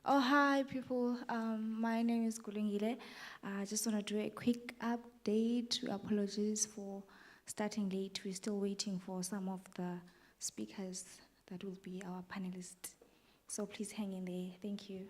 Oh, hi, people. My name is Kulungile. I just want to do a quick update. Apologies for starting late. We're still waiting for some of the speakers that will be our panelists. So please hang in there. Thank you.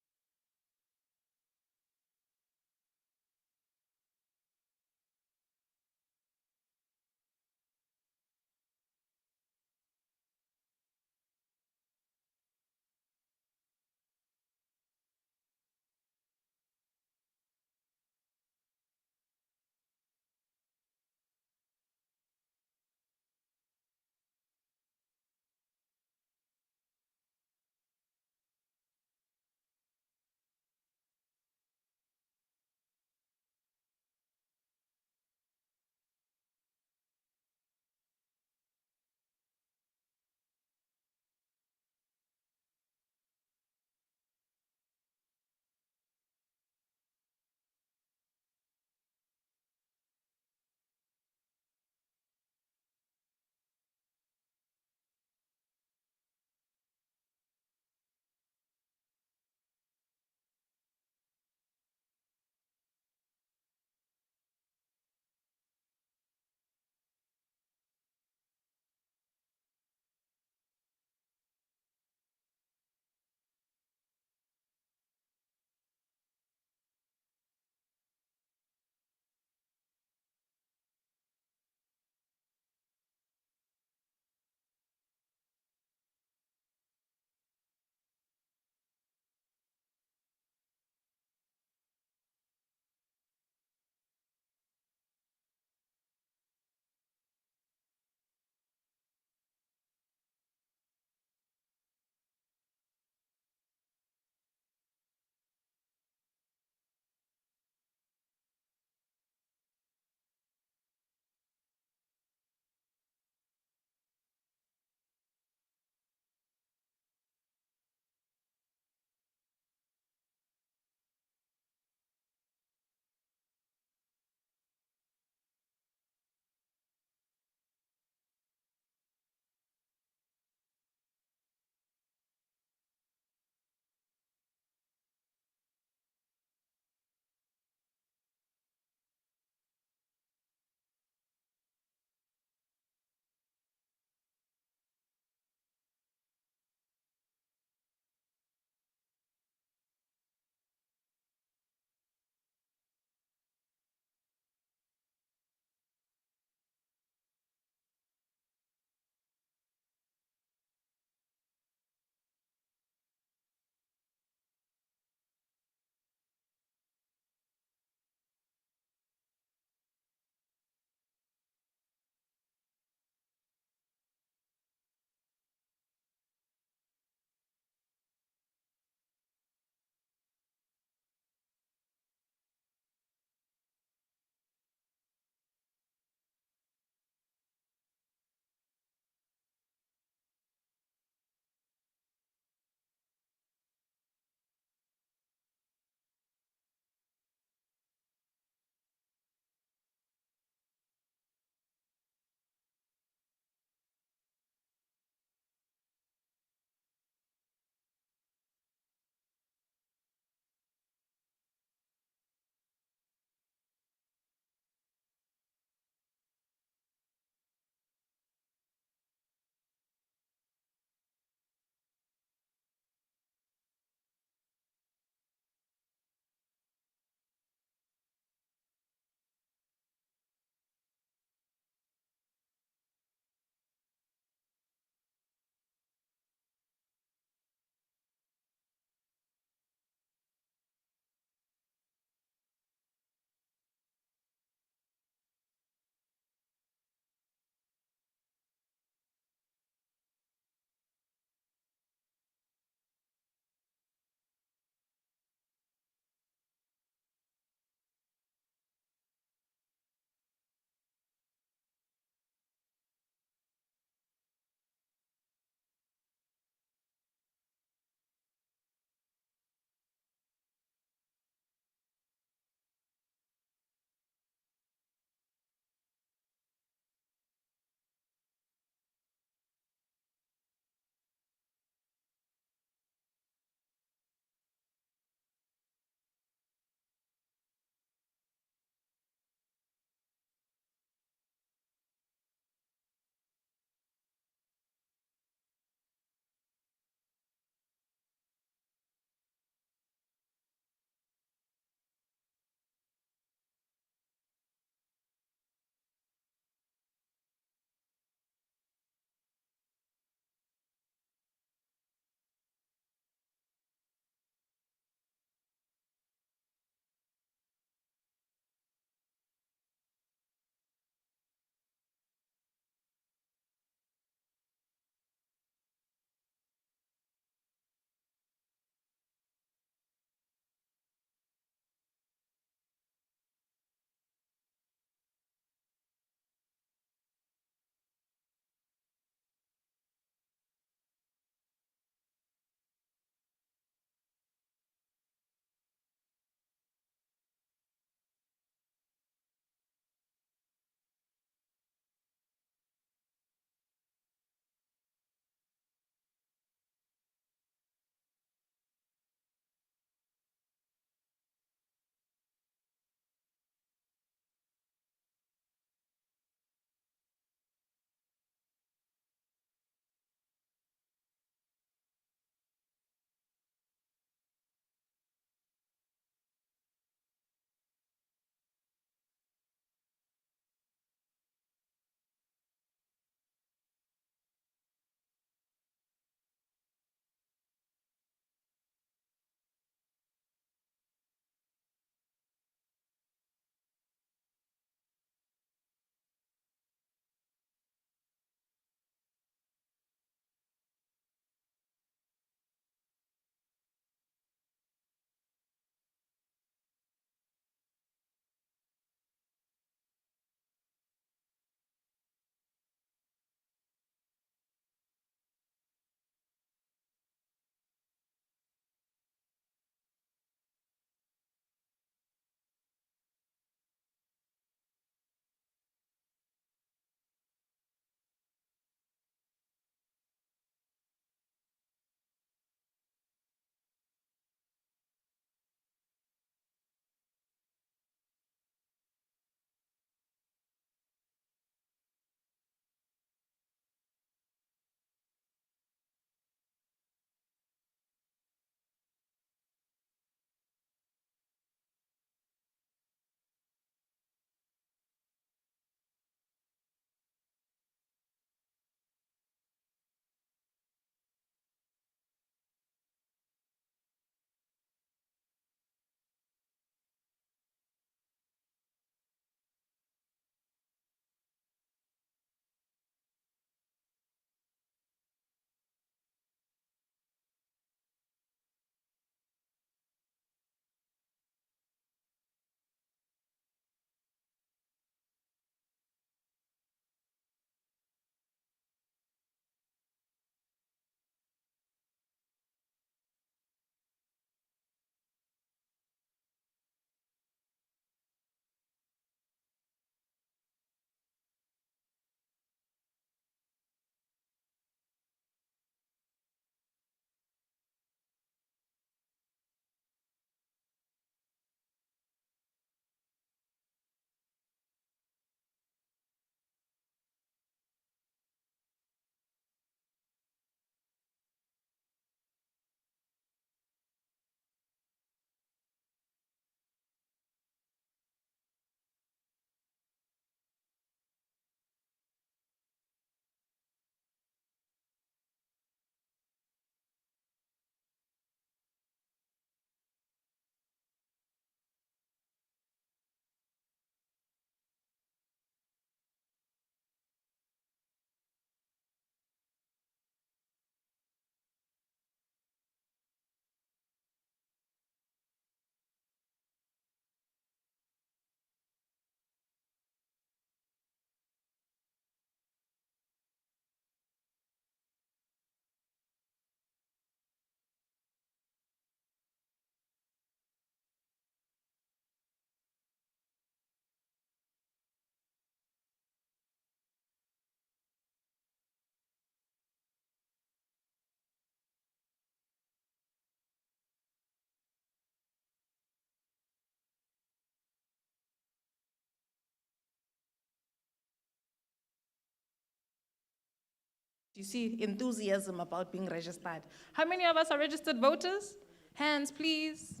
You see, enthusiasm about being registered. How many of us are registered voters? Hands, please.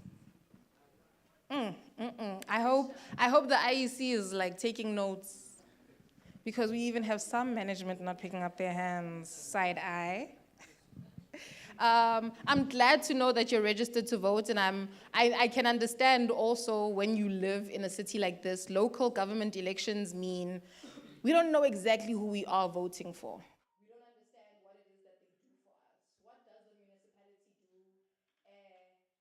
I hope the IEC is like taking notes, because we even have some management not picking up their hands. Side eye. I'm glad to know that you're registered to vote, and I can understand also when you live in a city like this, local government elections mean we don't know exactly who we are voting for. We don't understand what it is that they do for us. What does the municipality do?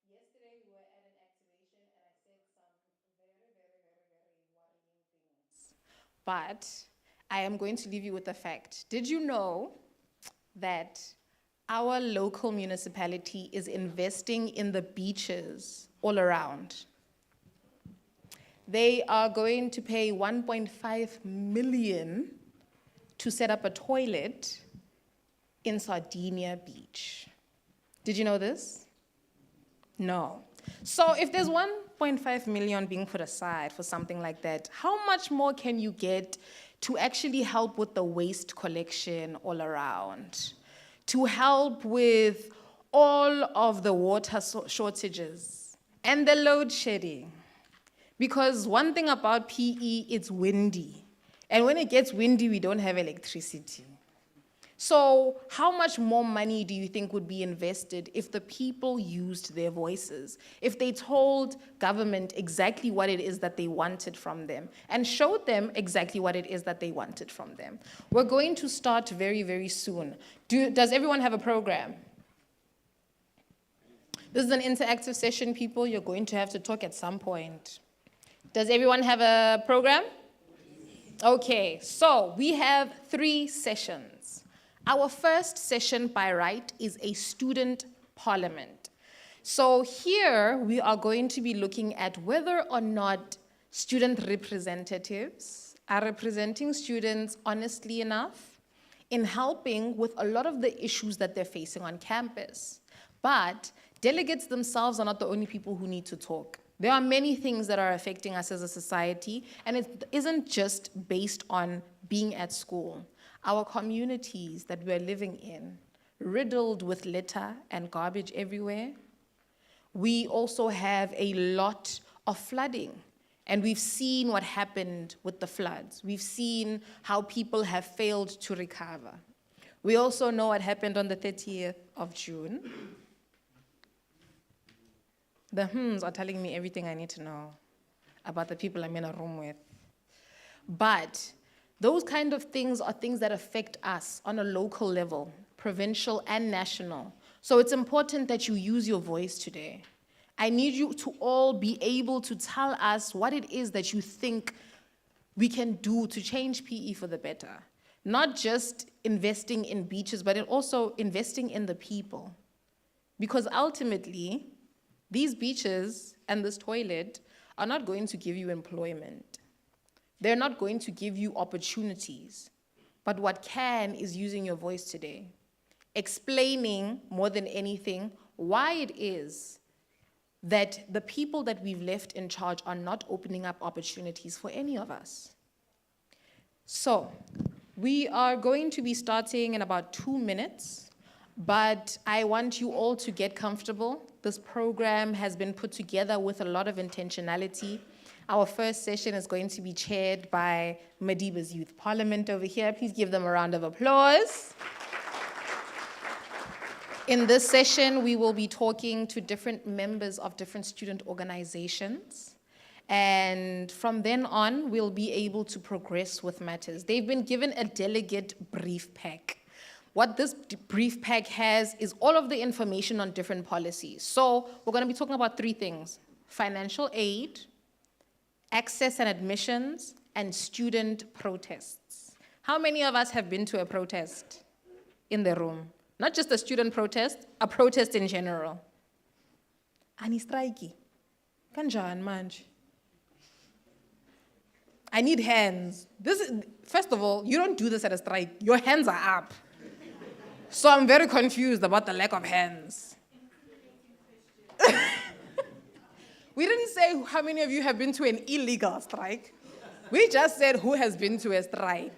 Yesterday we were at an activation and I said some very, very, very, very worrying things. But I am going to leave you with the fact. Did you know that our local municipality is investing in the beaches all around? They are going to pay 1.5 million to set up a toilet in Sardinia Beach. Did you know this? No. So if there's 1.5 million being put aside for something like that, how much more can you get to actually help with the waste collection all around? To help with all of the water shortages and the load shedding? Because one thing about PE, it's windy. And when it gets windy, we don't have electricity. So how much more money do you think would be invested if the people used their voices, if they told government exactly what it is that they wanted from them and showed them exactly what it is that they wanted from them? We're going to start very, very soon. Does everyone have a program? This is an interactive session, people. You're going to have to talk at some point. Does everyone have a program? Okay, so we have 3 sessions. Our first session by right is a student parliament. So here we are going to be looking at whether or not student representatives are representing students honestly enough in helping with a lot of the issues that they're facing on campus. But delegates themselves are not the only people who need to talk. There are many things that are affecting us as a society, and it isn't just based on being at school. Our communities that we're living in, riddled with litter and garbage everywhere. We also have a lot of flooding, and we've seen what happened with the floods. We've seen how people have failed to recover. We also know what happened on the 30th of June. The hymns are telling me everything I need to know about the people I'm in a room with. But those kind of things are things that affect us on a local level, provincial and national. So it's important that you use your voice today. I need you to all be able to tell us what it is that you think we can do to change PE for the better. Not just investing in beaches, but also investing in the people. Because ultimately, these beaches and this toilet are not going to give you employment. They're not going to give you opportunities. But what can is using your voice today, explaining more than anything why it is that the people that we've left in charge are not opening up opportunities for any of us. So, we are going to be starting in about 2 minutes. But I want you all to get comfortable. This program has been put together with a lot of intentionality. Our first session is going to be chaired by Madiba's Youth Parliament over here. Please give them a round of applause. In this session, we will be talking to different members of different student organizations. And from then on, we'll be able to progress with matters. They've been given a delegate brief pack. What this brief pack has is all of the information on different policies. So we're going to be talking about 3 things: financial aid, access and admissions, and student protests. How many of us have been to a protest in the room? Not just a student protest, a protest in general. Ani strike. Kanjan manje. I need hands. First of all, you don't do this at a strike. Your hands are up. So I'm very confused about the lack of hands. We didn't say how many of you have been to an illegal strike. We just said who has been to a strike.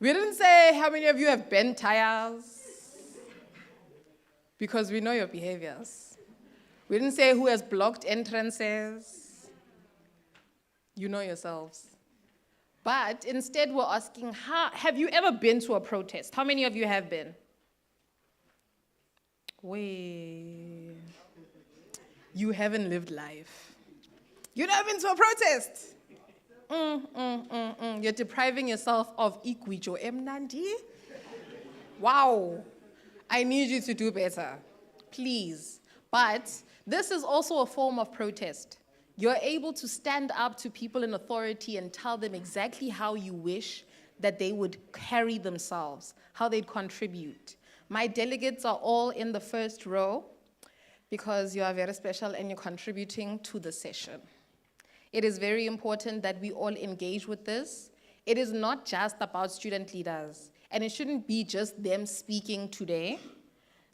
We didn't say how many of you have bent tires, because we know your behaviors. We didn't say who has blocked entrances. You know yourselves. But instead, we're asking, have you ever been to a protest? How many of you have been? Wait. You haven't lived life. You've never been to a protest. You're depriving yourself of Ikwijo Emnandi. Wow. I need you to do better. Please. But this is also a form of protest. You're able to stand up to people in authority and tell them exactly how you wish that they would carry themselves, how they'd contribute. My delegates are all in the first row because you are very special and you're contributing to the session. It is very important that we all engage with this. It is not just about student leaders, and it shouldn't be just them speaking today.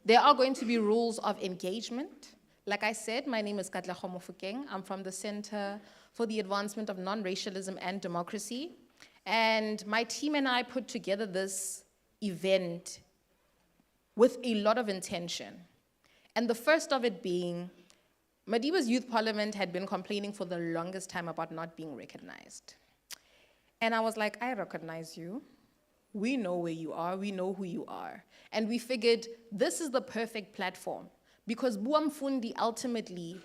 There are going to be rules of engagement. Like I said, my name is Katla Khomofukeng. I'm from the Center for the Advancement of Non-Racialism and Democracy. And my team and I put together this event with a lot of intention. And the first of it being, Madiba's Youth Parliament had been complaining for the longest time about not being recognized. And I was like, I recognize you. We know where you are. We know who you are. And we figured this is the perfect platform because Buamfundi ultimately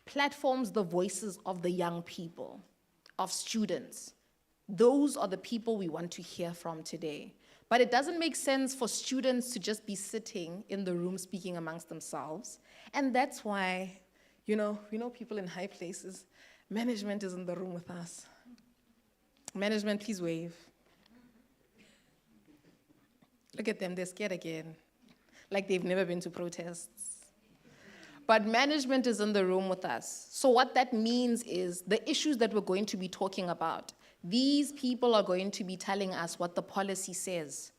platforms the voices of the young people, of students. Those are the people we want to hear from today. But it doesn't make sense for students to just be sitting in the room speaking amongst themselves. And that's why, we know people in high places, management is in the room with us. Management, please wave. Look at them, they're scared again. Like they've never been to protests. But management is in the room with us. So what that means is the issues that we're going to be talking about, these people are going to be telling us what the policy says,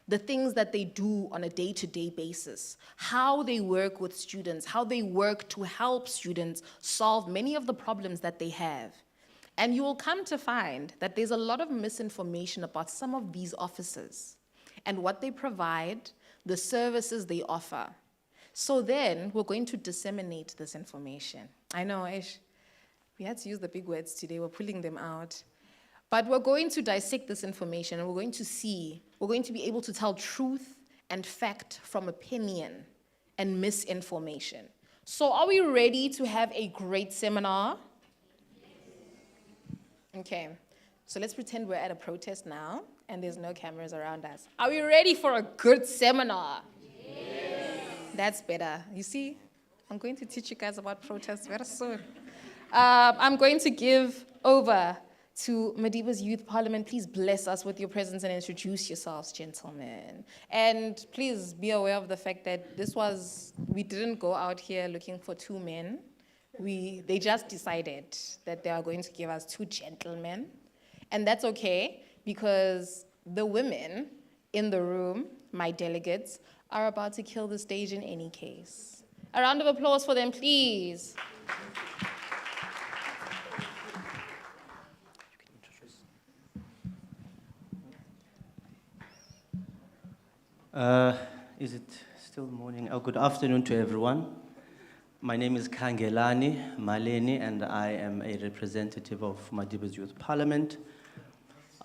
the things that they do on a day-to-day basis, how they work with students, how they work to help students solve many of the problems that they have. And you will come to find that there's a lot of misinformation about some of these officers and what they provide, the services they offer. So then we're going to disseminate this information. I know, Aish, we had to use the big words today, we're pulling them out. But we're going to dissect this information and we're going to be able to tell truth and fact from opinion and misinformation. So are we ready to have a great seminar? Okay, so let's pretend we're at a protest now and there's no cameras around us. Are we ready for a good seminar? Yes. That's better. You see, I'm going to teach you guys about protests very soon. I'm going to give over to Madiba's Youth Parliament. Please bless us with your presence and introduce yourselves, gentlemen. And please be aware of the fact that we didn't go out here looking for two men. They just decided that they are going to give us two gentlemen. And that's okay, because the women in the room, my delegates, are about to kill the stage in any case. A round of applause for them, please. Is it still morning? Oh, good afternoon to everyone. My name is Kangelani Maleni, and I am a representative of Madiba's Youth Parliament.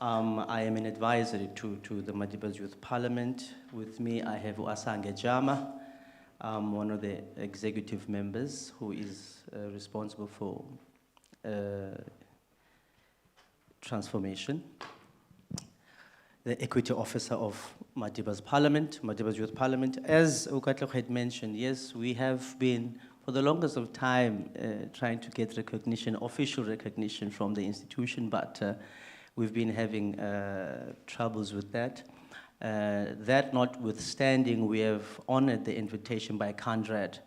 I am an advisory to the Madiba's Youth Parliament. With me, I have Uasange Jama, one of the executive members who is responsible for transformation. The equity officer of Madiba's Parliament, Madiba's Youth Parliament. As Ukatlok had mentioned, yes, we have been, for the longest of time, trying to get recognition, official recognition from the institution, but we've been having troubles with that. That notwithstanding, we have honored the invitation by Conrad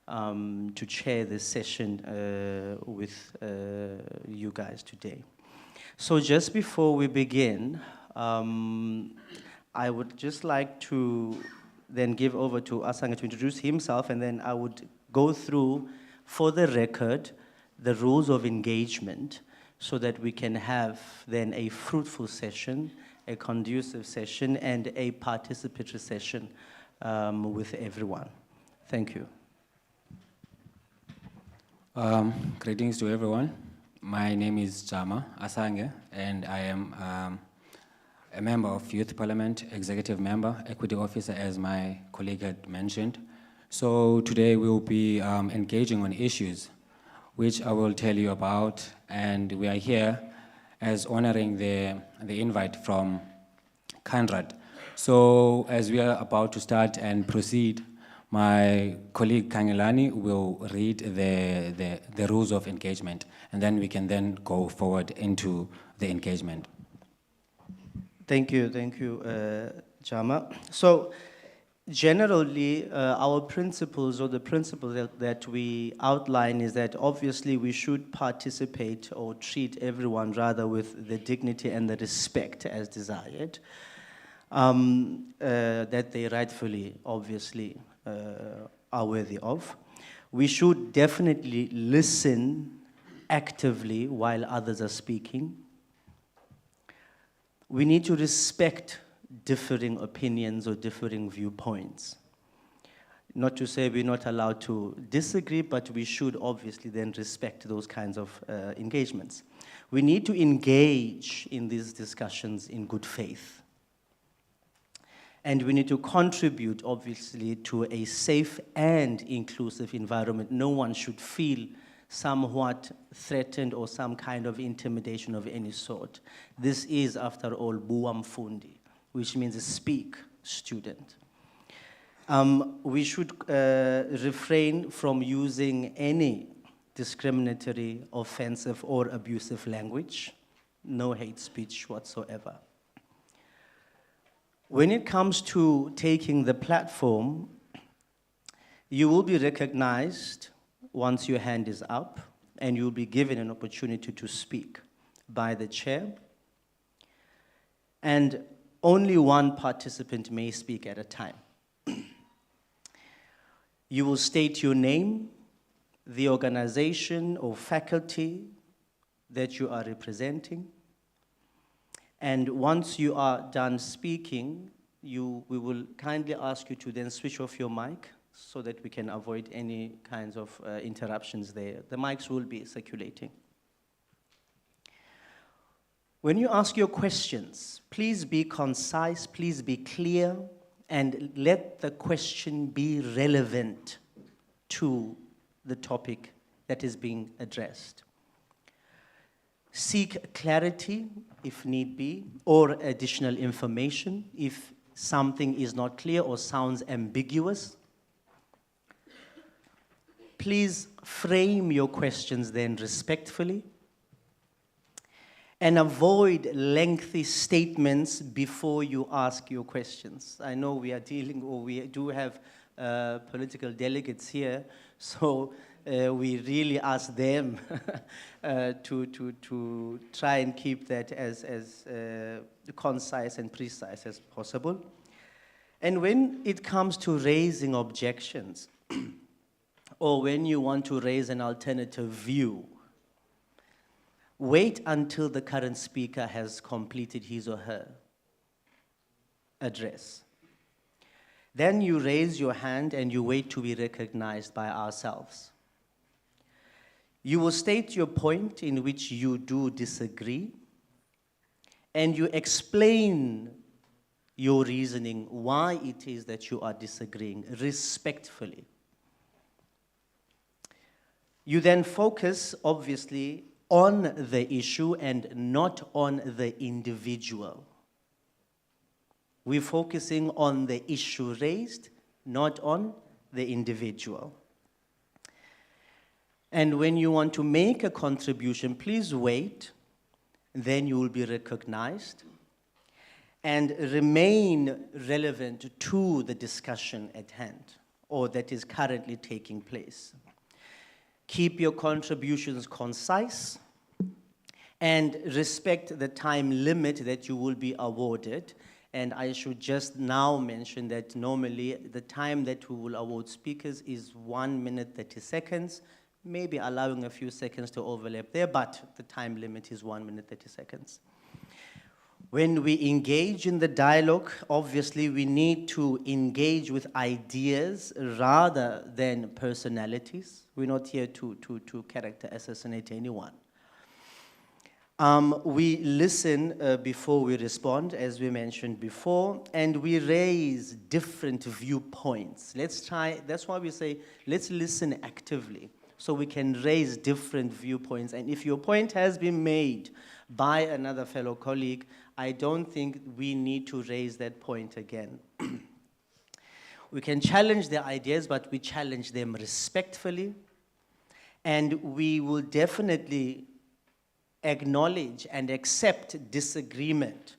to chair this session with you guys today. So just before we begin, I would just like to then give over to Asanga to introduce himself, and then I would go through, for the record, the rules of engagement so that we can have then a fruitful session a conducive session and a participatory session with everyone. Thank you. Greetings to everyone. My name is Jama Asange, and I am a member of Youth Parliament, executive member, equity officer, as my colleague had mentioned. So today we will be engaging on issues which I will tell you about, and we are here as honoring the invite from Conrad. So as we are about to start and proceed, my colleague Kangelani will read the rules of engagement, and then we can then go forward into the engagement. Thank you, Jama. So generally, our principles or the principles that we outline is that obviously we should participate or treat everyone rather with the dignity and the respect as desired, that they rightfully, obviously, are worthy of. We should definitely listen actively while others are speaking. We need to respect differing opinions or differing viewpoints. Not to say we're not allowed to disagree, but we should obviously then respect those kinds of engagements. We need to engage in these discussions in good faith. And we need to contribute, obviously, to a safe and inclusive environment. No one should feel somewhat threatened or some kind of intimidation of any sort. This is, after all, Bua Mfundi, which means speak, student. We should refrain from using any discriminatory, offensive, or abusive language. No hate speech whatsoever. When it comes to taking the platform, you will be recognized once your hand is up, and you'll be given an opportunity to speak by the chair. And only one participant may speak at a time. You will state your name, the organization or faculty that you are representing. And once you are done speaking, we will kindly ask you to then switch off your mic so that we can avoid any kinds of interruptions there. The mics will be circulating. When you ask your questions, please be concise, please be clear, and let the question be relevant to the topic that is being addressed. Seek clarity, if need be, or additional information if something is not clear or sounds ambiguous. Please frame your questions then respectfully, and avoid lengthy statements before you ask your questions. I know we are dealing, or we do have political delegates here, so we really ask them to try and keep that as concise and precise as possible. And when it comes to raising objections, or when you want to raise an alternative view, wait until the current speaker has completed his or her address. Then you raise your hand and you wait to be recognized by ourselves. You will state your point in which you do disagree, and you explain your reasoning why it is that you are disagreeing respectfully. You then focus, obviously, on the issue and not on the individual. We're focusing on the issue raised, not on the individual. And when you want to make a contribution, please wait, then you will be recognized, and remain relevant to the discussion at hand, or that is currently taking place. Keep your contributions concise, and respect the time limit that you will be awarded. And I should just now mention that normally the time that we will award speakers is 1 minute 30 seconds, maybe allowing a few seconds to overlap there, but the time limit is 1 minute 30 seconds. When we engage in the dialogue, obviously we need to engage with ideas rather than personalities. We're not here to character assassinate anyone. We listen before we respond, as we mentioned before, and we raise different viewpoints. That's why we say, let's listen actively, so we can raise different viewpoints. And if your point has been made by another fellow colleague, I don't think we need to raise that point again. We can challenge their ideas, but we challenge them respectfully, and we will definitely acknowledge and accept disagreement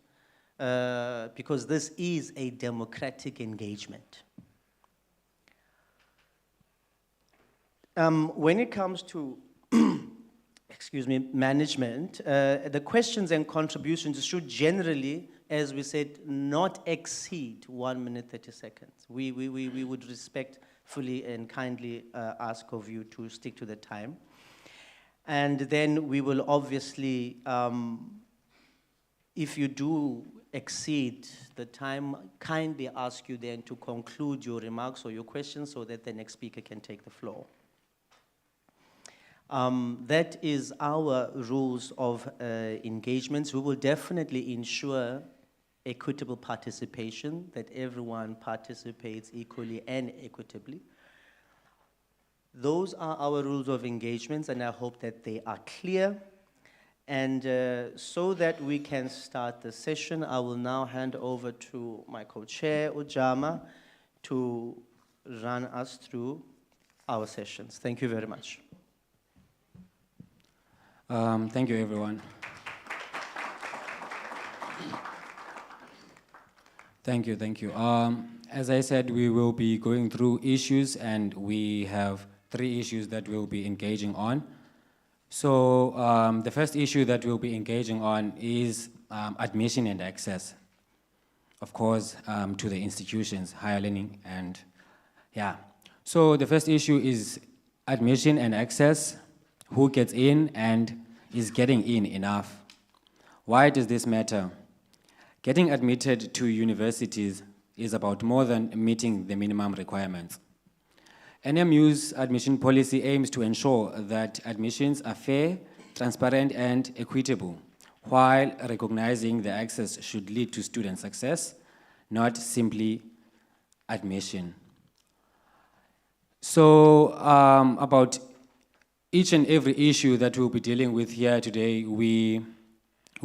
because this is a democratic engagement. When it comes to management, the questions and contributions should generally, as we said, not exceed 1 minute 30 seconds. We would respectfully and kindly ask of you to stick to the time. And then we will obviously, if you do exceed the time, kindly ask you then to conclude your remarks or your questions so that the next speaker can take the floor. That is our rules of engagements. We will definitely ensure equitable participation, that everyone participates equally and equitably. Those are our rules of engagements, and I hope that they are clear. And so that we can start the session, I will now hand over to my co-chair, Ujama, to run us through our sessions. Thank you very much. Thank you, everyone. Thank you. As I said, we will be going through issues, and we have 3 issues that we'll be engaging on. So the first issue that we'll be engaging on is admission and access, of course, to the institutions, higher learning, and yeah. So the first issue is admission and access. Who gets in and is getting in enough? Why does this matter? Getting admitted to universities is about more than meeting the minimum requirements. NMU's admission policy aims to ensure that admissions are fair, transparent, and equitable, while recognizing the access should lead to student success, not simply admission. So about each and every issue that we'll be dealing with here today, we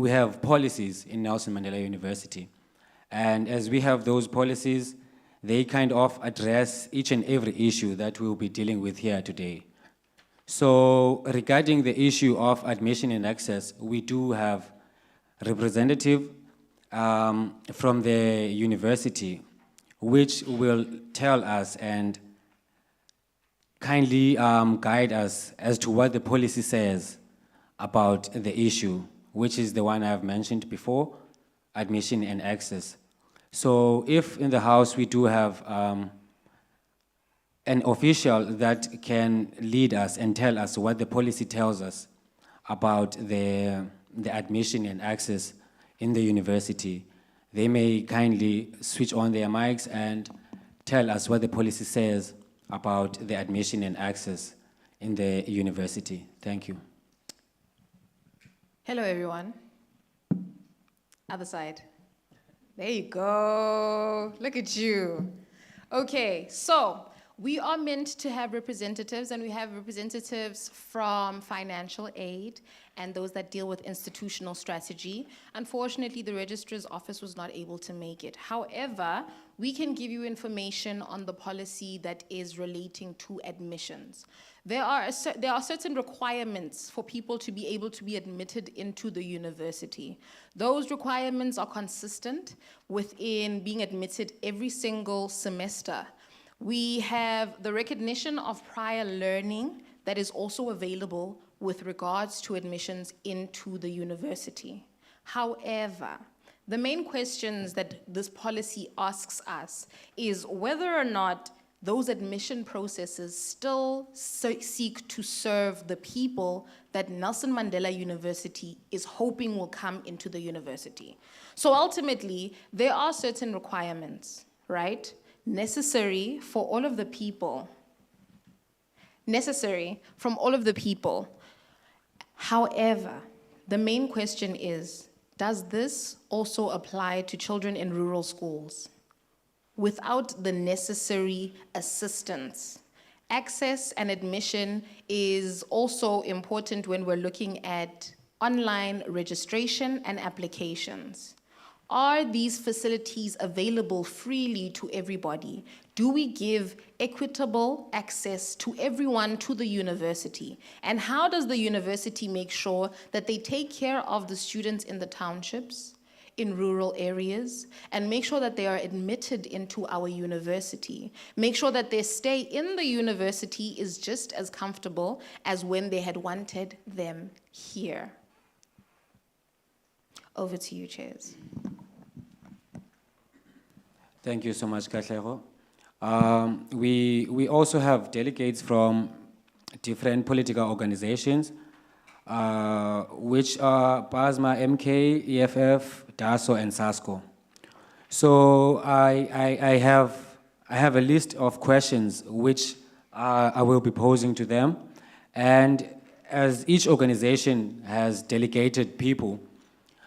have policies in Nelson Mandela University. And as we have those policies, they kind of address each and every issue that we'll be dealing with here today. So regarding the issue of admission and access, we do have representative from the university, which will tell us and kindly guide us as to what the policy says about the issue, which is the one I've mentioned before, admission and access. So if in the House we do have an official that can lead us and tell us what the policy tells us about the admission and access in the university, they may kindly switch on their mics and tell us what the policy says about the admission and access in the university. Thank you. Hello, everyone. Other side. There you go. Look at you. Okay, so we are meant to have representatives, and we have representatives from financial aid and those that deal with institutional strategy. Unfortunately, the registrar's office was not able to make it. However, we can give you information on the policy that is relating to admissions. There are certain requirements for people to be able to be admitted into the university. Those requirements are consistent within being admitted every single semester. We have the recognition of prior learning that is also available with regards to admissions into the university. However, the main questions that this policy asks us is whether or not those admission processes still seek to serve the people that Nelson Mandela University is hoping will come into the university. So ultimately, there are certain requirements, right, necessary from all of the people. However, the main question is, does this also apply to children in rural schools? Without the necessary assistance. Access and admission is also important when we're looking at online registration and applications. Are these facilities available freely to everybody? Do we give equitable access to everyone to the university? And how does the university make sure that they take care of the students in the townships, in rural areas, and make sure that they are admitted into our university? Make sure that their stay in the university is just as comfortable as when they had wanted them here. Over to you, Chairs. Thank you so much, Katlego. We also have delegates from different political organizations, which are PASMA, MK, EFF, DASO, and SASCO. So I have a list of questions which I will be posing to them. And as each organization has delegated people,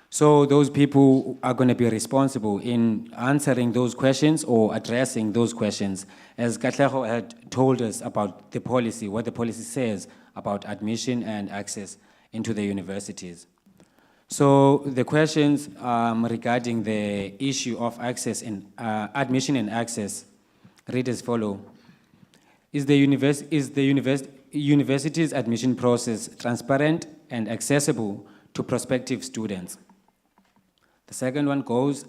so those people are going to be responsible in answering those questions or addressing those questions. As Katlego had told us about the policy, what the policy says about admission and access into the universities. So the questions regarding the issue of access and admission and access read as follow. Is the university's admission process transparent and accessible to prospective students? The second one goes,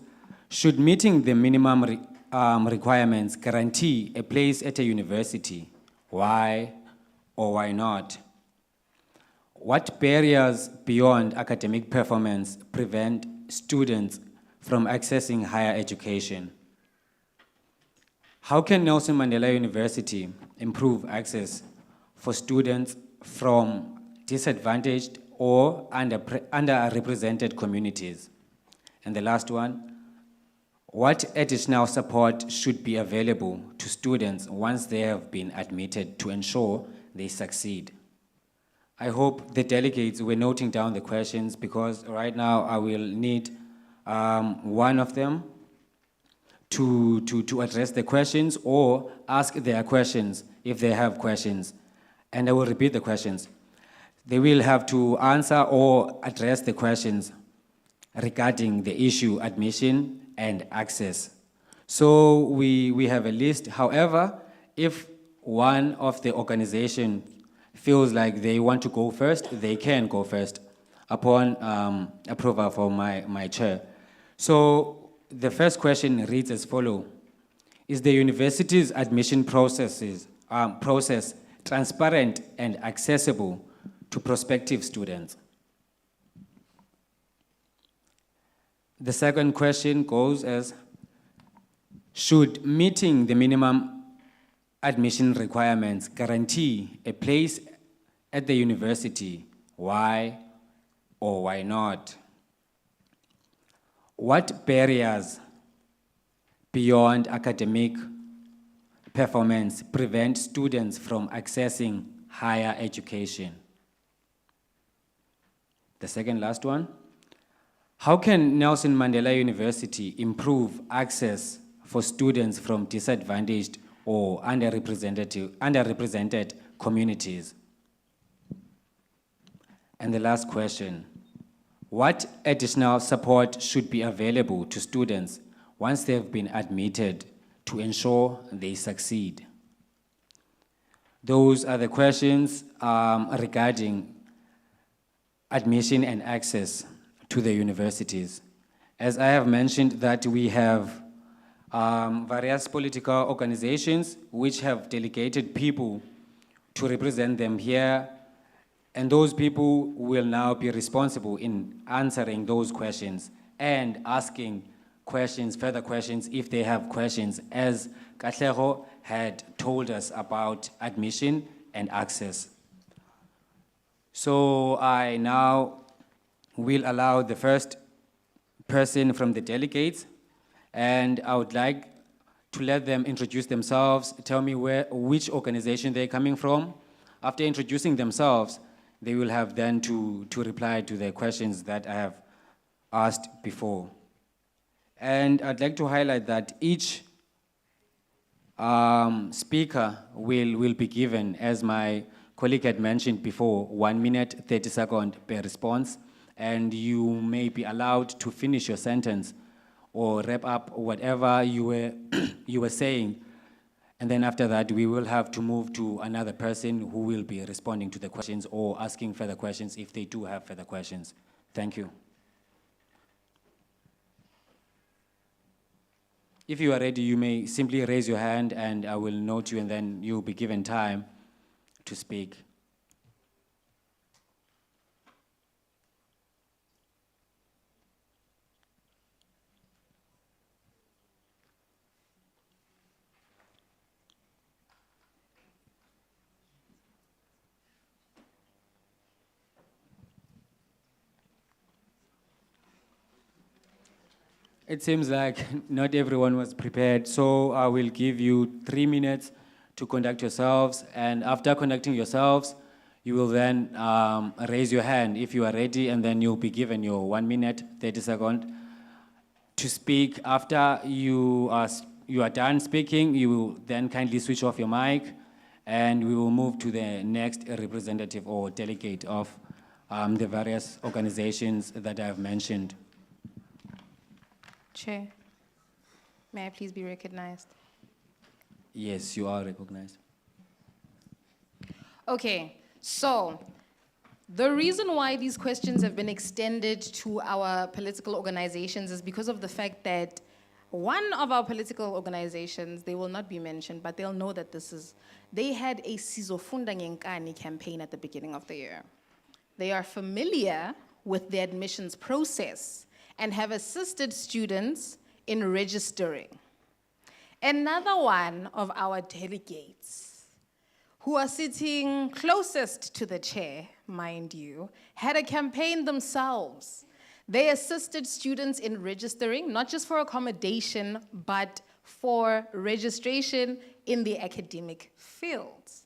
should meeting the minimum requirements guarantee a place at a university? Why or why not? What barriers beyond academic performance prevent students from accessing higher education? How can Nelson Mandela University improve access for students from disadvantaged or underrepresented communities? And the last one, what additional support should be available to students once they have been admitted to ensure they succeed? I hope the delegates were noting down the questions, because right now I will need one of them to address the questions or ask their questions if they have questions. And I will repeat the questions. They will have to answer or address the questions regarding the issue admission and access. So we have a list. However, if one of the organization feels like they want to go first, they can go first upon approval from my chair. So the first question reads as follows. Is the university's admission process transparent and accessible to prospective students? The second question goes as, should meeting the minimum admission requirements guarantee a place at the university? Why or why not? What barriers beyond academic performance prevent students from accessing higher education? The second last one. How can Nelson Mandela University improve access for students from disadvantaged or underrepresented communities? And the last question, what additional support should be available to students once they've been admitted to ensure they succeed? Those are the questions regarding admission and access to the universities. As I have mentioned that we have various political organizations which have delegated people to represent them here, and those people will now be responsible in answering those questions and asking questions, further questions, if they have questions as Katlego had told us about admission and access. So I now will allow the first person from the delegates, and I would like to let them introduce themselves, tell me which organization they're coming from. After introducing themselves, they will have then to reply to the questions that I have asked before. And I'd like to highlight that each speaker will be given, as my colleague had mentioned before, 1 minute, 30 seconds per response, and you may be allowed to finish your sentence or wrap up whatever you were, you were saying. And then after that, we will have to move to another person who will be responding to the questions or asking further questions if they do have further questions. Thank you. If you are ready, you may simply raise your hand and I will note you, and then you'll be given time to speak. It seems like not everyone was prepared, so I will give you 3 minutes to conduct yourselves, and after conducting yourselves, you will then raise your hand if you are ready, and then you'll be given your 1 minute, 30 seconds to speak. After you are done speaking, you will then kindly switch off your mic, and we will move to the next representative or delegate of the various organizations that I have mentioned. Chair, may I please be recognized? Yes, you are recognized. Okay, so the reason why these questions have been extended to our political organizations is because of the fact that one of our political organizations, they will not be mentioned, but they'll know that they had a Sizofunda Ngenkani campaign at the beginning of the year. They are familiar with the admissions process and have assisted students in registering. Another one of our delegates, who are sitting closest to the chair, mind you, had a campaign themselves. They assisted students in registering, not just for accommodation, but for registration in the academic fields.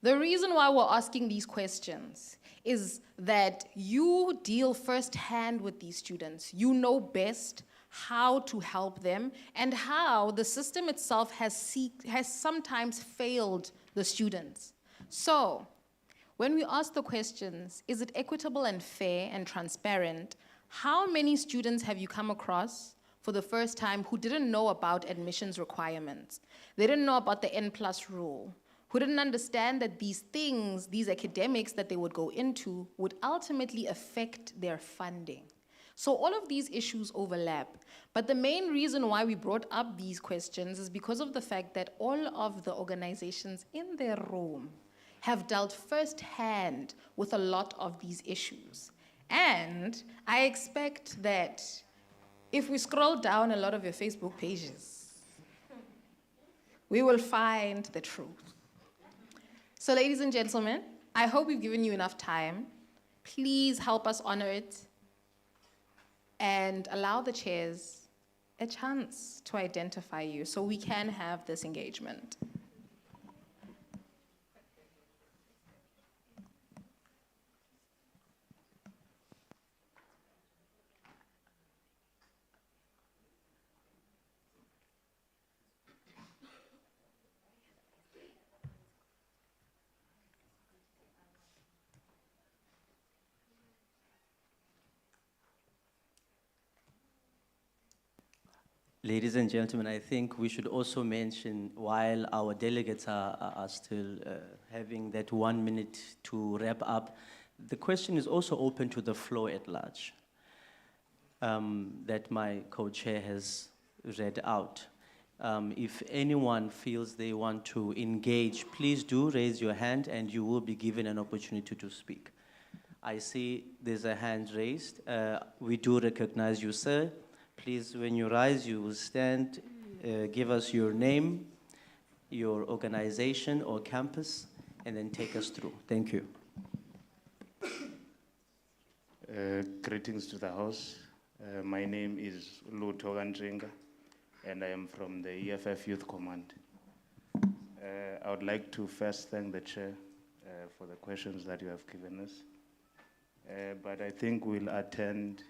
The reason why we're asking these questions is that you deal firsthand with these students. You know best how to help them and how the system itself has sometimes failed the students. So, when we ask the questions, is it equitable and fair and transparent? How many students have you come across for the first time who didn't know about admissions requirements? They didn't know about the N+ rule, who didn't understand that these things, these academics that they would go into, would ultimately affect their funding. So all of these issues overlap. But the main reason why we brought up these questions is because of the fact that all of the organizations in their room have dealt firsthand with a lot of these issues. And I expect that if we scroll down a lot of your Facebook pages, we will find the truth. So ladies and gentlemen, I hope we've given you enough time. Please help us honor it and allow the chairs a chance to identify you so we can have this engagement. Ladies and gentlemen, I think we should also mention, while our delegates are still having that 1 minute to wrap up, the question is also open to the floor at large that my co-chair has read out. If anyone feels they want to engage, please do raise your hand and you will be given an opportunity to speak. I see there's a hand raised. We do recognize you, sir. Please, when you rise, you will stand, give us your name your organization or campus, and then take us through. Thank you. Greetings to the house. My name is Lutho Ganjinga, and I am from the EFF Youth Command. I would like to first thank the chair for the questions that you have given us. But I think we'll attend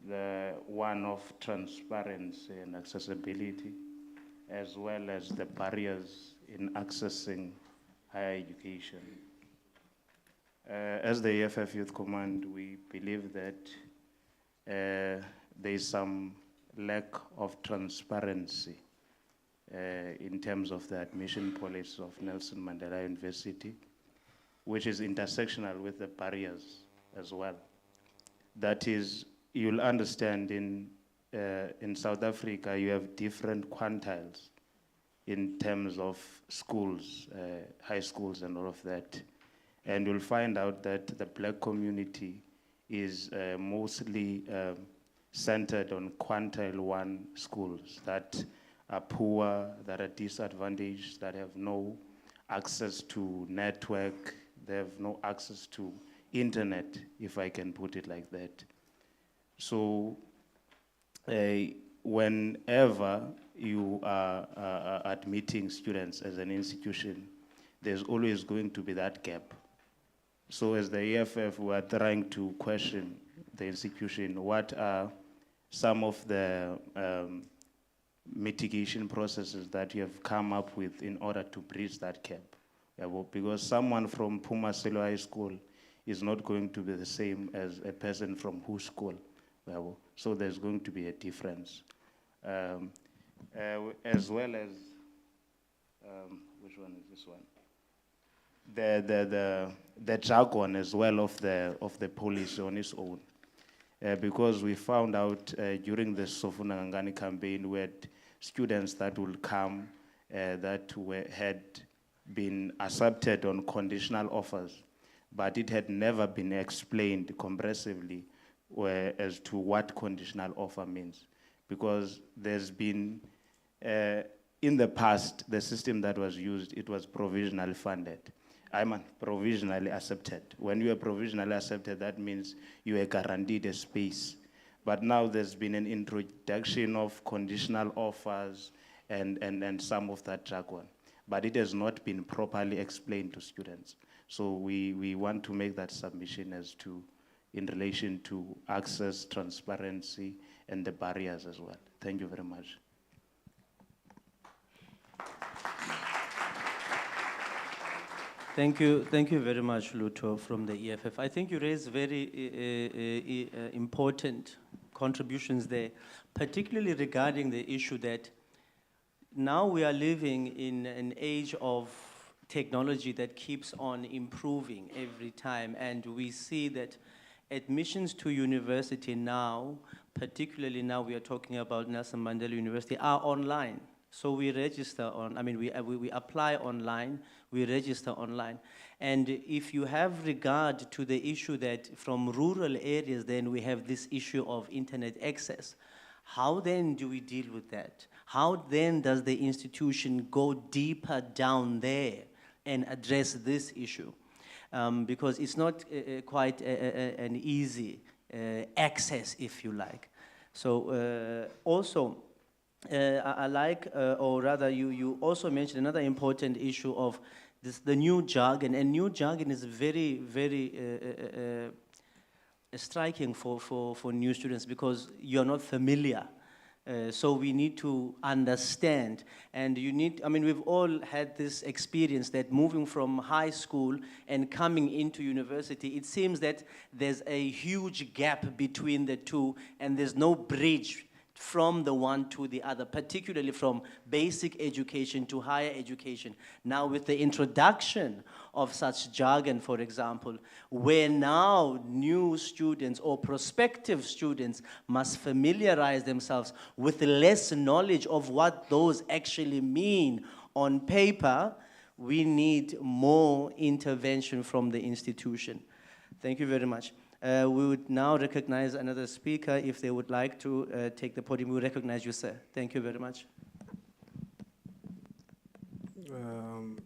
the one of transparency and accessibility, as well as the barriers in accessing higher education. As the EFF Youth Command, we believe that there is some lack of transparency in terms of the admission policy of Nelson Mandela University, which is intersectional with the barriers as well. That is, you'll understand in South Africa, you have different quantiles in terms of schools, high schools and all of that. And you'll find out that the black community is mostly centered on quintile 1 schools that are poor, that are disadvantaged, that have no access to network, they have no access to internet, if I can put it like that. So whenever you are admitting students as an institution, there's always going to be that gap. So as the EFF, we are trying to question the institution. What are some of the mitigation processes that you have come up with in order to bridge that gap? Yeah, well, because someone from Pumaselo High School is not going to be the same as a person from whose school? Yeah, well, so there's going to be a difference. As well as, which one is this one? The jargon as well of the policy on its own. Because we found out during the Sofuna Ngangani campaign, we had students that will come that had been accepted on conditional offers, but it had never been explained comprehensively as to what conditional offer means. Because there's been, in the past, the system that was used, it was provisionally funded. Provisionally accepted. When you are provisionally accepted, that means you are guaranteed a space. But now there's been an introduction of conditional offers and some of that jargon. But it has not been properly explained to students. So we want to make that submission as to, in relation to access, transparency, and the barriers as well. Thank you very much. Thank you very much, Lutho, from the EFF. I think you raised very important contributions there, particularly regarding the issue that now we are living in an age of technology that keeps on improving every time, and we see that admissions to university now, particularly now we are talking about Nelson Mandela University, are online. So we register on, we apply online, we register online. And if you have regard to the issue that from rural areas, then we have this issue of internet access. How then do we deal with that? How then does the institution go deeper down there and address this issue? Because it's not quite an easy access, if you like. So also, I like, or rather you also mentioned another important issue of this, the new jargon, and new jargon is very, very striking for new students because you're not familiar. So we need to understand, and you need, we've all had this experience that moving from high school and coming into university, it seems that there's a huge gap between the two and there's no bridge from the one to the other, particularly from basic education to higher education. Now with the introduction of such jargon, for example, where now new students or prospective students must familiarize themselves with less knowledge of what those actually mean on paper, we need more intervention from the institution. Thank you very much. We would now recognize another speaker if they would like to take the podium. We recognize you, sir. Thank you very much. Um,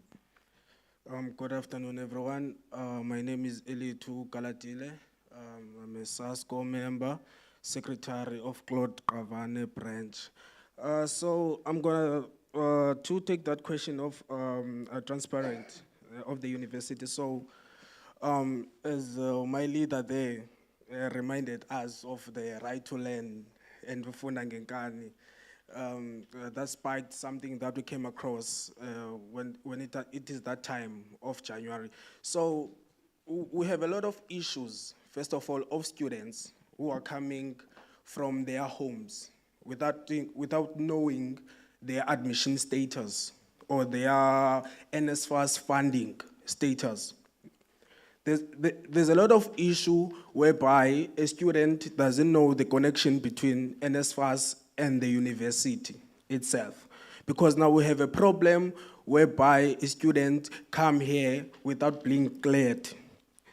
Good afternoon, everyone. My name is Elitu Galatile. I'm a SASCO member, Secretary of Claude Ravane branch. So I'm gonna to take that question of transparent of the university. So as my leader there reminded us of the right to learn and Rufuna Ngenkani, that spiked something that we came across when it is that time of January. So we have a lot of issues, first of all, of students who are coming from their homes without knowing their admission status or their NSFAS funding status. There's a lot of issue whereby a student doesn't know the connection between NSFAS and the university itself. Because now we have a problem whereby a student come here without being cleared.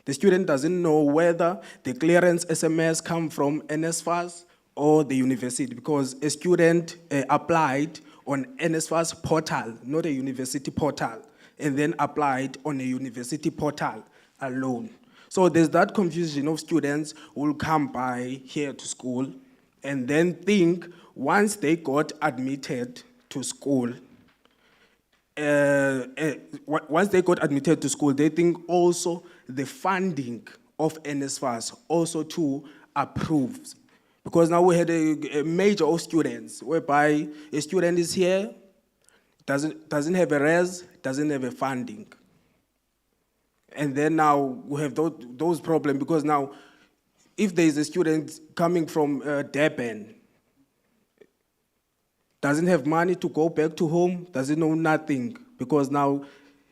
The student doesn't know whether the clearance SMS come from NSFAS or the university, because a student applied on NSFAS portal, not a university portal, and then applied on a university portal alone. So there's that confusion of students who will come by here to school and then think once they got admitted to school, once they got admitted to school, they think also the funding of NSFAS also too approves. Because now we had a major of students whereby a student is here, doesn't have a res, doesn't have a funding. And then now we have those problems, because now if there is a student coming from Durban, doesn't have money to go back to home, doesn't know nothing, because now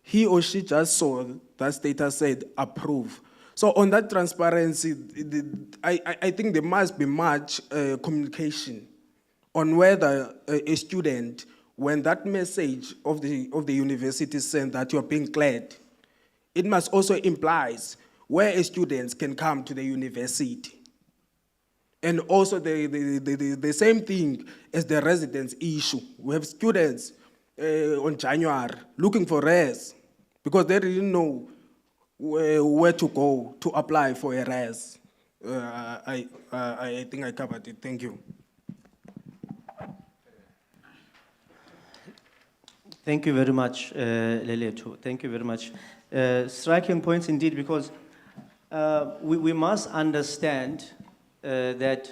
he or she just saw that status said approve. So on that transparency, I think there must be much communication on whether a student, when that message of the university sent that you're being cleared, it must also implies where a student can come to the university. And also the same thing as the residence issue. We have students on January looking for res because they didn't know where to go to apply for a res. I think I covered it. Thank you. Thank you very much, Leleto. Thank you very much. Striking points indeed, because we must understand that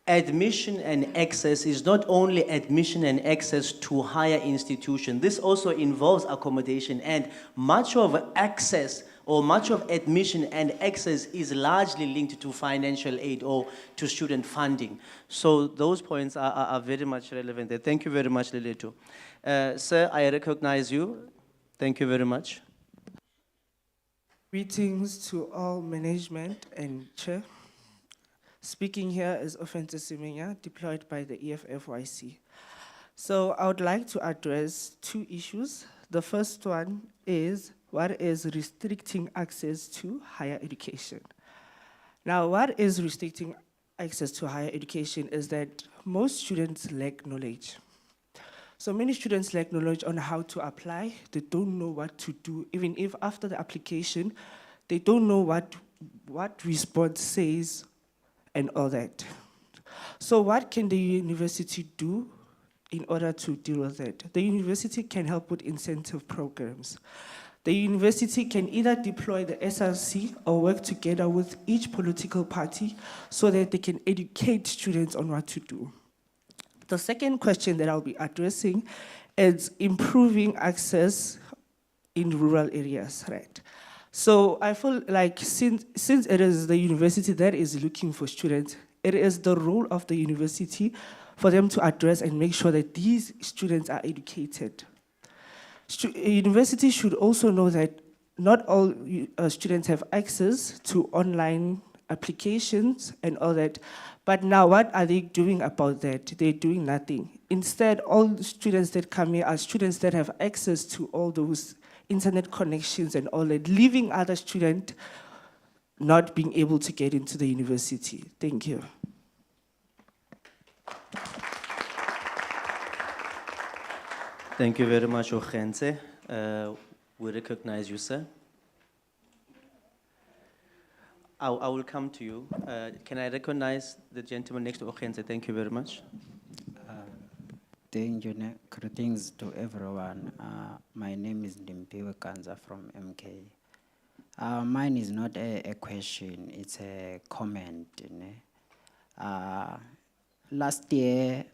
admission and access is not only admission and access to higher institutions. This also involves accommodation, and much of access or much of admission and access is largely linked to financial aid or to student funding. So those points are very much relevant there. Thank you very much, Leleto. Sir, I recognize you. Thank you very much. Greetings to all management and chair. Speaking here is Offensive Siminya, deployed by the EFFYC. So I would like to address two issues. The first one is what is restricting access to higher education. Now, what is restricting access to higher education is that most students lack knowledge. So many students lack knowledge on how to apply. They don't know what to do. Even if after the application, they don't know what response says and all that. So what can the university do in order to deal with that? The university can help with incentive programs. The university can either deploy the SRC or work together with each political party so that they can educate students on what to do. The second question that I'll be addressing is improving access in rural areas, right? So I feel like since it is the university that is looking for students, it is the role of the university for them to address and make sure that these students are educated. University should also know that not all students have access to online applications and all that. But now what are they doing about that? They're doing nothing. Instead, all students that come here are students that have access to all those internet connections and all that, leaving other students not being able to get into the university. Thank you. Thank you very much, Okhense. We recognize you, sir. I will come to you. Can I recognize the gentleman next to Okhense? Thank you very much. Thank you. Greetings to everyone. My name is Ndimpiwe Kanza from MK. Mine is not a question, it's a comment. Last year,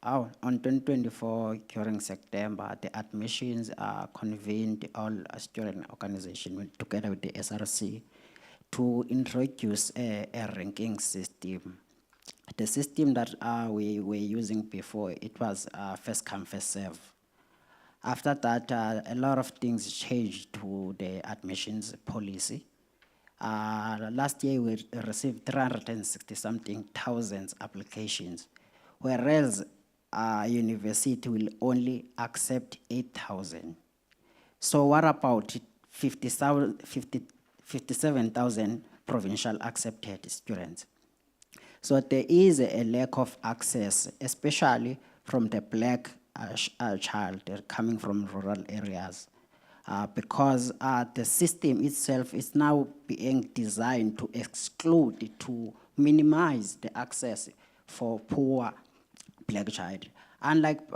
on 2024, during September, the admissions convened all student organizations together with the SRC to introduce a ranking system. The system that we were using before, it was first come, first serve. After that, a lot of things changed to the admissions policy. Last year, we received 360-something thousand applications, whereas university will only accept 8,000. So what about 57,000 provincial accepted students? So there is a lack of access, especially from the black child coming from rural areas, because the system itself is now being designed to exclude, to minimize the access for poor black child. Unlike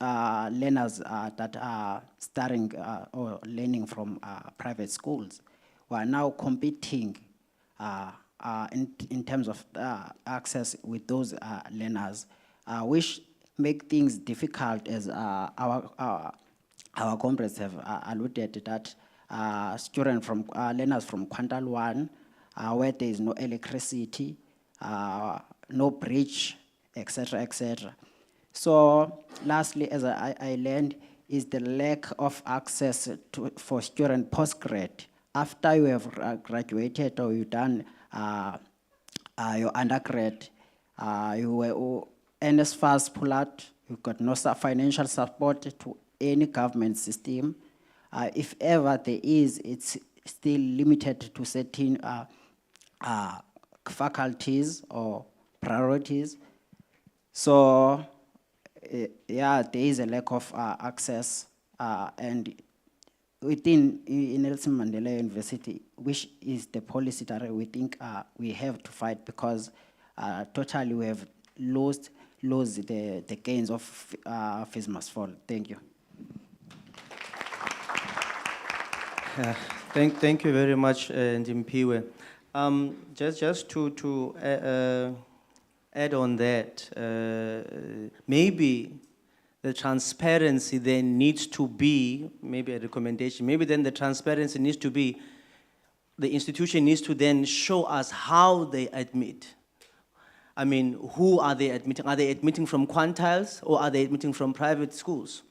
learners that are starting or learning from private schools, who are now competing in terms of access with those learners, which make things difficult, as our comrades have alluded that students from learners from Quantal 1, where there is no electricity, no bridge, etc., etc. So lastly, as I learned, is the lack of access for student postgrad. After you have graduated or you've done your undergrad, you were NSFAS pull out, you've got no financial support to any government system. If ever there is, it's still limited to certain faculties or priorities. So, yeah, there is a lack of access, and within Nelson Mandela University, which is the policy that we think we have to fight, because totally we have lost the gains of fees must fall. Thank you. Thank you very much, Ndimpiwe. Just to add on that, maybe the transparency then needs to be, maybe a recommendation, maybe then the transparency needs to be, the institution needs to then show us how they admit. I mean, who are they admitting? Are they admitting from quantiles or are they admitting from private schools?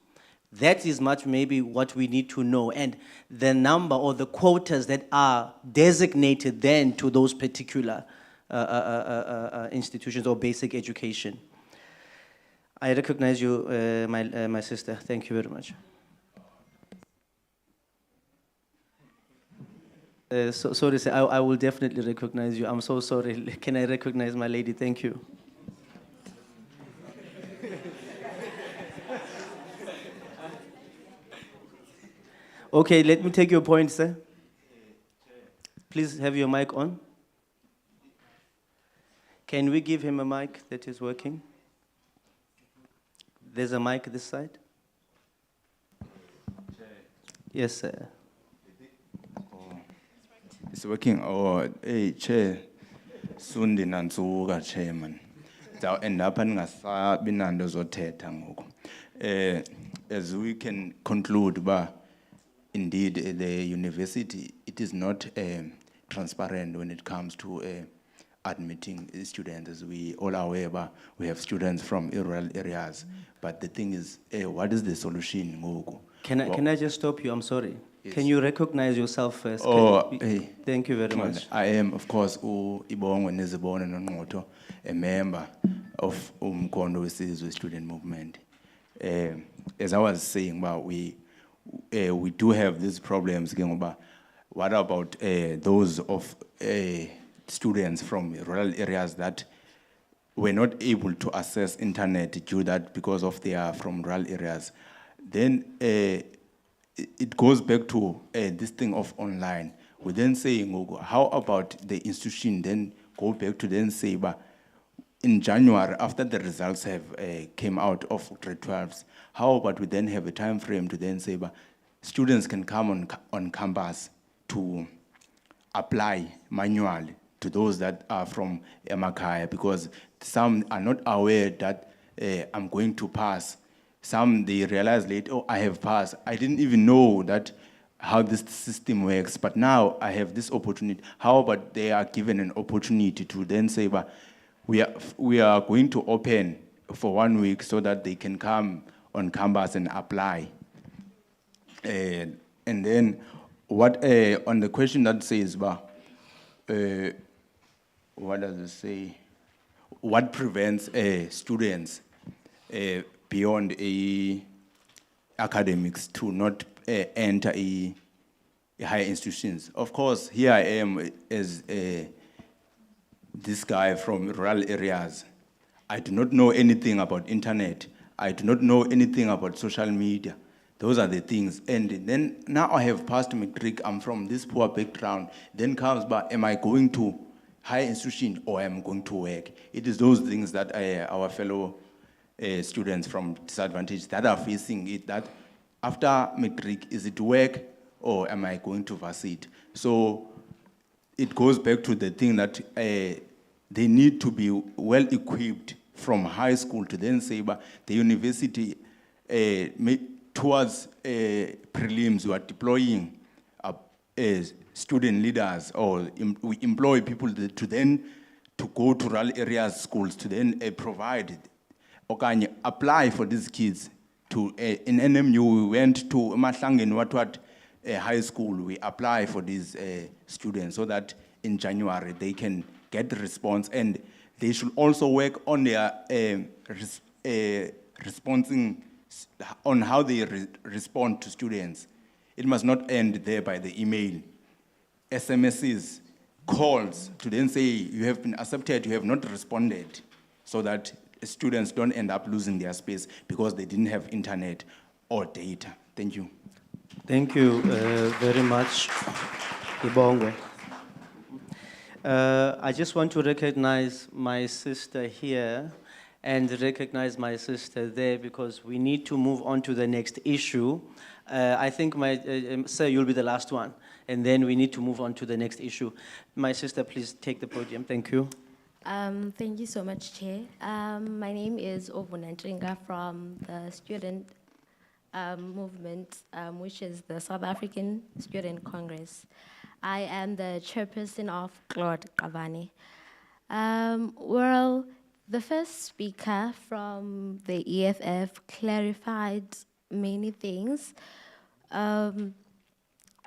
That is much maybe what we need to know, and the number or the quotas that are designated then to those particular institutions or basic education. I recognize you, my sister. Thank you very much. Sorry, sir, I will definitely recognize you. I'm so sorry. Can I recognize my lady? Thank you. Okay, let me take your point, sir. Please have your mic on. Can we give him a mic that is working? There's a mic this side. Yes, sir. It's working. Oh, hey, Chair. Sundi nansuka, Chairman. I'll end up and as we can conclude, but indeed the university, it is not transparent when it comes to admitting students. As we all are aware, but we have students from rural areas. But the thing is, what is the solution? Can I just stop you? I'm sorry. Yes. Can you recognize yourself first? Thank you very much. I am, of course, a member of Umkondo Student Movement. As I was saying, we do have these problems. What about those of students from rural areas that were not able to access internet due that because of they are from rural areas? then it goes back to this thing of online. We then say, how about the institution then go back to then say, but in January, after the results have came out of grade 12s, how about we then have a time frame to then say, but students can come on campus to apply manually to those that are from Emakaya, because some are not aware that I'm going to pass. Some, they realize later, oh, I have passed. I didn't even know that how this system works, but now I have this opportunity. How about they are given an opportunity to then say, but we are going to open for 1 week so that they can come on campus and apply. And then what on the question that says, what does it say? What prevents students beyond academics to not enter higher institutions? Of course, here I am as this guy from rural areas. I do not know anything about internet. I do not know anything about social media. Those are the things. And then now I have passed matric, I'm from this poor background. Then comes, but am I going to higher institution or am I going to work? It is those things that our fellow students from disadvantaged that are facing it, that after matric, is it work or am I going to varsity? So it goes back to the thing that they need to be well equipped from high school to then say, but the university towards prelims, we are deploying student leaders, or we employ people to then to go to rural areas schools to then provide or can apply for these kids. To in NMU, we went to Mahlangen what high school. We apply for these students so that in January they can get the response, and they should also work on their responding on how they respond to students. It must not end there by the email. SMSs, calls to then say you have been accepted, you have not responded, so that students don't end up losing their space because they didn't have internet or data. Thank you. Thank you very much, Ibongwe. I just want to recognize my sister here and recognize my sister there, because we need to move on to the next issue. I think, sir, you'll be the last one, and then we need to move on to the next issue. My sister, please take the podium. Thank you. Thank you so much, Chair. My name is Ovunantringa from the student movement, which is the South African Student Congress. I am the chairperson of Claude Cavani. Well, the first speaker from the EFF clarified many things. A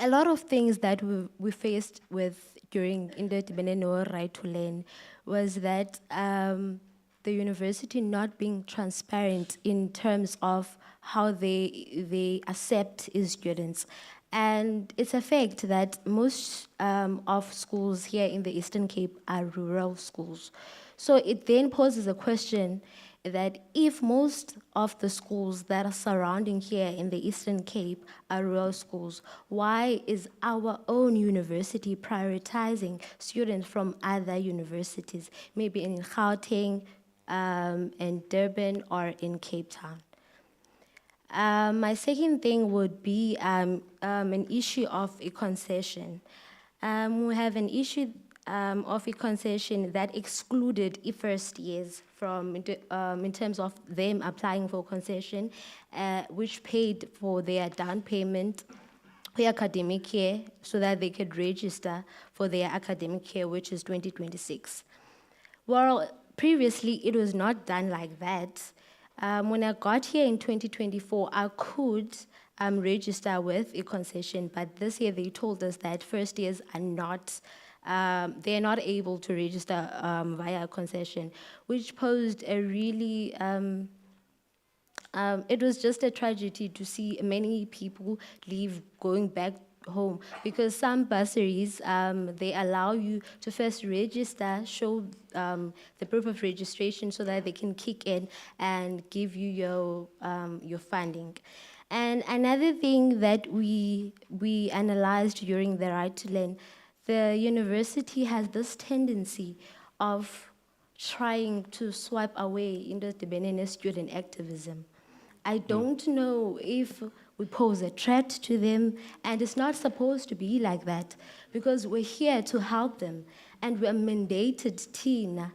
lot of things that we faced with during Independent Right to Learn was that the university not being transparent in terms of how they accept its students. And it's a fact that most of schools here in the Eastern Cape are rural schools. So it then poses a question that if most of the schools that are surrounding here in the Eastern Cape are rural schools, why is our own university prioritizing students from other universities, maybe in Gauteng, in Durban, or in Cape Town? My second thing would be an issue of a concession. We have an issue of a concession that excluded first years from in terms of them applying for concession, which paid for their down payment, their academic year, so that they could register for their academic year, which is 2026. Well, previously it was not done like that. When I got here in 2024, I could register with a concession, but this year they told us that first years are not, they're not able to register via a concession, which posed a really, it was just a tragedy to see many people leave going back home, because some bursaries, they allow you to first register, show the proof of registration so that they can kick in and give you your funding. And another thing that we analyzed during the Right to Learn, the university has this tendency of trying to swipe away into the Benin student activism. I don't know if we pose a threat to them, and it's not supposed to be like that, because we're here to help them, and we're mandated, Tina,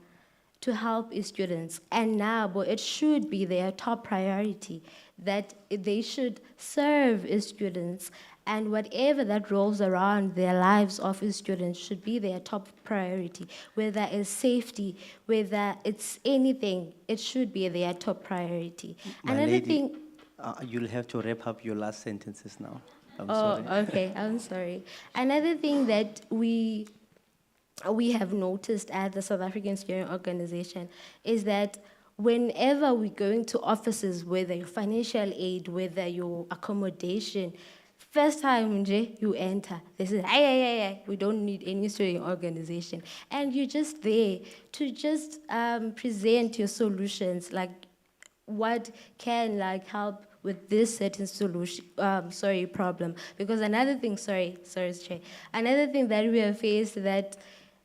to help students. And now, but it should be their top priority, that they should serve students, and whatever that rolls around their lives of students should be their top priority. Whether it's safety, whether it's anything, it should be their top priority. My Another lady, thing. you'll have to wrap up your last sentences now. I'm Oh, sorry. okay, I'm sorry. Another thing that we have noticed at the South African Steering Organization is that whenever we go into offices, whether your financial aid, whether your accommodation, first time you enter, they say, hey, we don't need any steering organization. And you're just there to just present your solutions, like what can help with this certain solution, problem. Because another thing, sorry, Chair. Another thing that we have faced that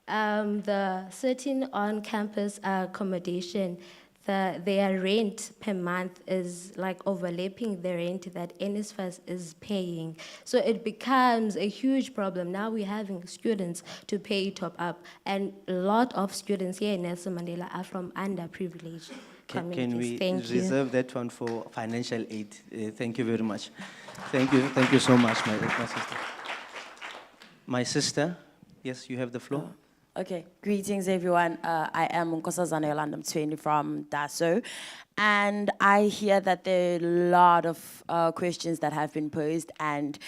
the certain on-campus accommodation, their rent per month is overlapping the rent that NSFAS is paying. So it becomes a huge problem. Now we're having students to pay top up, and a lot of students here in Nelson Mandela are from underprivileged communities. Can we Thank you. reserve that one for financial aid? Thank you very much. Thank you so much, my sister. My sister, yes, you have the floor. Okay, greetings everyone. I am Nkosazana Yolanda Mtweni from DASO, and I hear that there are a lot of questions that have been posed, and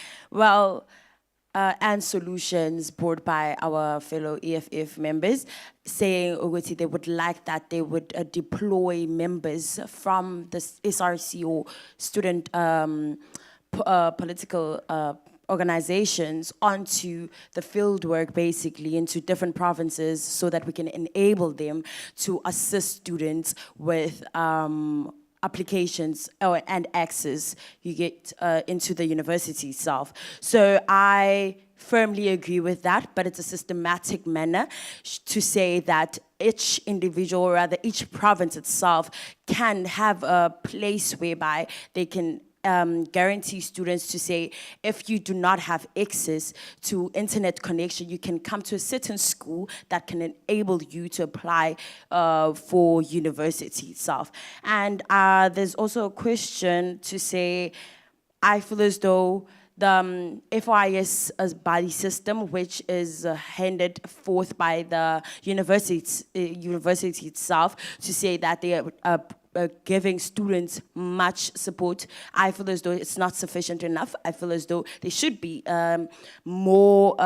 and solutions brought by our fellow EFF members, saying Oguti they would like that they would deploy members from the SRC or student political organizations onto the field work, basically into different provinces, so that we can enable them to assist students with applications and access you get into the university itself. So I firmly agree with that, but it's a systematic manner to say that each individual, or rather each province itself, can have a place whereby they can guarantee students to say, if you do not have access to internet connection, you can come to a certain school that can enable you to apply for university itself. And there's also a question to say, I feel as though the FIS body system, which is handed forth by the university itself, to say that they are giving students much support. I feel as though it's not sufficient enough. I feel as though there should be more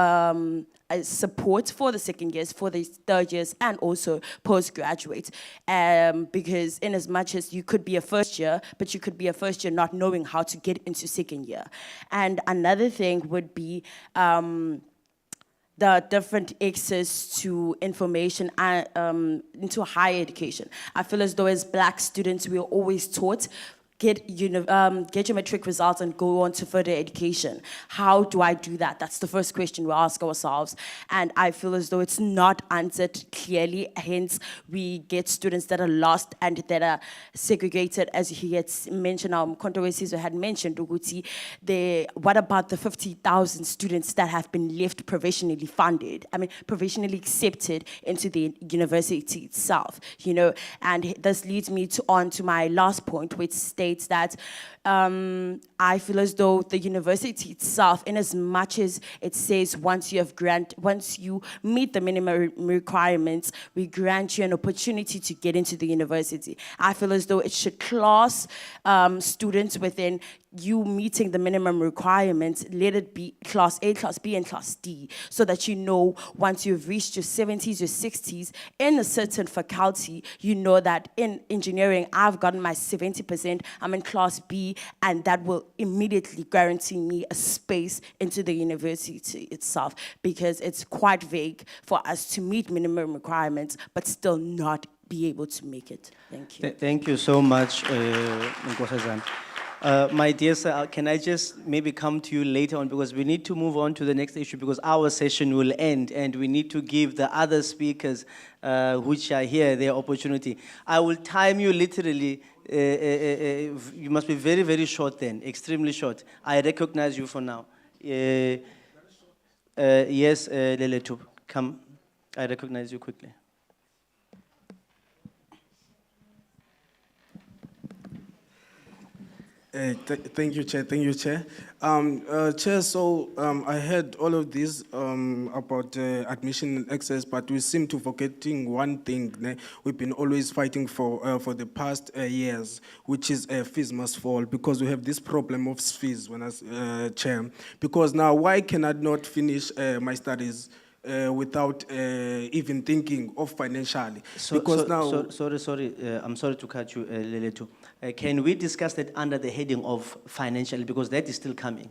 support for the second years, for the third years, and also postgraduate. Because in as much as you could be a first year, but you could be a first year not knowing how to get into second year. And another thing would be the different access to information into higher education. I feel as though as Black students, we are always taught, get your matric results and go on to further education. How do I do that? That's the first question we ask ourselves. And I feel as though it's not answered clearly, hence we get students that are lost and that are segregated, as he had mentioned, controversies had mentioned, Uguti. What about the 50,000 students that have been left provisionally funded? I mean, provisionally accepted into the university itself, And this leads me on to my last point, which states that I feel as though the university itself, in as much as it says once you meet the minimum requirements, we grant you an opportunity to get into the university. I feel as though it should class students within you meeting the minimum requirements, let it be class A, class B, and class D, so that once you've reached your 70s, your 60s, in a certain faculty, that in engineering, I've gotten my 70%, I'm in class B, and that will immediately guarantee me a space into the university itself, because it's quite vague for us to meet minimum requirements, but still not be able to make it. Thank you. Thank you so much, Nkosazana. My dear sir, can I just maybe come to you later on because we need to move on to the next issue because our session will end and we need to give the other speakers which are here their opportunity. I will time you literally. You must be very, very short then, extremely short. I recognize you for now. Yes, Leletu, come. I recognize you quickly. Thank you, Chair. Thank you, Chair. Chair, so I heard all of this about admission and access, but we seem to forgetting one thing. We've been always fighting for the past years, which is fees must fall, because we have this problem of fees when I Chair. Because now, why can I not finish my studies without even thinking of financially? Because now, sorry, I'm sorry to cut you, Leletu. Can we discuss that under the heading of financial, because that is still coming,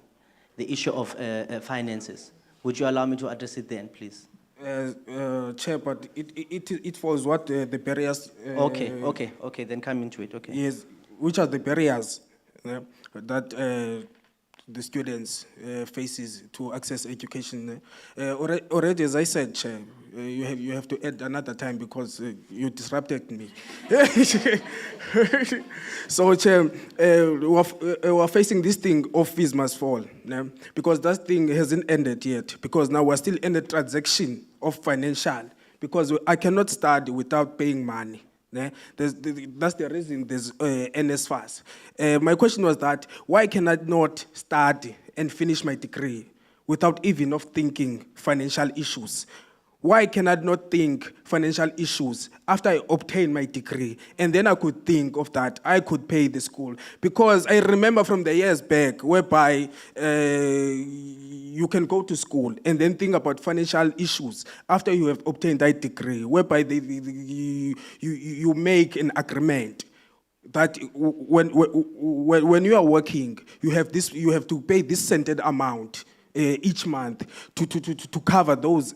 the issue of finances. Would you allow me to address it then, please? Chair, but it falls what the barriers. Okay, then come into it, okay. Yes, which are the barriers that the students faces to access education? Already, as I said, Chair, you have to add another time because you disrupted me. So, Chair, we are facing this thing of fees must fall, because that thing hasn't ended yet, because now we're still in the transaction of financial, because I cannot study without paying money. That's the reason there's NSFAS. My question was that, why can I not study and finish my degree without even of thinking financial issues? Why can I not think financial issues after I obtain my degree? And then I could think of that, I could pay the school. Because I remember from the years back whereby you can go to school and then think about financial issues after you have obtained that degree, whereby you make an agreement that when you are working, you have to pay this centered amount each month to cover those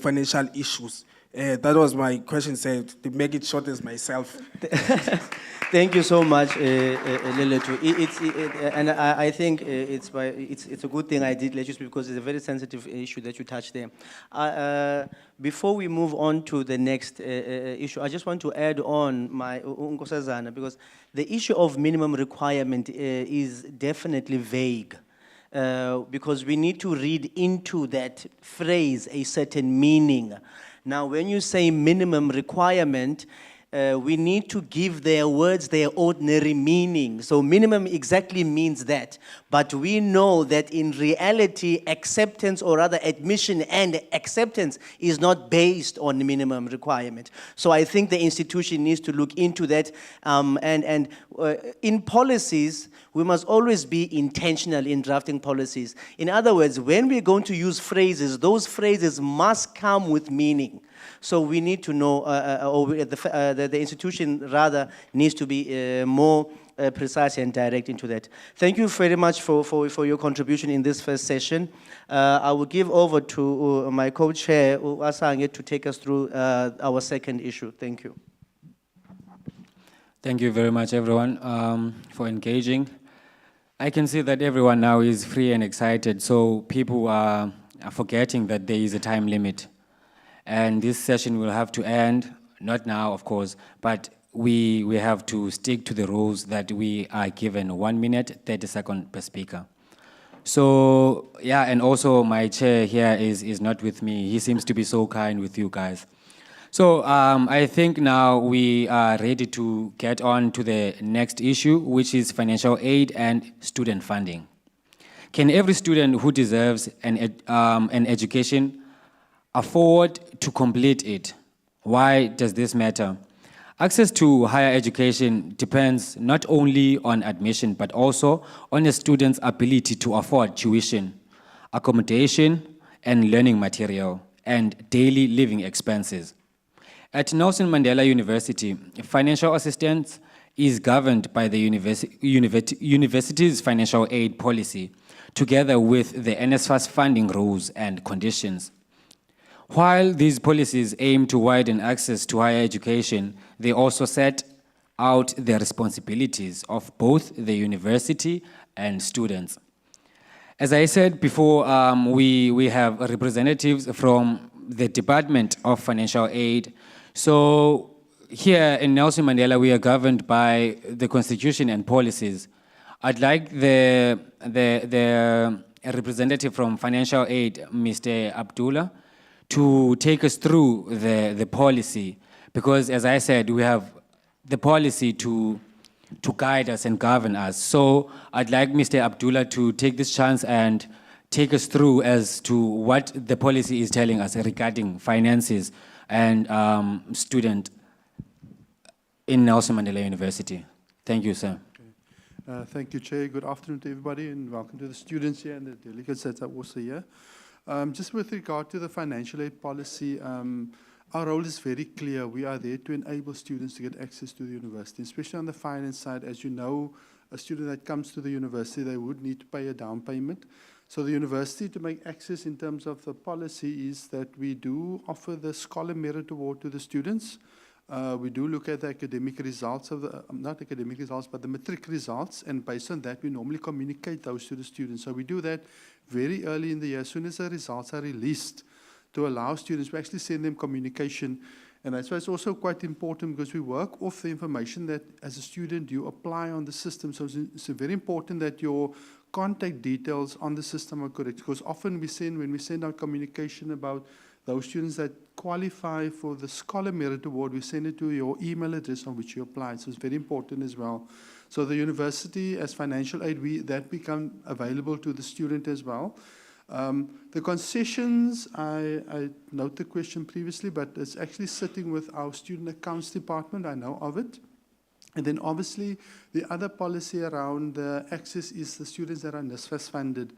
financial issues. That was my question, said to make it short as myself. Thank you so much, Leletu. And I think it's a good thing I did let you speak because it's a very sensitive issue that you touched there. Before we move on to the next issue, I just want to add on my Nkosazana, because the issue of minimum requirement is definitely vague. Because we need to read into that phrase a certain meaning. Now, when you say minimum requirement, we need to give their words their ordinary meaning. So minimum exactly means that. But we know that in reality, acceptance or rather admission and acceptance is not based on minimum requirement. So I think the institution needs to look into that. In policies, we must always be intentional in drafting policies. In other words, when we're going to use phrases, those phrases must come with meaning. So we need to know, the institution rather needs to be more precise and direct into that. Thank you very much for your contribution in this first session. I will give over to my co-chair, Asange, to take us through our second issue. Thank you. Thank you very much, everyone, for engaging. I can see that everyone now is free and excited, so people are forgetting that there is a time limit. And this session will have to end, not now, of course, but we have to stick to the rules that we are given 1 minute, 30 seconds per speaker. So, yeah, and also my chair here is not with me. He seems to be so kind with you guys. So I think now we are ready to get on to the next issue, which is financial aid and student funding. Can every student who deserves an education afford to complete it? Why does this matter? Access to higher education depends not only on admission, but also on a student's ability to afford tuition, accommodation, and learning material, and daily living expenses. At Nelson Mandela University, financial assistance is governed by the university's financial aid policy, together with the NSFAS funding rules and conditions. While these policies aim to widen access to higher education, they also set out the responsibilities of both the university and students. As I said before, we have representatives from the Department of Financial Aid. So here in Nelson Mandela, we are governed by the Constitution and policies. I'd like the representative from Financial Aid, Mr. Abdullah, to take us through the policy, because as I said, we have the policy to guide us and govern us. So I'd like Mr. Abdullah to take this chance and take us through as to what the policy is telling us regarding finances and student in Nelson Mandela University. Thank you, sir. Thank you, Chair. Good afternoon to everybody, and welcome to the students here and the delegates that are also here. Just with regard to the financial aid policy, our role is very clear. We are there to enable students to get access to the university, especially on the finance side. As you know, a student that comes to the university, they would need to pay a down payment. So the university, to make access in terms of the policy, is that we do offer the Scholar Merit Award to the students. We do look at the academic results of the, not academic results, but the matric results, and based on that, we normally communicate those to the students. So we do that very early in the year. As soon as the results are released, to allow students, we actually send them communication. And that's why it's also quite important, because we work off the information that as a student you apply on the system. So it's very important that your contact details on the system are correct, because often when we send out communication about those students that qualify for the Scholar Merit Award, we send it to your email address on which you applied. So it's very important as well. So the university, as financial aid, that become available to the student as well. The concessions, I note the question previously, but it's actually sitting with our student accounts department. I know of it. And then obviously the other policy around the access is the students that are NSFAS funded.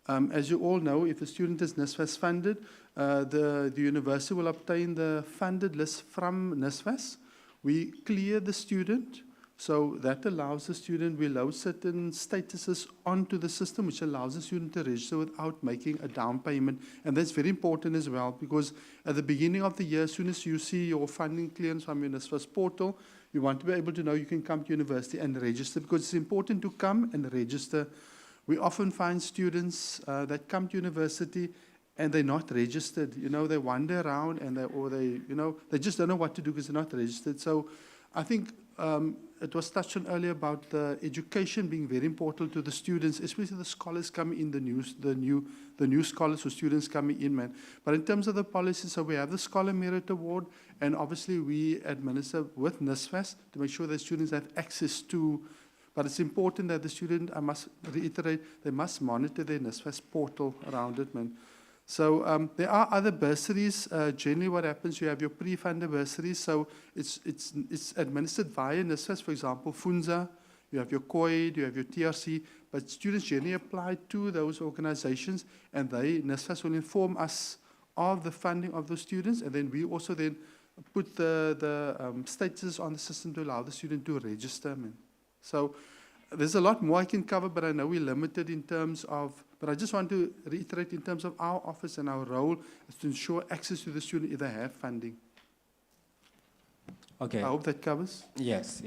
As you all know, if a student is NSFAS funded, the university will obtain the funded list from NSFAS. We clear the student. So that allows the student, we load certain statuses onto the system, which allows the student to register without making a down payment. And that's very important as well, because at the beginning of the year, as soon as you see your funding clearance from your NSFAS portal, you want to be able to know you can come to university and register, because it's important to come and register. We often find students that come to university and they're not registered. You know, they wander around and they just don't know what to do because they're not registered. So I think it was touched on earlier about the education being very important to the students, especially the scholars coming in, the new scholars or students coming in, man. But in terms of the policy, so we have the Scholar Merit Award, and obviously we administer with NSFAS to make sure that students have access to. But it's important that the student, I must reiterate, they must monitor their NSFAS portal around it, man. So there are other bursaries. Generally what happens, you have your pre-funded bursaries. So it's administered via NSFAS, for example, FUNZA, you have your COID, you have your TRC, but students generally apply to those organizations, and NSFAS will inform us of the funding of those students, and then we also then put the status on the system to allow the student to register, man. So there's a lot more I can cover, but I know we're limited in terms of, but I just want to reiterate in terms of our office and our role is to ensure access to the student if they have funding. Okay. I hope that covers. Yes.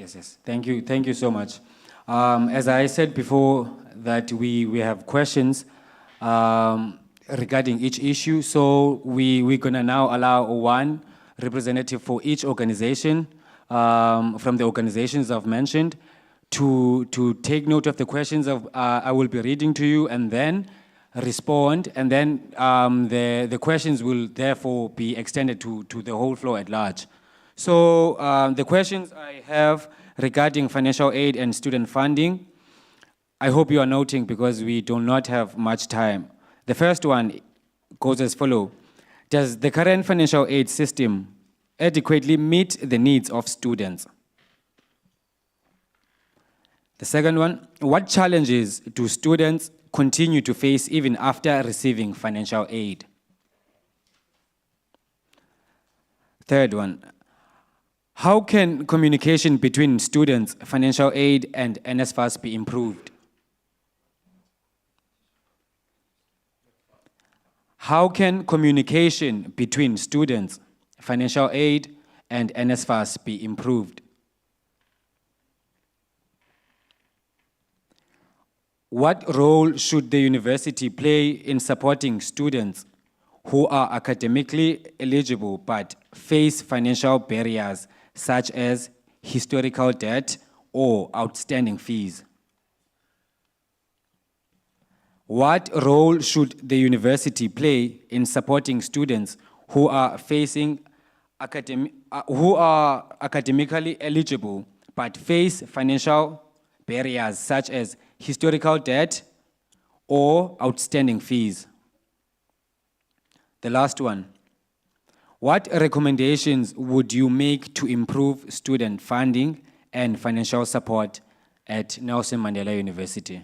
Thank you so much. As I said before, that we have questions regarding each issue, so we're gonna now allow one representative for each organization from the organizations I've mentioned to take note of the questions I will be reading to you, and then respond, and then the questions will therefore be extended to the whole floor at large. So the questions I have regarding financial aid and student funding, I hope you are noting because we do not have much time. The first one goes as follows. Does the current financial aid system adequately meet the needs of students? The second one, what challenges do students continue to face even after receiving financial aid? Third one, how can communication between students, financial aid, and NSFAS be improved? How can communication between students, financial aid, and NSFAS be improved? What role should the university play in supporting students who are academically eligible but face financial barriers such as historical debt or outstanding fees? What role should the university play in supporting students who are academically eligible but face financial barriers such as historical debt or outstanding fees? The last one. What recommendations would you make to improve student funding and financial support at Nelson Mandela University?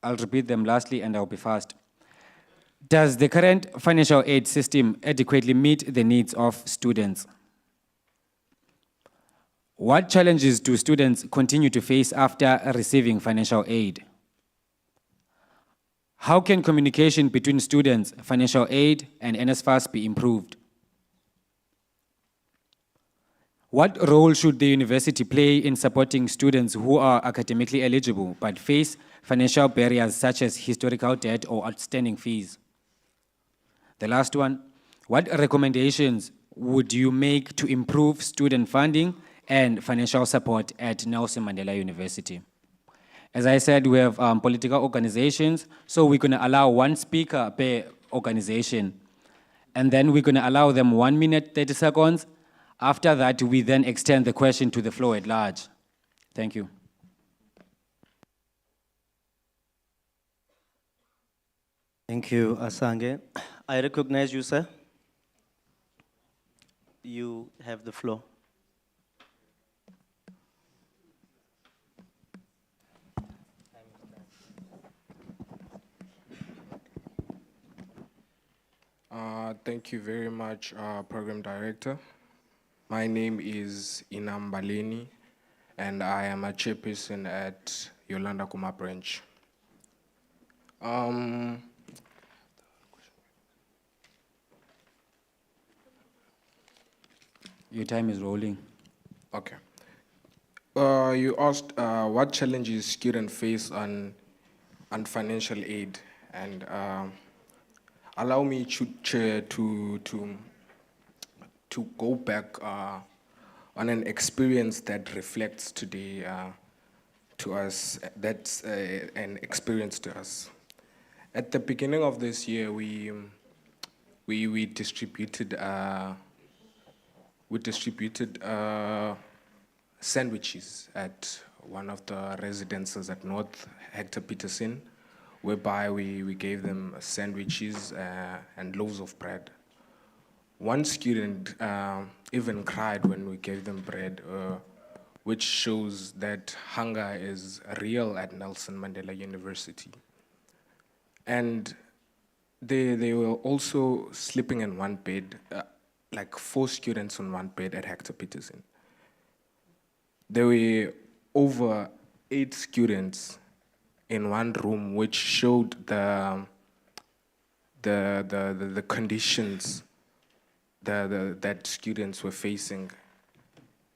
I'll repeat them lastly and I'll be fast. Does the current financial aid system adequately meet the needs of students? What challenges do students continue to face after receiving financial aid? How can communication between students, financial aid, and NSFAS be improved? What role should the university play in supporting students who are academically eligible but face financial barriers such as historical debt or outstanding fees? The last one, what recommendations would you make to improve student funding and financial support at Nelson Mandela University? As I said, we have political organizations, so we're going to allow one speaker per organization. And then we're going to allow them 1 minute, 30 seconds. After that, we then extend the question to the floor at large. Thank you. Thank you, Asange. I recognize you, sir. You have the floor. Thank you very much, Program Director. My name is Inam Baleni, and I am a chairperson at Yolanda Kuma branch. Your time is rolling. Okay. You asked what challenges students face on financial aid, and allow me to go back on an experience that reflects today to us. That's an experience to us. At the beginning of this year, we distributed sandwiches at one of the residences at North Hector Peterson, whereby we gave them sandwiches and loaves of bread. One student even cried when we gave them bread, which shows that hunger is real at Nelson Mandela University. And they were also sleeping in one bed, like 4 students on one bed at Hector Peterson. There were over 8 students in one room, which showed the conditions that students were facing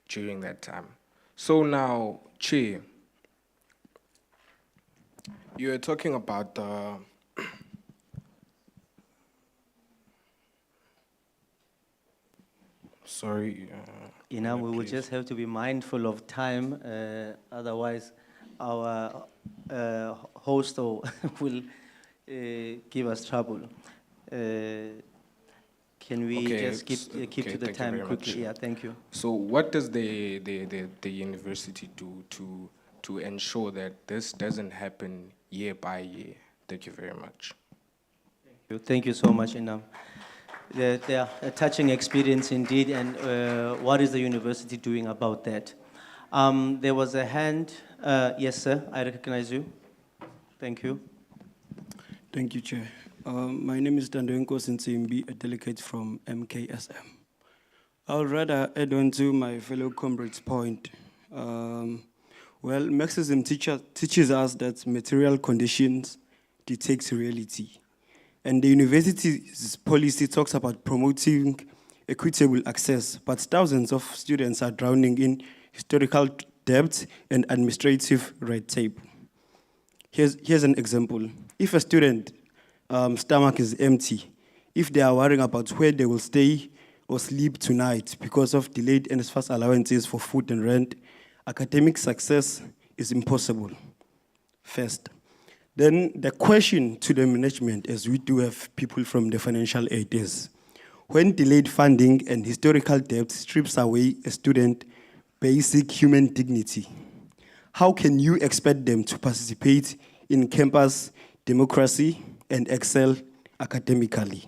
during that time. So now, Che, you were talking about the sorry. We will just have to be mindful of time, otherwise our host will give us trouble. Can we just keep to the time quickly? Yeah, thank you. So what does the university do to ensure that this doesn't happen year by year? Thank you very much. Thank you so much, Inam. They are a touching experience indeed, and what is the university doing about that? There was a hand. Yes, sir, I recognize you. Thank you. Thank you, Chair. My name is Tandoenko Sinsimbi, a delegate from MKSM. I'll rather add on to my fellow comrade's point. Well, Marxism teaches us that material conditions dictate reality. And the university's policy talks about promoting equitable access, but thousands of students are drowning in historical debt, and administrative red tape. Here's an example. If a student stomach is empty, if they are worrying about where they will stay or sleep tonight because of delayed NSFAS allowances for food and rent, academic success is impossible, first. Then the question to the management, as we do have people from the financial aid, is when delayed funding and historical debt strips away a student basic human dignity, how can you expect them to participate in campus democracy and excel academically?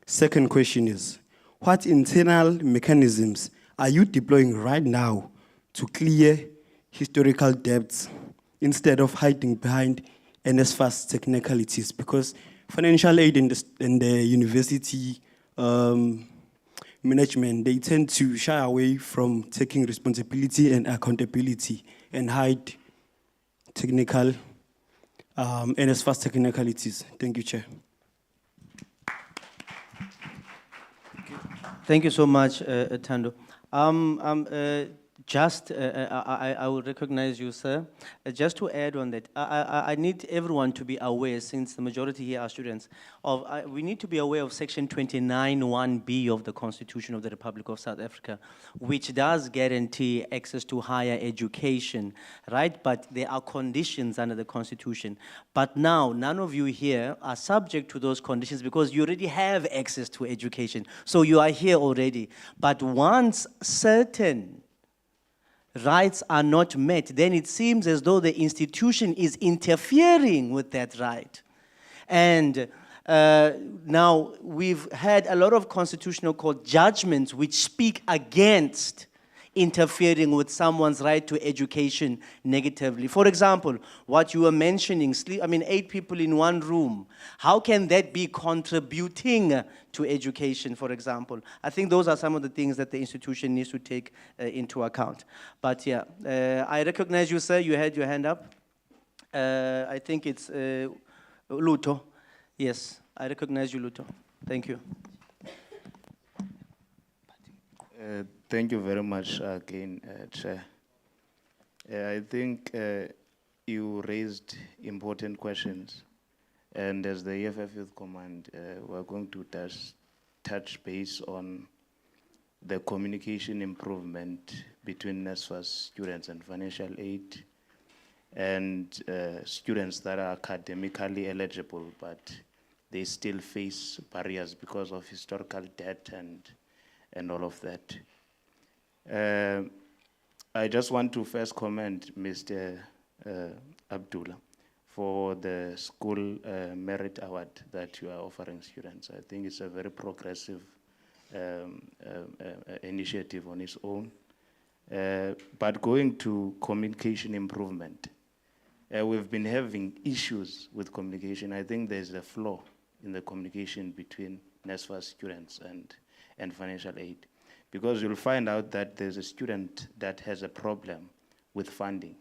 Second question is, what internal mechanisms are you deploying right now to clear historical debts instead of hiding behind NSFAS technicalities? Because financial aid in the university management, they tend to shy away from taking responsibility and accountability and hide technical NSFAS technicalities. Thank you, Chair. Thank you so much, Tando. I will recognize you, sir. Just to add on that, I need everyone to be aware, since the majority here are students, we need to be aware of Section 29(1)(b) of the Constitution of the Republic of South Africa, which does guarantee access to higher education, right? But there are conditions under the Constitution. But now, none of you here are subject to those conditions because you already have access to education. So you are here already. But once certain rights are not met, then it seems as though the institution is interfering with that right. And now we've had a lot of constitutional court judgments which speak against interfering with someone's right to education negatively. For example, what you were mentioning, 8 people in one room, how can that be contributing to education, for example? I think those are some of the things that the institution needs to take into account. But yeah, I recognize you, sir. You had your hand up. I think it's Luto. Yes, I recognize you, Luto. Thank you. Thank you very much again, Chair. I think you raised important questions, and as the EFF Youth Command, we're going to touch base on the communication improvement between NSFAS students and financial aid, and students that are academically eligible, but they still face barriers because of historical debt and all of that. I just want to first commend Mr. Abdullah for the school merit award that you are offering students. I think it's a very progressive initiative on its own. But going to communication improvement, we've been having issues with communication. I think there's a flaw in the communication between NSFAS students and financial aid. Because you'll find out that there's a student that has a problem with funding.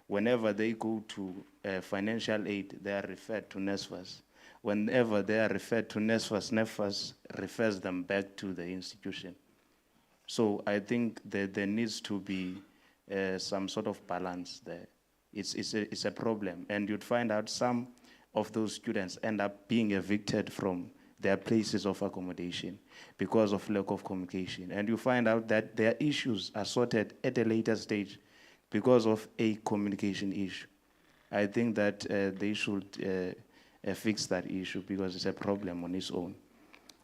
Whenever they go to financial aid, they are referred to NSFAS. Whenever they are referred to NSFAS, NSFAS refers them back to the institution. So I think that there needs to be some sort of balance there. It's a problem. And you'd find out some of those students end up being evicted from their places of accommodation because of lack of communication. And you find out that their issues are sorted at a later stage because of a communication issue. I think that they should fix that issue because it's a problem on its own.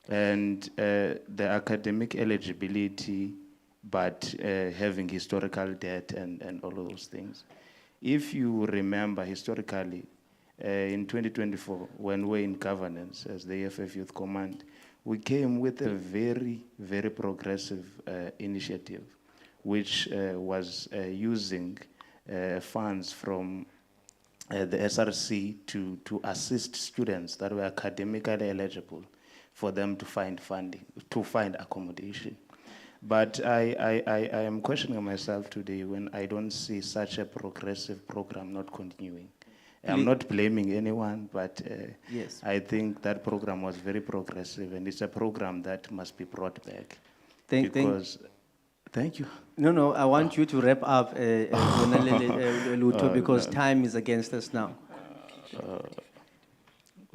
And the academic eligibility, but having historical debt and all of those things. If you remember historically, in 2024, when we're in governance as the EFF Youth Command, we came with a very, very progressive initiative, which was using funds from the SRC to assist students that were academically eligible for them to find funding, to find accommodation. But I am questioning myself today when I don't see such a progressive program not continuing. I'm not blaming anyone, but yes. I think that program was very progressive, and it's a program that must be brought back. Thank you. No, I want you to wrap up, Luto, Oh, because no. time is against us now.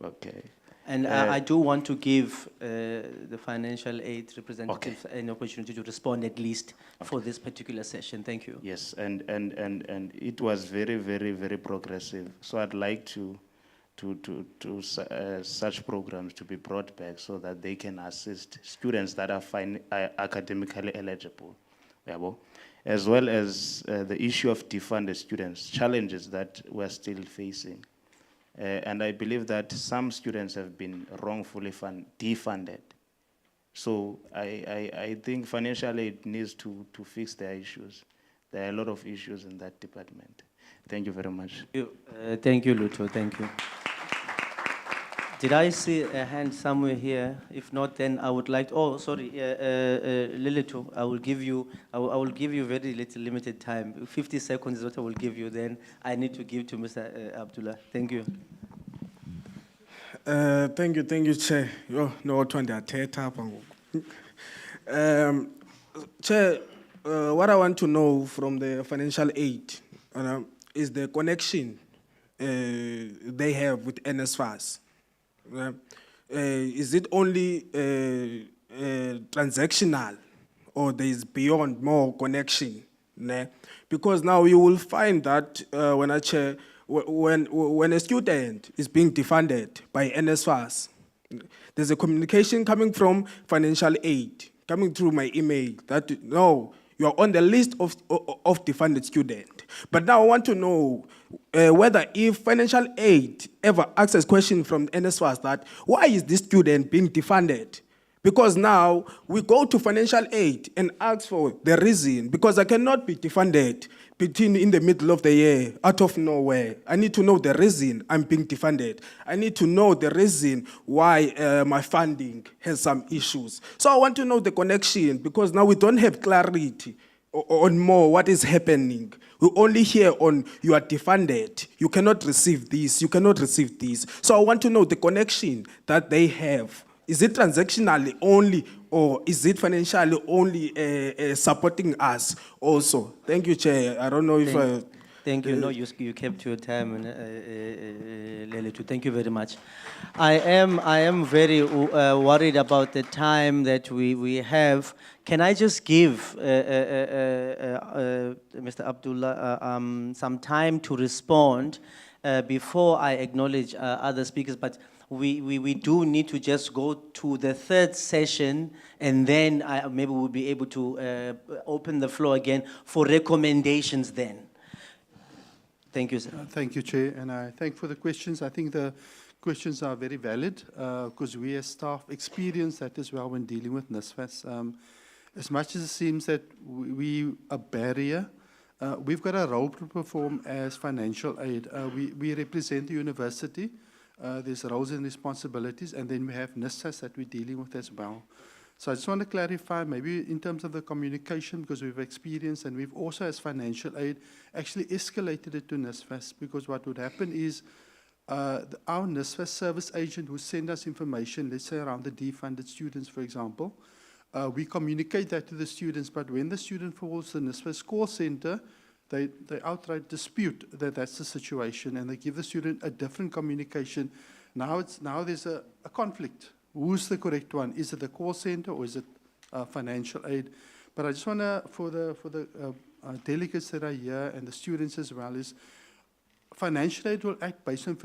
Okay. And I do want to give the financial aid representatives an opportunity to respond at least for this particular session. Thank you. Yes, and it was very, very, very progressive. So I'd like such programs to be brought back so that they can assist students that are academically eligible, yabo, as well as the issue of defunded students, challenges that we're still facing. And I believe that some students have been wrongfully defunded. So I think financial aid needs to fix their issues. There are a lot of issues in that department. Thank you very much. Thank you, Luto. Thank you. Did I see a hand somewhere here? If not, then I would like. Oh, sorry, Lilito. I will give you. I will give you very little limited time. 50 seconds is what I will give you. Then I need to give to Mr. Abdullah. Thank you. Thank you, Chair. Yo, no, what one they are Chair, what I want to know from the financial aid is the connection they have with NSFAS. Is it only transactional, or there is beyond more connection? Ne? Because now you will find that when a student is being defunded by NSFAS, there's a communication coming from financial aid, coming through my email that, no, you're on the list of defunded student. But now I want to know whether if financial aid ever asks a question from NSFAS that, why is this student being defunded? Because now we go to financial aid and ask for the reason, because I cannot be defunded in the middle of the year, out of nowhere. I need to know the reason I'm being defunded. I need to know the reason why my funding has some issues. So I want to know the connection, because now we don't have clarity on more what is happening. We only hear on you are defunded, you cannot receive this, you cannot receive this. So I want to know the connection that they have. Is it transactionally only, or is it financially only supporting us also? Thank you, Chair. I don't know if Thank you. No, you kept your time, Leletu. Thank you very much. I am very worried about the time that we have. Can I just give Mr. Abdullah some time to respond before I acknowledge other speakers? But we do need to just go to the third session, and then maybe we'll be able to open the floor again for recommendations then. Thank you, sir. Thank you, Chair, and I thank for the questions. I think the questions are very valid because we as staff experience that as well when dealing with NSFAS. As much as it seems that we a barrier, we've got a role to perform as financial aid. We represent the university. There's roles and responsibilities, and then we have NSFAS that we're dealing with as well. So I just want to clarify, maybe in terms of the communication, because we've experienced, and we've also, as financial aid, actually escalated it to NSFAS, because what would happen is our NSFAS service agent who send us information, let's say around the defunded students, for example, we communicate that to the students, but when the student calls the NSFAS call center, they outright dispute that that's the situation, and they give the student a different communication. Now there's a conflict. Who's the correct one? Is it the call center or is it financial aid? But I just want to, for the delegates that are here and the students as well, is financial aid will act based on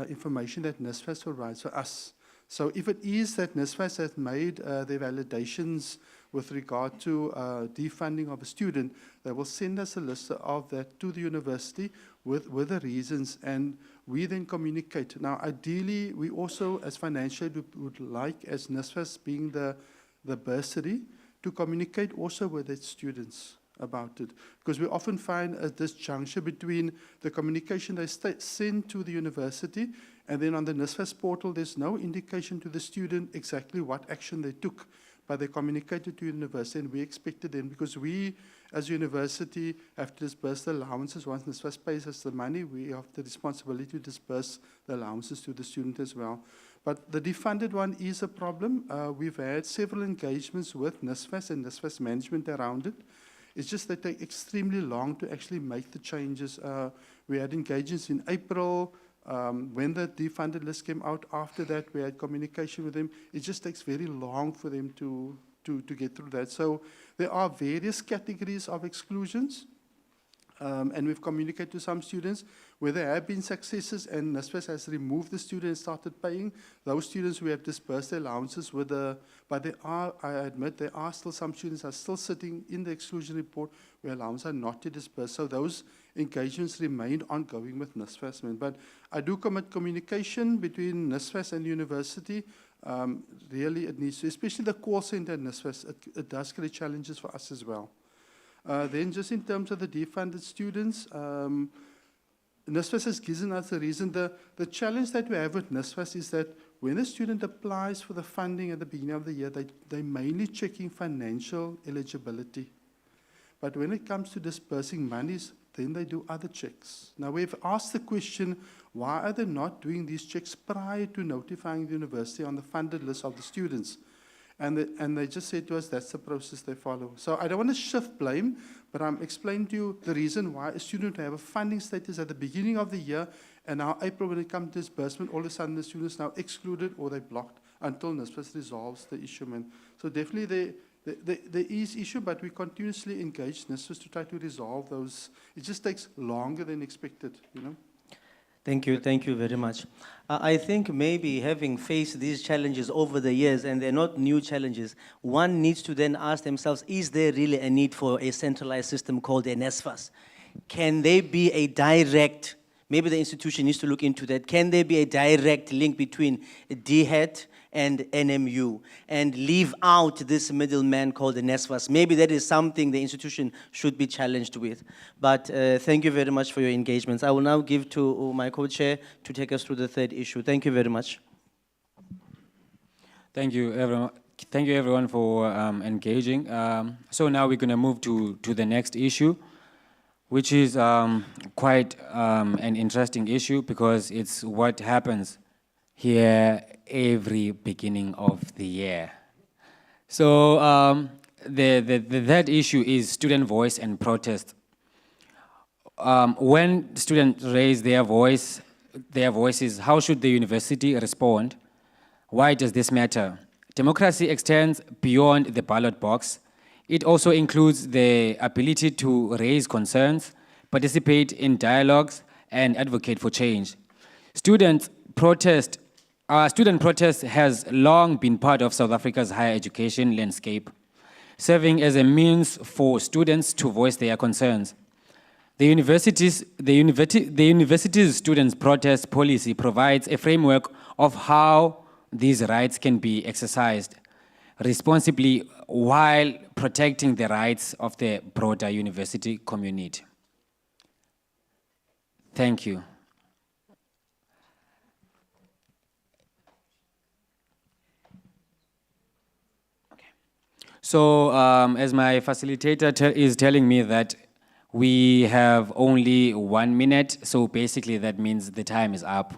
information that NSFAS provides for us. So if it is that NSFAS has made their validations with regard to defunding of a student, they will send us a list of that to the university with the reasons, and we then communicate. Now, ideally, we also, as financial aid, would like, as NSFAS being the bursary, to communicate also with its students about it. Because we often find a disjuncture between the communication they send to the university, and then on the NSFAS portal, there's no indication to the student exactly what action they took. But they communicated to university, and we expected them, because we, as a university, have to disperse the allowances. Once NSFAS pays us the money, we have the responsibility to disperse the allowances to the student as well. But the defunded one is a problem. We've had several engagements with NSFAS and NSFAS management around it. It's just they take extremely long to actually make the changes. We had engagements in April. When the defunded list came out, after that, we had communication with them. It just takes very long for them to get through that. So there are various categories of exclusions. And we've communicated to some students where there have been successes and NSFAS has removed the student and started paying. Those students we have dispersed their allowances with but there are, I admit, there are still some students are still sitting in the exclusion report where allowances are not yet dispersed. So those engagements remain ongoing with NSFAS. But I do commit communication between NSFAS and the university. Really it needs to, especially the call center and NSFAS, it does create challenges for us as well. Then just in terms of the defunded students, NSFAS has given us a reason. The challenge that we have with NSFAS is that when a student applies for the funding at the beginning of the year, they're mainly checking financial eligibility. But when it comes to dispersing monies, then they do other checks. Now we've asked the question, why are they not doing these checks prior to notifying the university on the funded list of the students? And they just said to us, that's the process they follow. So I don't want to shift blame, but I'm explaining to you the reason why a student will have a funding status at the beginning of the year, and now April, when it comes to disbursement, all of a sudden the student's now excluded or they're blocked until NSFAS resolves the issue. So definitely there is issue, but we continuously engage NSFAS to try to resolve those. It just takes longer than expected, you know. Thank you very much. I think maybe having faced these challenges over the years, and they're not new challenges, one needs to then ask themselves, is there really a need for a centralized system called an NSFAS? Can there be a direct, maybe the institution needs to look into that, can there be a direct link between DHET and NMU and leave out this middleman called the NSFAS? Maybe that is something the institution should be challenged with. But thank you very much for your engagements. I will now give to my co-chair to take us through the third issue. Thank you very much. Thank you, everyone. Thank you, everyone, for engaging. So now we're going to move to the next issue, which is quite an interesting issue because it's what happens here every beginning of the year. So that issue is student voice and protest. When students raise their voices, how should the university respond? Why does this matter? Democracy extends beyond the ballot box. It also includes the ability to raise concerns, participate in dialogues, and advocate for change. Student protest has long been part of South Africa's higher education landscape, serving as a means for students to voice their concerns. The university's students' protest policy provides a framework of how these rights can be exercised responsibly while protecting the rights of the broader university community. Thank you. So as my facilitator is telling me that we have only 1 minute, so basically that means the time is up.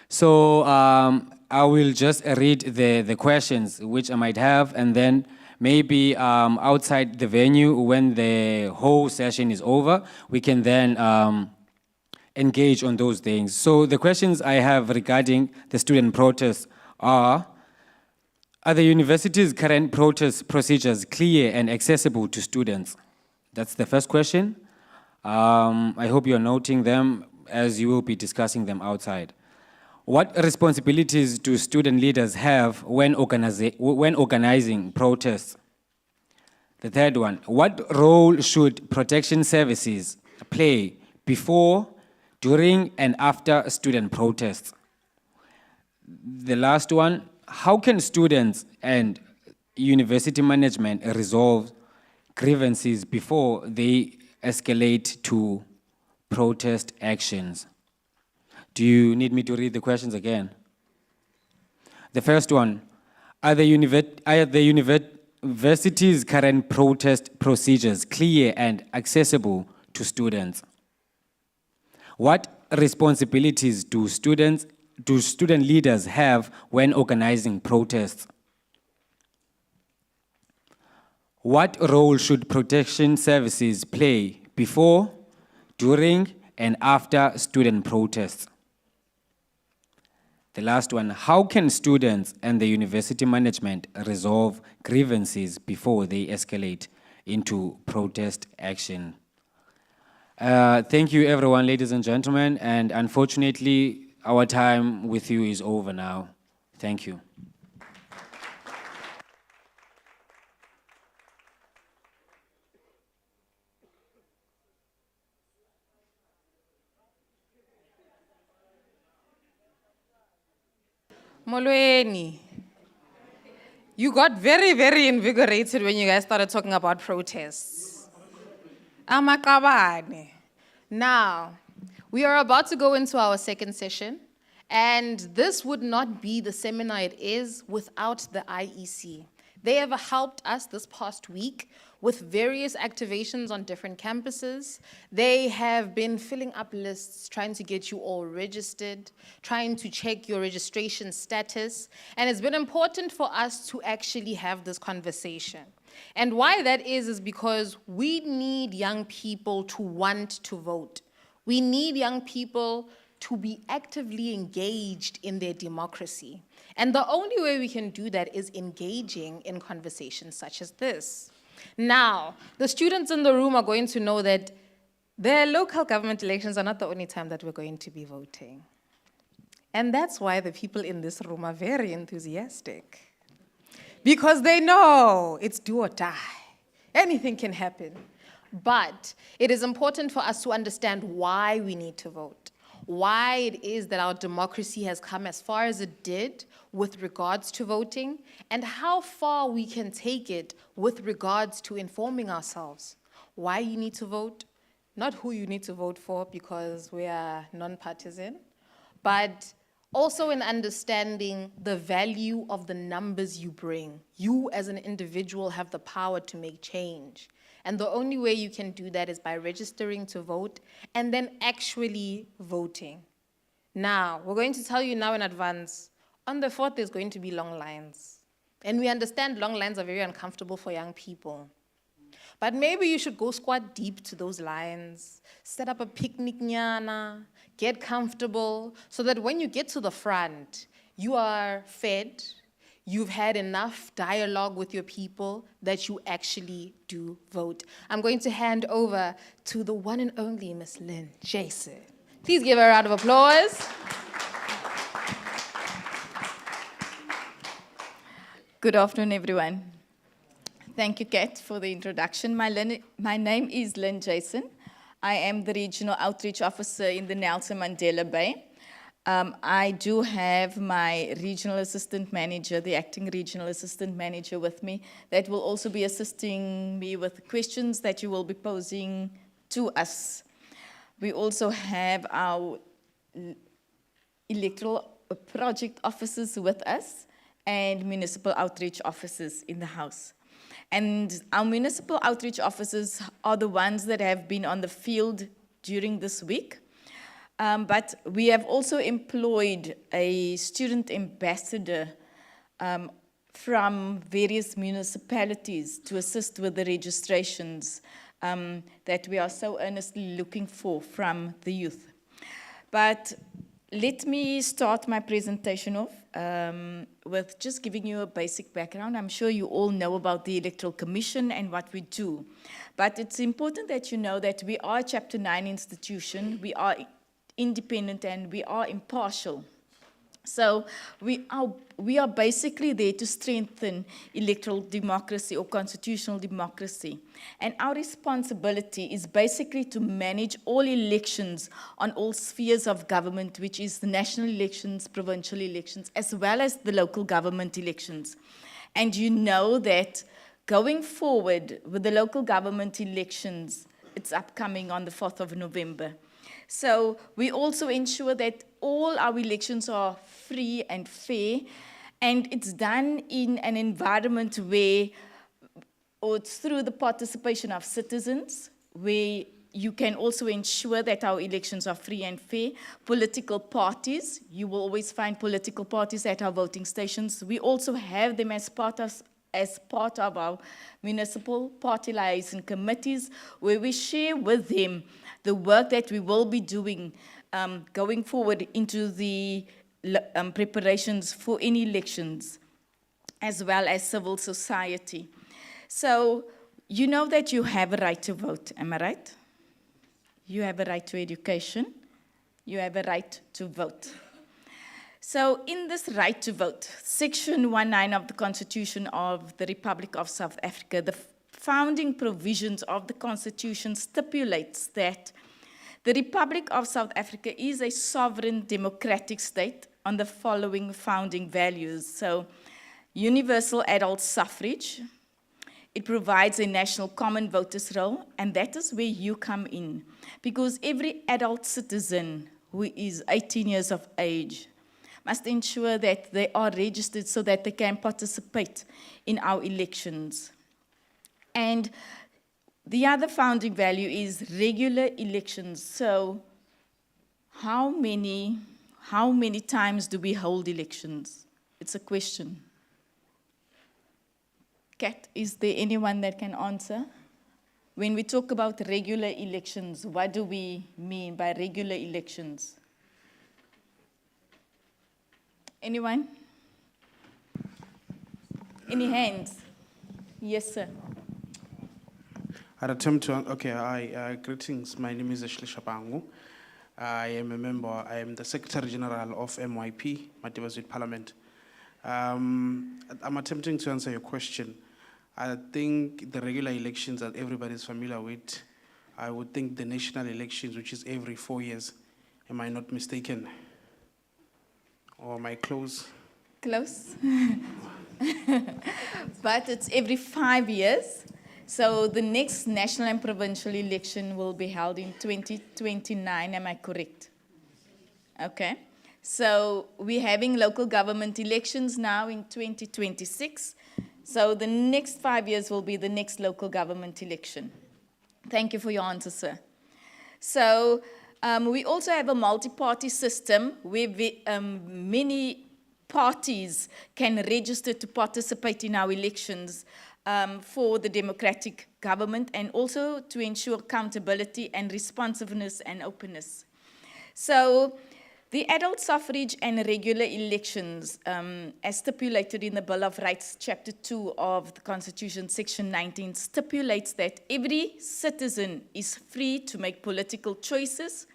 So I will just read the questions which I might have, and then maybe outside the venue, when the whole session is over, we can then engage on those things. So the questions I have regarding the student protests are the university's current protest procedures clear and accessible to students? That's the first question. I hope you're noting them as you will be discussing them outside. What responsibilities do student leaders have when organizing protests? The third one, what role should protection services play before, during, and after student protests? The last one, how can students and university management resolve grievances before they escalate to protest actions? Do you need me to read the questions again? The first one, are the university's current protest procedures clear and accessible to students? What responsibilities do students do student leaders have when organizing protests? What role should protection services play before, during, and after student protests? The last one, how can students and the university management resolve grievances before they escalate into protest action? Thank you everyone, ladies and gentlemen, and unfortunately, our time with you is over now. Thank you. Molweni, you got very, very invigorated when you guys started talking about protests. Amakabane. Now, we are about to go into our second session, and this would not be the seminar it is without the IEC. They have helped us this past week with various activations on different campuses. They have been filling up lists, trying to get you all registered, trying to check your registration status. And it's been important for us to actually have this conversation. And why that is because we need young people to want to vote. We need young people to be actively engaged in their democracy. And the only way we can do that is engaging in conversations such as this. Now, the students in the room are going to know that their local government elections are not the only time that we're going to be voting. And that's why the people in this room are very enthusiastic. Because they know it's do or die. Anything can happen. But it is important for us to understand why we need to vote. Why it is that our democracy has come as far as it did with regards to voting, and how far we can take it with regards to informing ourselves. Why you need to vote, not who you need to vote for because we are non-partisan, but also in understanding the value of the numbers you bring. You as an individual have the power to make change. And the only way you can do that is by registering to vote and then actually voting. Now, we're going to tell you now in advance, on the 4th there's going to be long lines. And we understand long lines are very uncomfortable for young people. But maybe you should go squat deep to those lines, set up a picnic nyana, get comfortable, so that when you get to the front, you are fed, you've had enough dialogue with your people that you actually do vote. I'm going to hand over to the one and only Miss Lynn Jason. Please give her a round of applause. Good afternoon, everyone. Thank you, Kat, for the introduction. My name is Lynn Jason. I am the Regional Outreach Officer in the Nelson Mandela Bay. I do have my Regional Assistant Manager, the Acting Regional Assistant Manager with me, that will also be assisting me with the questions that you will be posing to us. We also have our electoral project officers with us and municipal outreach officers in the house. And our municipal outreach officers are the ones that have been on the field during this week. But we have also employed a student ambassador from various municipalities to assist with the registrations that we are so earnestly looking for from the youth. But let me start my presentation off with just giving you a basic background. I'm sure you all know about the Electoral Commission and what we do. But it's important that you know that we are a Chapter 9 institution. We are independent and we are impartial. So we are basically there to strengthen electoral democracy or constitutional democracy. And our responsibility is basically to manage all elections on all spheres of government, which is the national elections, provincial elections, as well as the local government elections. And you know that going forward with the local government elections, it's upcoming on the 4th of November. So we also ensure that all our elections are free and fair, and it's done in an environment where, or it's through the participation of citizens, where you can also ensure that our elections are free and fair. Political parties, you will always find political parties at our voting stations. We also have them as part of our municipal party liaison committees, where we share with them the work that we will be doing going forward into the preparations for any elections, as well as civil society. So you know that you have a right to vote, am I right? You have a right to education. You have a right to vote. So in this right to vote, Section 19 of the Constitution of the Republic of South Africa, the founding provisions of the Constitution stipulates that the Republic of South Africa is a sovereign democratic state on the following founding values. So, universal adult suffrage. It provides a national common voters roll, and that is where you come in. Because every adult citizen who is 18 years of age must ensure that they are registered so that they can participate in our elections. And the other founding value is regular elections. So how many times do we hold elections? It's a question. Kat, is there anyone that can answer? When we talk about regular elections, what do we mean by regular elections? Anyone? Any hands? Yes, sir. I'd attempt to, okay, hi, greetings. My name is Ashley Shabangu. I am a member, I am the Secretary General of MYP, Madiba's Youth Parliament. I'm attempting to answer your question. I think the regular elections that everybody's familiar with, I would think the national elections, which is every 4 years. Am I not mistaken? Or am I close? Close. But it's every 5 years. So the next national and provincial election will be held in 2029, am I correct? Okay. So we're having local government elections now in 2026. So the next 5 years will be the next local government election. Thank you for your answer, sir. So we also have a multi-party system where many parties can register to participate in our elections for the democratic government, and also to ensure accountability and responsiveness and openness. So the adult suffrage and regular elections, as stipulated in the Bill of Rights, Chapter 2 of the Constitution, Section 19, stipulates that every citizen is free to make political choices,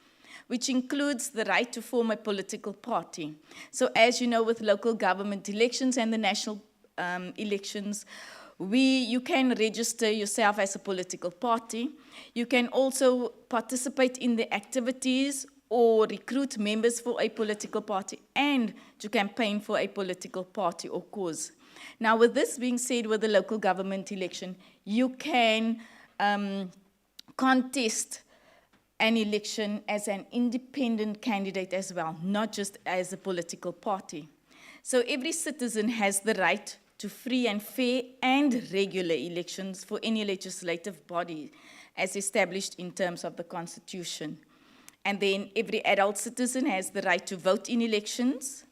which includes the right to form a political party. So as you know, with local government elections and the national elections, you can register yourself as a political party. You can also participate in the activities or recruit members for a political party and to campaign for a political party or cause. Now, with this being said, with the local government election, you can contest an election as an independent candidate as well, not just as a political party. So every citizen has the right to free and fair and regular elections for any legislative body as established in terms of the Constitution. And then every adult citizen has the right to vote in elections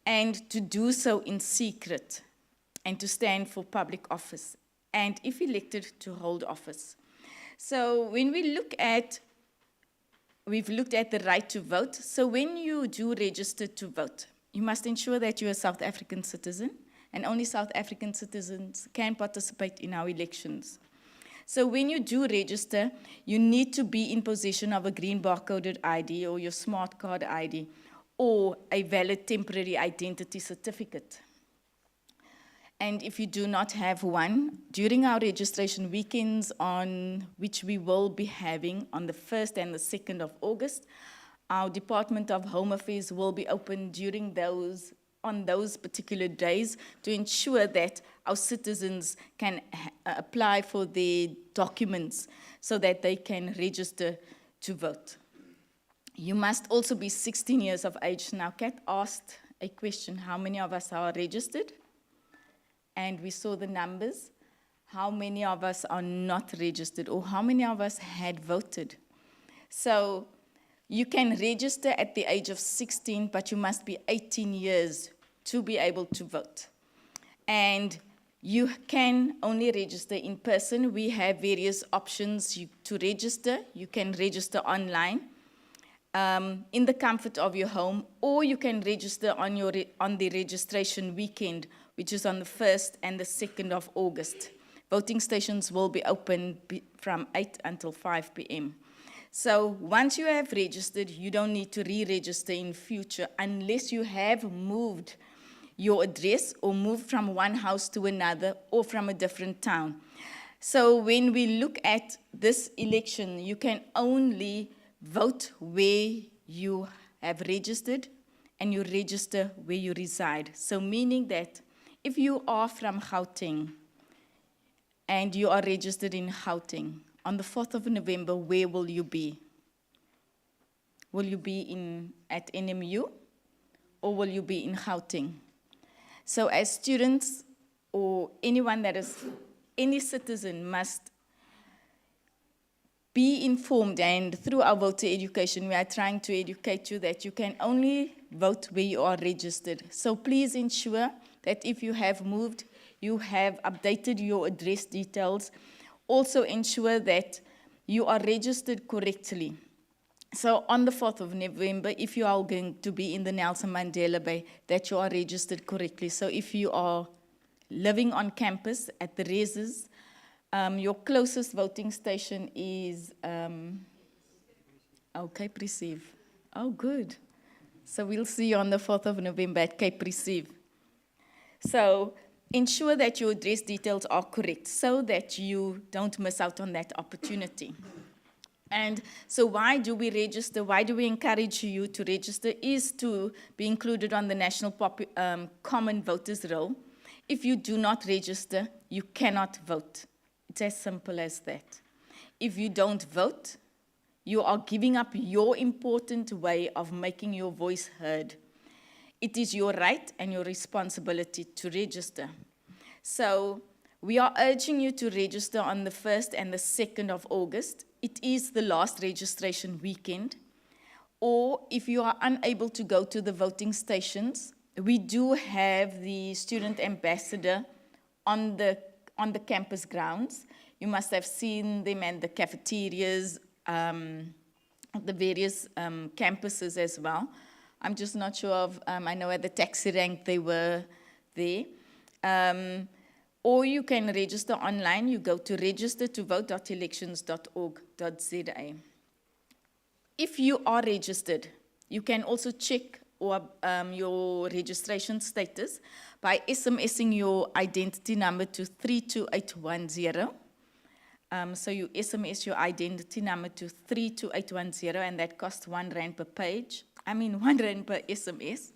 and to do so in secret and to stand for public office and, if elected, to hold office. So when we've looked at the right to vote. So when you do register to vote, you must ensure that you're a South African citizen, and only South African citizens can participate in our elections. So when you do register, you need to be in possession of a green barcoded ID or your smart card ID or a valid temporary identity certificate. And if you do not have one, during our registration weekends, on which we will be having on the 1st and the 2nd of August, our Department of Home Affairs will be open on those particular days to ensure that our citizens can apply for their documents so that they can register to vote. You must also be 16 years of age. Now, Kat asked a question, how many of us are registered? And we saw the numbers. how many of us are not registered or how many of us had voted. So you can register at the age of 16, but you must be 18 years to be able to vote. And you can only register in person. We have various options to register. You can register online in the comfort of your home, or you can register on the registration weekend, which is on the 1st and the 2nd of August. Voting stations will be open from 8 until 5 p.m. So once you have registered, you don't need to re-register in future unless you have moved your address or moved from one house to another or from a different town. So when we look at this election, you can only vote where you have registered and you register where you reside. So meaning that if you are from Gauteng and you are registered in Gauteng, on the 4th of November, where will you be? Will you be at NMU or will you be in Gauteng? So as students or anyone that is, any citizen must be informed, and through our voter education, we are trying to educate you that you can only vote where you are registered. So please ensure that if you have moved, you have updated your address details. Also ensure that you are registered correctly. So on the 4th of November, if you are going to be in the Nelson Mandela Bay, that you are registered correctly. So if you are living on campus at the Reses, your closest voting station is, Cape Receive. Oh, good. So we'll see you on the 4th of November at Cape Receive. So ensure that your address details are correct so that you don't miss out on that opportunity. And so why do we register? Why do we encourage you to register? Is to be included on the National Common Voters Roll. If you do not register, you cannot vote. It's as simple as that. If you don't vote, you are giving up your important way of making your voice heard. It is your right and your responsibility to register. So we are urging you to register on the 1st and the 2nd of August. It is the last registration weekend. Or if you are unable to go to the voting stations, we do have the student ambassador on the campus grounds. You must have seen them in the cafeterias, the various campuses as well. I'm just not sure of, I know at the taxi rank they were there. Or you can register online. You go to register-to-vote.elections.org.za. If you are registered, you can also check your registration status by SMSing your identity number to 32810. So you SMS your identity number to 32810, and that costs R1 per page. I mean, R1 per SMS.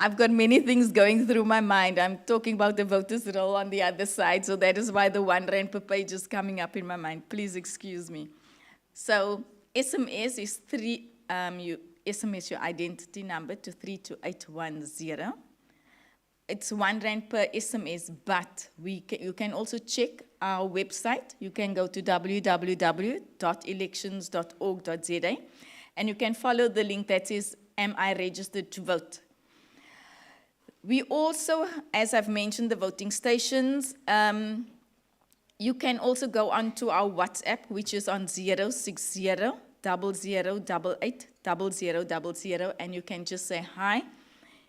I've got many things going through my mind. I'm talking about the voters roll on the other side, so that is why the R1 per page is coming up in my mind. Please excuse me. So SMS is you SMS your identity number to 32810. It's R1 per SMS, but you can also check our website. You can go to www.elections.org.za, and you can follow the link that says, "Am I registered to vote?" We also, as I've mentioned, the voting stations. You can also go onto our WhatsApp, which is on 060 0088 0000, and you can just say hi.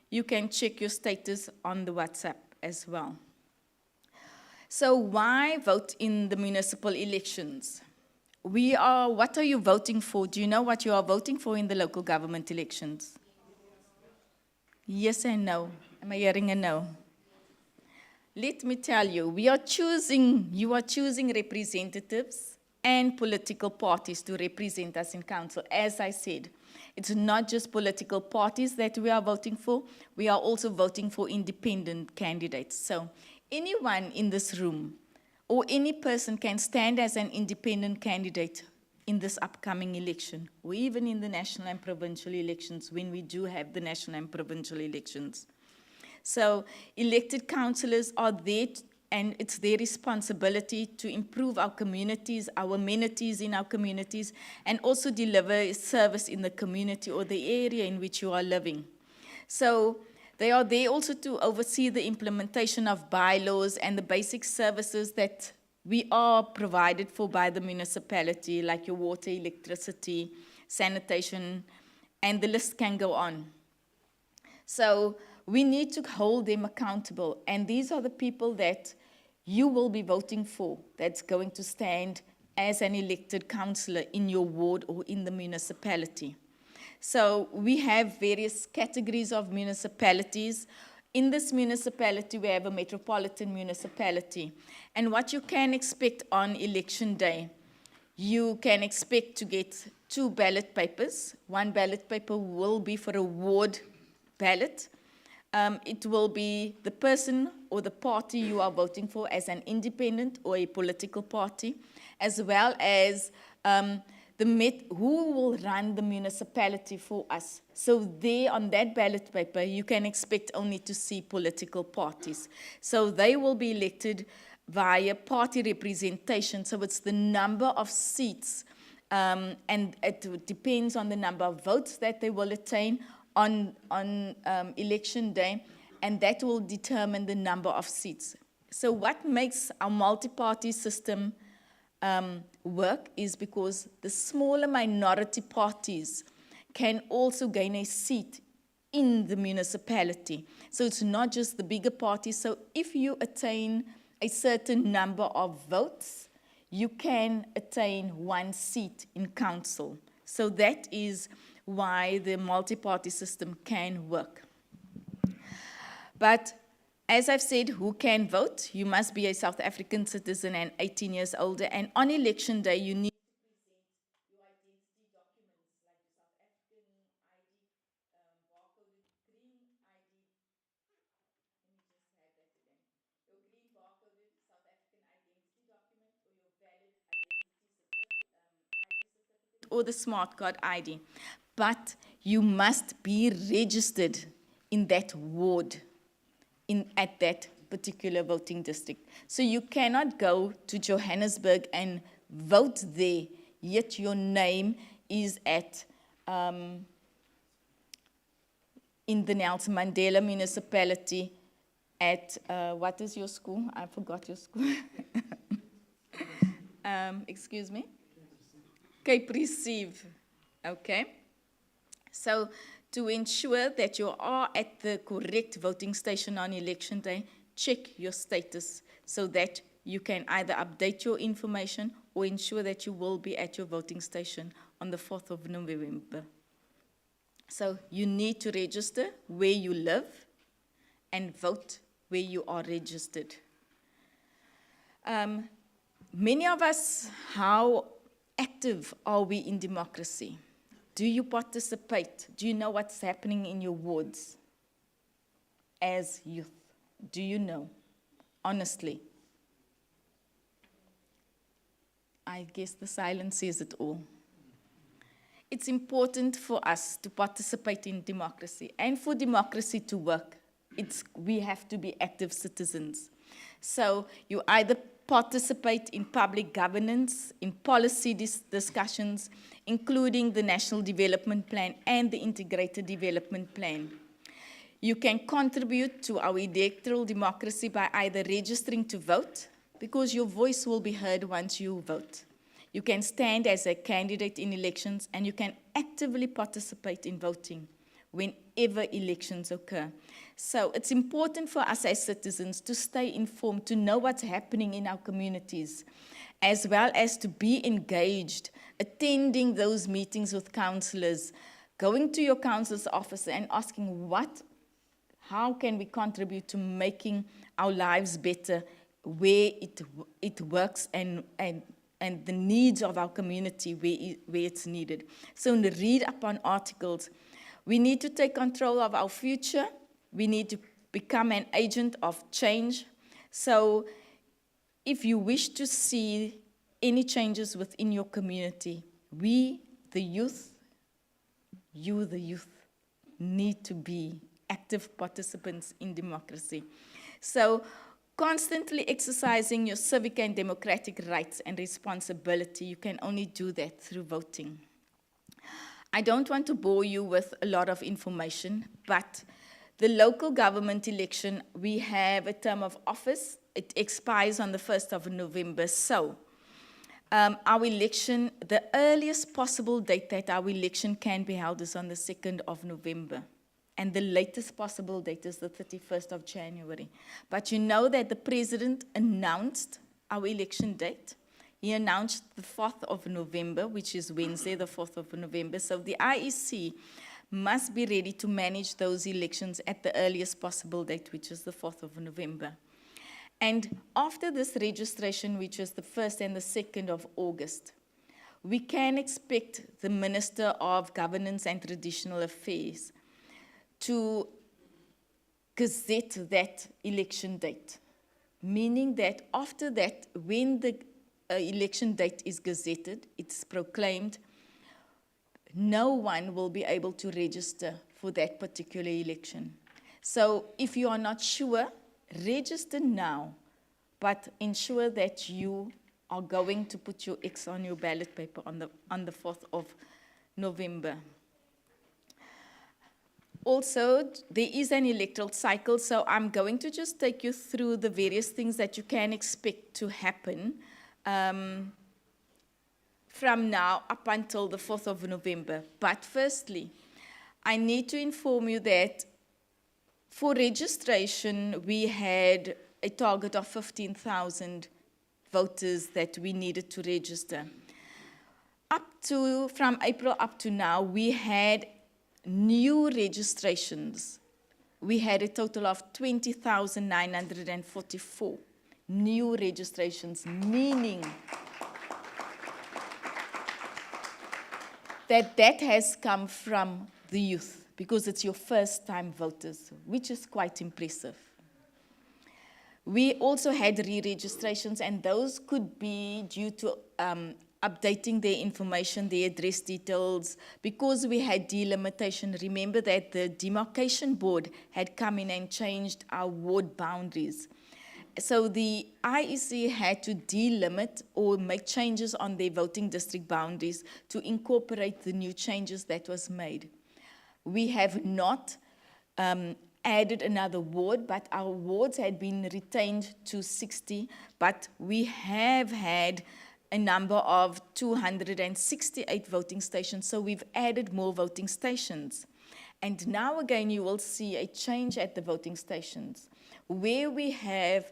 You can check your status on the WhatsApp as well. So why vote in the municipal elections? What are you voting for? Do you know what you are voting for in the local government elections? Yes and no. Am I hearing a no? Let me tell you, you are choosing representatives and political parties to represent us in council. As I said, it's not just political parties that we are voting for, we are also voting for independent candidates. So anyone in this room or any person can stand as an independent candidate in this upcoming election, or even in the national and provincial elections when we do have the national and provincial elections. So elected councillors are there and it's their responsibility to improve our communities, our amenities in our communities, and also deliver service in the community or the area in which you are living. So they are there also to oversee the implementation of bylaws and the basic services that we are provided for by the municipality, like your water, electricity, sanitation, and the list can go on. So we need to hold them accountable, and these are the people that you will be voting for, that's going to stand as an elected councillor in your ward or in the municipality. So we have various categories of municipalities. In this municipality, we have a metropolitan municipality. And what you can expect on election day, you can expect to get 2 ballot papers. 1 ballot paper will be for a ward ballot. It will be the person or the party you are voting for as an independent or a political party, as well as who will run the municipality for us. So there on that ballot paper, you can expect only to see political parties. So they will be elected via party representation. So it's the number of seats, and it depends on the number of votes that they will attain on election day, and that will determine the number of seats. So what makes our multi-party system work is because the smaller minority parties can also gain a seat in the municipality. So it's not just the bigger parties. So if you attain a certain number of votes, you can attain 1 seat in council. So that is why the multi-party system can work. But as I've said, who can vote? You must be a South African citizen and 18 years older. And on election day, you need to present your identity documents, like your South African ID, barcoded green ID. Let me just have that again. Your green barcoded South African identity document or your valid identity certificate, ID certificate, or the smart card ID. But you must be registered in that ward, at that particular voting district. So you cannot go to Johannesburg and vote there, yet your name is in the Nelson Mandela municipality at, what is your school? I forgot your school. Excuse me? Cape Receive, okay? So to ensure that you are at the correct voting station on election day, check your status so that you can either update your information or ensure that you will be at your voting station on the 4th of November. So you need to register where you live and vote where you are registered. Many of us, how active are we in democracy? Do you participate? Do you know what's happening in your wards as youth? Do you know? Honestly. I guess the silence says it all. It's important for us to participate in democracy, and for democracy to work, we have to be active citizens. So you either participate in public governance, in policy discussions, including the National Development Plan and the Integrated Development Plan. You can contribute to our electoral democracy by either registering to vote, because your voice will be heard once you vote. You can stand as a candidate in elections, and you can actively participate in voting whenever elections occur. So it's important for us as citizens to stay informed, to know what's happening in our communities, as well as to be engaged, attending those meetings with councillors, going to your council's office and asking how can we contribute to making our lives better where it works and the needs of our community where it's needed. So read up on articles. We need to take control of our future. We need to become an agent of change. So if you wish to see any changes within your community, we, the youth, you, the youth, need to be active participants in democracy. So constantly exercising your civic and democratic rights and responsibility, you can only do that through voting. I don't want to bore you with a lot of information, but the local government election, we have a term of office. It expires on the 1st of November. So our election, the earliest possible date that our election can be held is on the 2nd of November. And the latest possible date is the 31st of January. But you know that the president announced our election date. He announced the 4th of November, which is Wednesday, the 4th of November. So the IEC must be ready to manage those elections at the earliest possible date, which is the 4th of November. And after this registration, which is the 1st and the 2nd of August, we can expect the Minister of Governance and Traditional Affairs to gazette that election date, meaning that after that, when the election date is gazetted, it's proclaimed, no one will be able to register for that particular election. So if you are not sure, register now, but ensure that you are going to put your X on your ballot paper on the 4th of November. Also, there is an electoral cycle, so I'm going to just take you through the various things that you can expect to happen from now up until the 4th of November. But firstly, I need to inform you that for registration, we had a target of 15,000 voters that we needed to register. From April up to now, we had new registrations. We had a total of 20,944 new registrations, meaning that has come from the youth, because it's your first-time voters, which is quite impressive. We also had re-registrations, and those could be due to updating their information, their address details, because we had delimitation. Remember that the demarcation board had come in and changed our ward boundaries. So the IEC had to delimit or make changes on their voting district boundaries to incorporate the new changes that was made. We have not added another ward, but our wards had been retained to 60, but we have had a number of 268 voting stations, so we've added more voting stations. And now again, you will see a change at the voting stations, where we have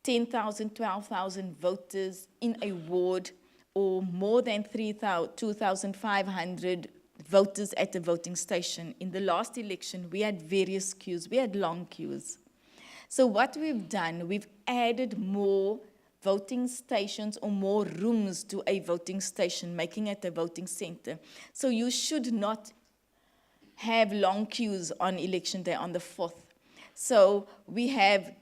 10,000, 12,000 voters in a ward, or more than 2,500 voters at a voting station. In the last election, we had various queues. We had long queues. So what we've done, we've added more voting stations or more rooms to a voting station, making it a voting center. So you should not have long queues on election day on the 4th. So we have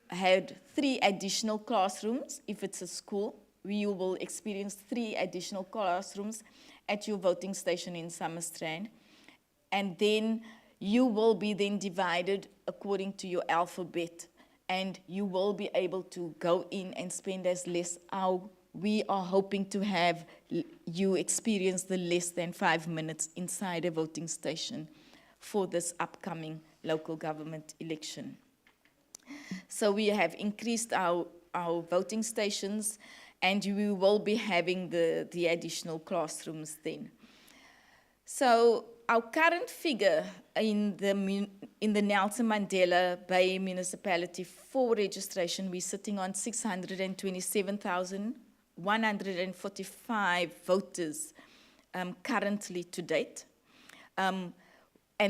had 3 additional classrooms. If it's a school, you will experience 3 additional classrooms at your voting station in Summerstrand. And then you will be then divided according to your alphabet, and you will be able to go in and spend as less hour. We are hoping to have you experience the less than 5 minutes inside a voting station for this upcoming local government election. So we have increased our voting stations, and we will be having the additional classrooms then. So our current figure in the Nelson Mandela Bay municipality for registration, we're sitting on 627,145 voters currently to date. And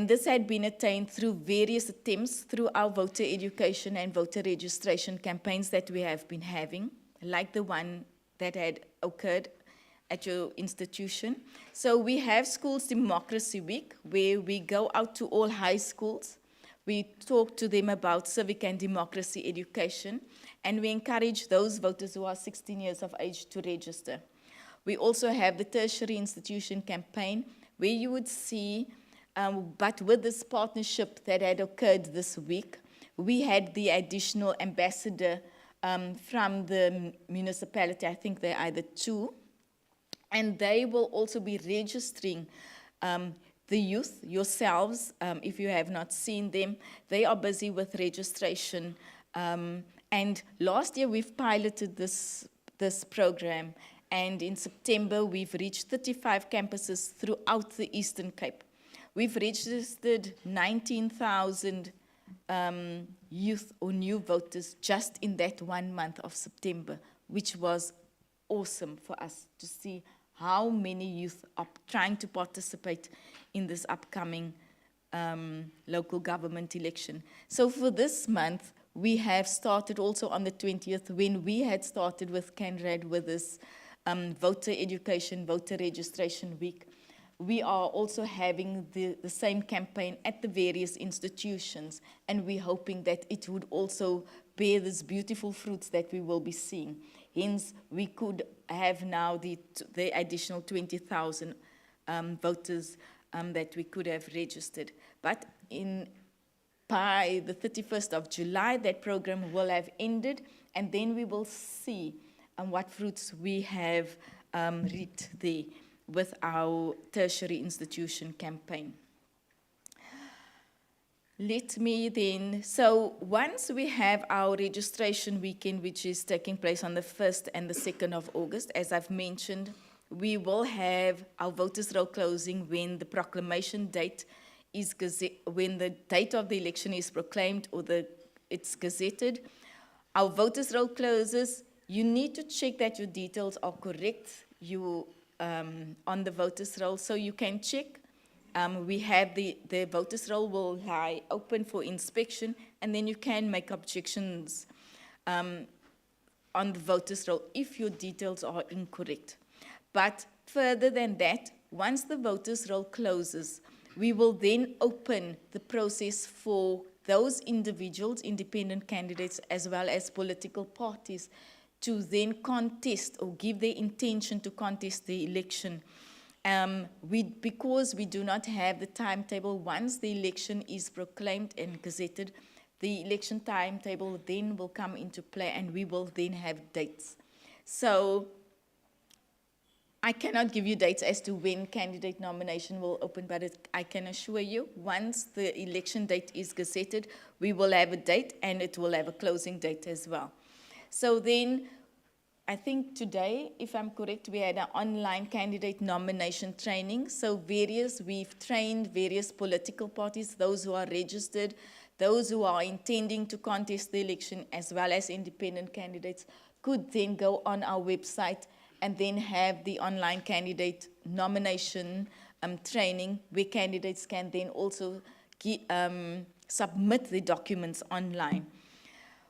this had been attained through various attempts through our voter education and voter registration campaigns that we have been having, like the one that had occurred at your institution. So we have Schools Democracy Week, where we go out to all high schools. We talk to them about civic and democracy education, and we encourage those voters who are 16 years of age to register. We also have the Tertiary Institution Campaign, where you would see But with this partnership that had occurred this week, we had the additional ambassador from the municipality. I think they're either two, and they will also be registering the youth, yourselves, if you have not seen them. They are busy with registration. And last year we've piloted this program, and in September we've reached 35 campuses throughout the Eastern Cape. We've registered 19,000 youth or new voters just in that 1 month of September, which was awesome for us to see how many youth are trying to participate in this upcoming local government election. So for this month, we have started also on the 20th, when we had started with CANRAD with this voter education, voter registration week. We are also having the same campaign at the various institutions, and we're hoping that it would also bear these beautiful fruits that we will be seeing. Hence, we could have now the additional 20,000 voters that we could have registered. But by the 31st of July, that program will have ended, and then we will see what fruits we have reaped there with our tertiary institution campaign. Let me then, so once we have our registration weekend, which is taking place on the 1st and the 2nd of August, as I've mentioned, we will have our voters' roll closing when the proclamation date is when the date of the election is proclaimed or it's gazetted. Our voters' roll closes. You need to check that your details are correct. On the voters' roll, so you can check. We have the voters' roll will lie open for inspection, and then you can make objections on the voters' roll if your details are incorrect. But further than that, once the voters' roll closes, we will then open the process for those individuals, independent candidates, as well as political parties, to then contest or give their intention to contest the election. Because we do not have the timetable, once the election is proclaimed and gazetted, the election timetable then will come into play, and we will then have dates. So I cannot give you dates as to when candidate nomination will open, but I can assure you, once the election date is gazetted, we will have a date, and it will have a closing date as well. So then, I think today, if I'm correct, we had an online candidate nomination training. So we've trained various political parties, those who are registered, those who are intending to contest the election, as well as independent candidates, could then go on our website and then have the online candidate nomination training, where candidates can then also submit the documents online.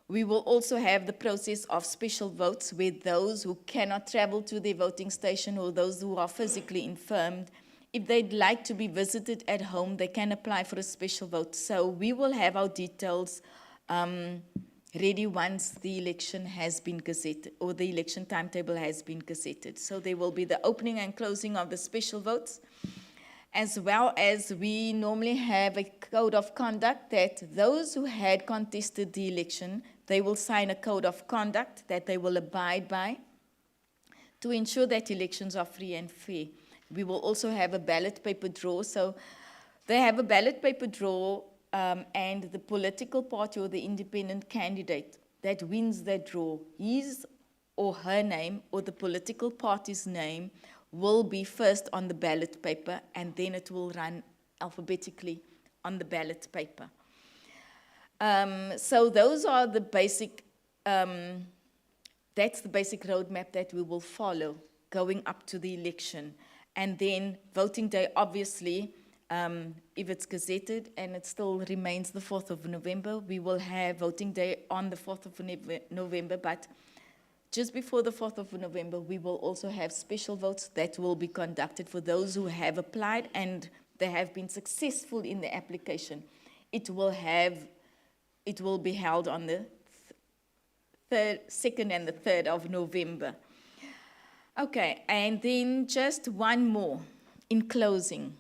We will also have the process of special votes, where those who cannot travel to their voting station or those who are physically infirmed, if they'd like to be visited at home, they can apply for a special vote. So we will have our details ready once the election has been gazetted, or the election timetable has been gazetted. So there will be the opening and closing of the special votes, as well as we normally have a code of conduct that those who had contested the election, they will sign a code of conduct that they will abide by to ensure that elections are free and fair. We will also have a ballot paper draw. So they have a ballot paper draw, and the political party or the independent candidate that wins that draw, his or her name or the political party's name will be first on the ballot paper, and then it will run alphabetically on the ballot paper. So those are the basic, that's the basic roadmap that we will follow going up to the election. And then voting day, obviously, if it's gazetted and it still remains the 4th of November, we will have voting day on the 4th of November, but just before the 4th of November, we will also have special votes that will be conducted for those who have applied and they have been successful in the application. It will be held on the 2nd and the 3rd of November. Okay, and then just one more in closing.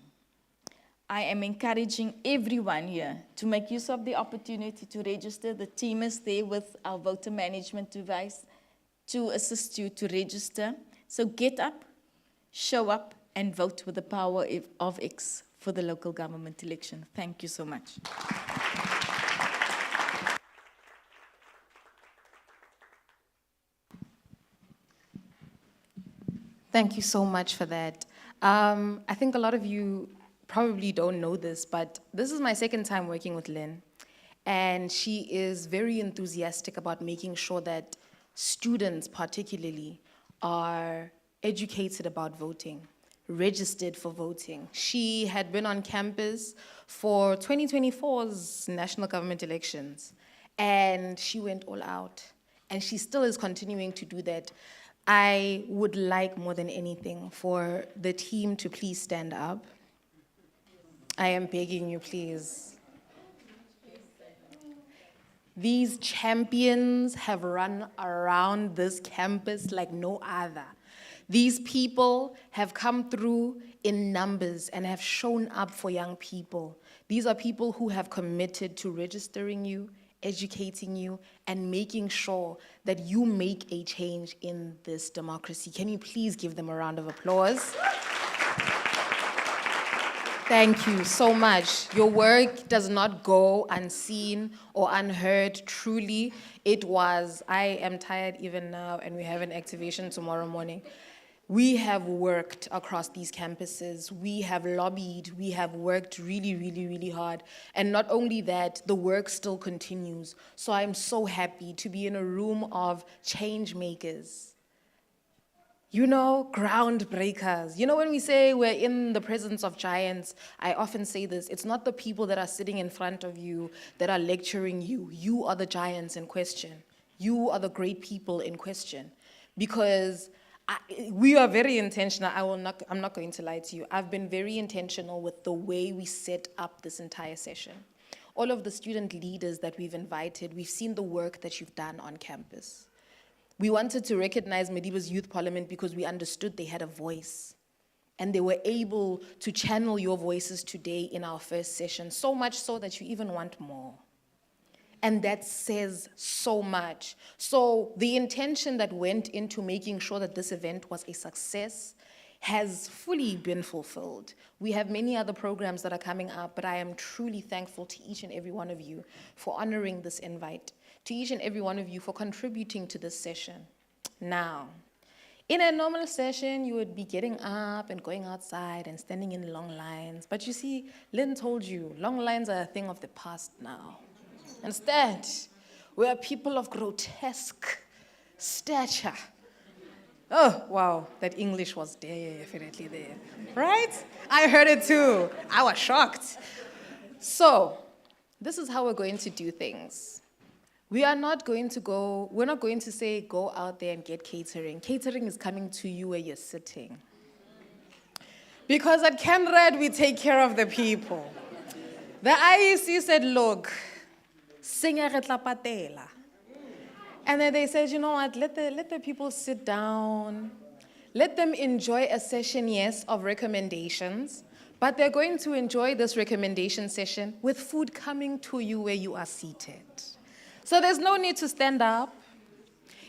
I am encouraging everyone here to make use of the opportunity to register. The team is there with our voter management device to assist you to register. So get up, show up, and vote with the power of X for the local government election. Thank you so much. Thank you so much for that. I think a lot of you probably don't know this, but this is my second time working with Lynn. And she is very enthusiastic about making sure that students particularly are educated about voting, registered for voting. She had been on campus for 2024's national government elections, and she went all out. And she still is continuing to do that. I would like more than anything for the team to please stand up. I am begging you, please. These champions have run around this campus like no other. These people have come through in numbers and have shown up for young people. These are people who have committed to registering you, educating you, and making sure that you make a change in this democracy. Can you please give them a round of applause? Thank you so much. Your work does not go unseen or unheard. Truly, it was. I am tired even now, and we have an activation tomorrow morning. We have worked across these campuses. We have lobbied. We have worked really, really, really hard. And not only that, the work still continues. So I'm so happy to be in a room of change makers. You know, groundbreakers. You know, when we say we're in the presence of giants, I often say this, it's not the people that are sitting in front of you that are lecturing you. You are the giants in question. You are the great people in question. Because we are very intentional. I'm not going to lie to you. I've been very intentional with the way we set up this entire session. All of the student leaders that we've invited, we've seen the work that you've done on campus. We wanted to recognize Madiba's Youth Parliament because we understood they had a voice. And they were able to channel your voices today in our first session, so much so that you even want more. And that says so much. So the intention that went into making sure that this event was a success has fully been fulfilled. We have many other programs that are coming up, but I am truly thankful to each and every one of you for honoring this invite, to each and every one of you for contributing to this session. Now, in a normal session, you would be getting up and going outside and standing in long lines. But you see, Lynn told you, long lines are a thing of the past now. Instead, we are people of grotesque stature. Oh, wow, that English was definitely there, right? I heard it too. I was shocked. So, this is how we're going to do things. We're not going to say, go out there and get catering. Catering is coming to you where you're sitting. Because at Kenred, we take care of the people. The IEC said, look, singa re tla patela. And then they said, you know what, let the people sit down. Let them enjoy a session, yes, of recommendations, but they're going to enjoy this recommendation session with food coming to you where you are seated. So there's no need to stand up.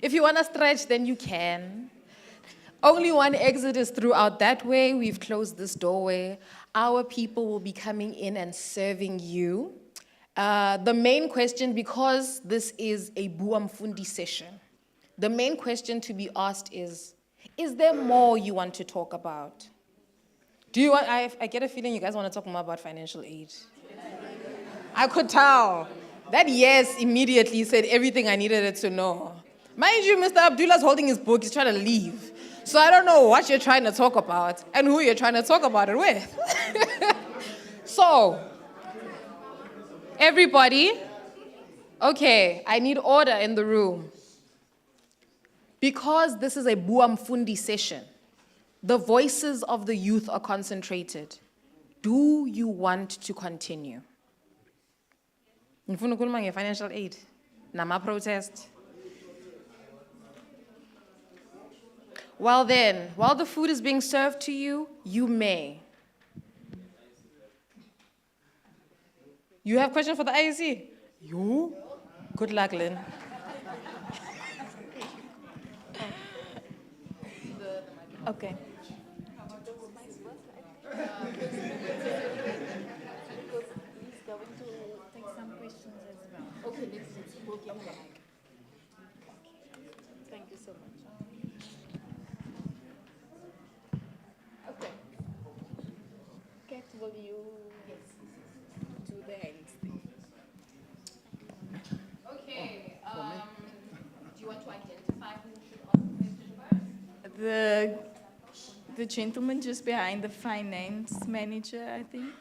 If you want to stretch, then you can. Only one exit is throughout that way. We've closed this doorway. Our people will be coming in and serving you. The main question, because this is a Buamfundi session, the main question to be asked is there more you want to talk about? I get a feeling you guys want to talk more about financial aid. I could tell. That yes immediately said everything I needed it to know. Mind you, Mr. Abdullah's holding his book, he's trying to leave. So I don't know what you're trying to talk about and who you're trying to talk about it with. So, everybody, okay, I need order in the room. Because this is a Buamfundi session, the voices of the youth are concentrated. Do you want to continue? Ngifuna ukukhuluma nge-financial aid, nama-protest. While the food is being served to you, you may. You have question for the IEC? You? Good luck, Lynn. Okay. Thank you so much. Okay. Kat, will you do the hands thing? Okay. Do you want to identify who should ask the question first? The gentleman just behind the finance manager, I think.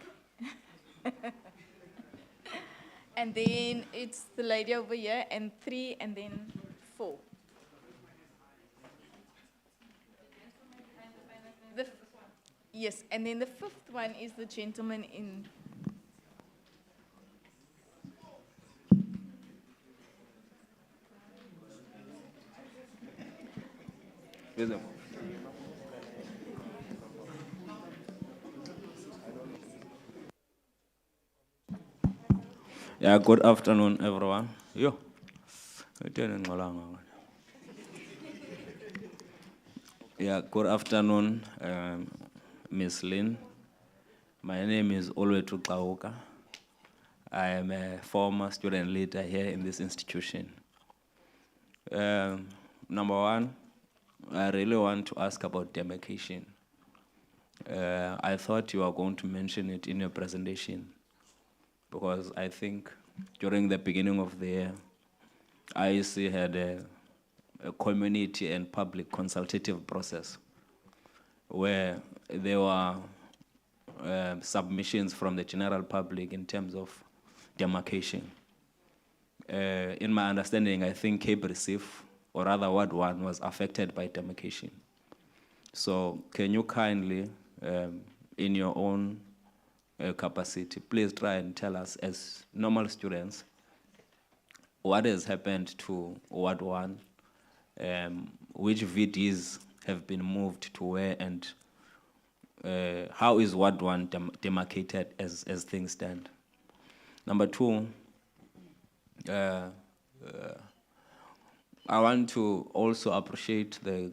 And then it's the lady over here, and 3, and then 4. Yes, and then the 5th one is the gentleman in. Yeah, good afternoon, everyone. Yo. Yeah, good afternoon, Ms. Lynn. My name is Olwetu Kauka. I am a former student leader here in this institution. Number one, I really want to ask about demarcation. I thought you were going to mention it in your presentation, because I think during the beginning of the year, IEC had a community and public consultative process where there were submissions from the general public in terms of demarcation. In my understanding, I think Cape Receive, or rather Ward 1, was affected by demarcation. So can you kindly, in your own capacity, please try and tell us, as normal students, what has happened to Ward 1, which VDs have been moved to where, and how is Ward 1 demarcated as things stand? Number two, I want to also appreciate the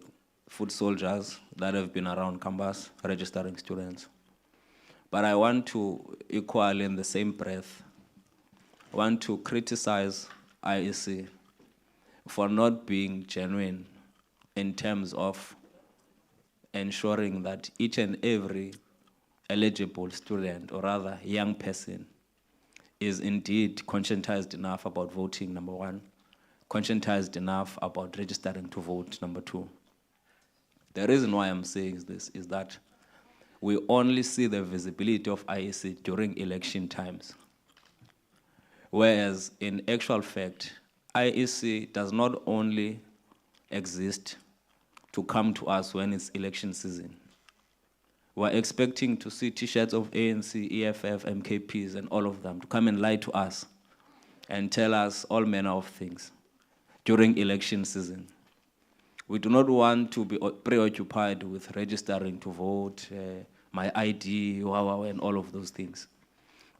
foot soldiers that have been around campus registering students. But I want to, equally in the same breath, want to criticize IEC for not being genuine in terms of ensuring that each and every eligible student, or rather young person, is indeed conscientized enough about voting, number one, conscientized enough about registering to vote, number two. The reason why I'm saying this is that we only see the visibility of IEC during election times, whereas in actual fact, IEC does not only exist to come to us when it's election season. We're expecting to see T-shirts of ANC, EFF, MKPs, and all of them to come and lie to us and tell us all manner of things during election season. We do not want to be preoccupied with registering to vote, my ID, and all of those things.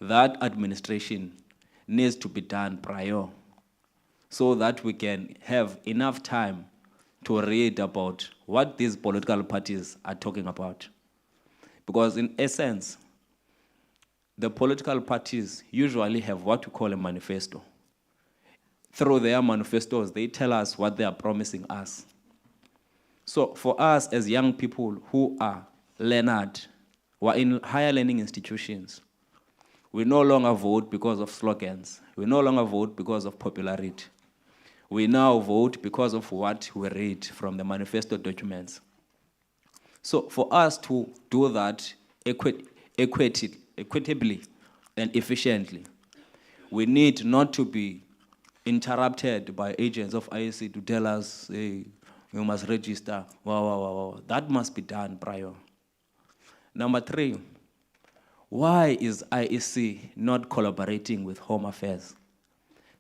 That administration needs to be done prior so that we can have enough time to read about what these political parties are talking about. Because in essence, the political parties usually have what we call a manifesto. Through their manifestos, they tell us what they are promising us. So for us as young people who are learned, who are in higher learning institutions, we no longer vote because of slogans. We no longer vote because of popularity. We now vote because of what we read from the manifesto documents. So for us to do that equitably and efficiently, we need not to be interrupted by agents of IEC to tell us, hey, you must register, wow. That must be done prior. Number three, why is IEC not collaborating with Home Affairs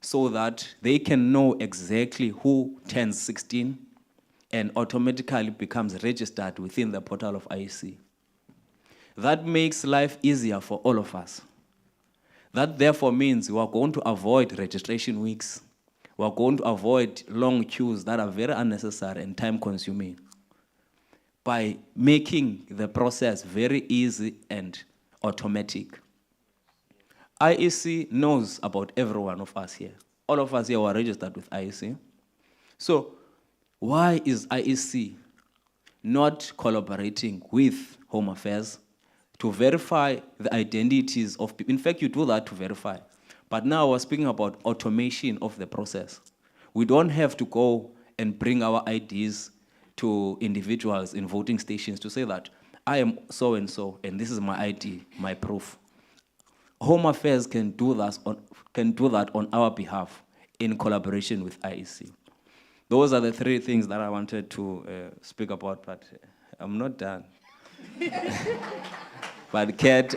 so that they can know exactly who turns 16 and automatically becomes registered within the portal of IEC? That makes life easier for all of us. That therefore means we are going to avoid registration weeks. We are going to avoid long queues that are very unnecessary and time-consuming by making the process very easy and automatic. IEC knows about every one of us here. All of us here were registered with IEC. So why is IEC not collaborating with Home Affairs to verify the identities of people? In fact, you do that to verify. But now we're speaking about automation of the process. We don't have to go and bring our IDs to individuals in voting stations to say that I am so-and-so, and this is my ID, my proof. Home Affairs can do that on our behalf in collaboration with IEC. Those are the three things that I wanted to speak about, but I'm not done. But Kat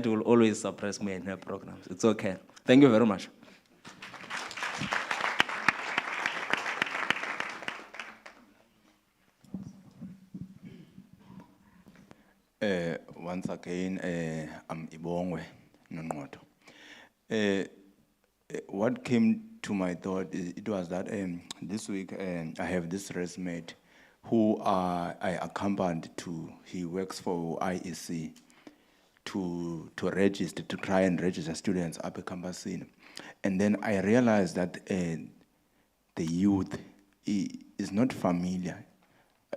will always suppress me in her programs. It's okay. Thank you very much. Once again, I'm Ibongwe Nongoto. What came to my thought, it was that this week I have this resume who I accompanied to, he works for IEC to register, to try and register students up at Campasine. And then I realized that the youth is not familiar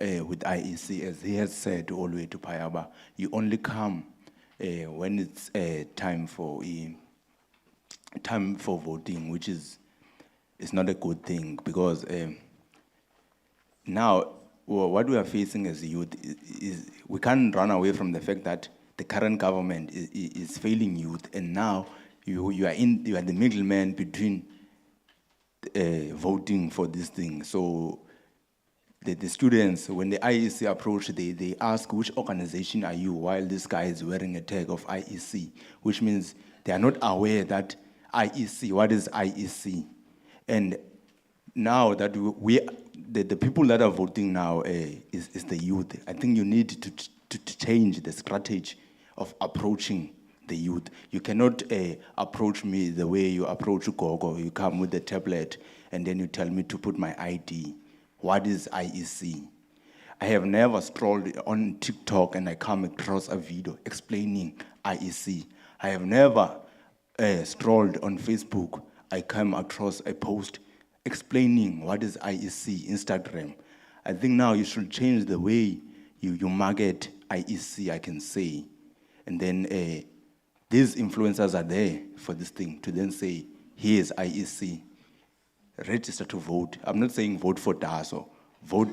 with IEC, as he has said all the way to Payaba. You only come when it's time for voting, which is not a good thing, because now what we are facing as youth is we can't run away from the fact that the current government is failing youth, and now you are the middleman between voting for this thing. So the students, when the IEC approach, they ask which organization are you, while this guy is wearing a tag of IEC, which means they are not aware that IEC, what is IEC? And now that the people that are voting now is the youth. I think you need to change the strategy of approaching the youth. You cannot approach me the way you approach Gogo. You come with the tablet and then you tell me to put my ID. What is IEC? I have never scrolled on TikTok and I come across a video explaining IEC. I have never scrolled on Facebook. I come across a post explaining what is IEC, Instagram. I think now you should change the way you market IEC, I can say. And then these influencers are there for this thing to then say, here's IEC. Register to vote. I'm not saying vote for Daso. Vote.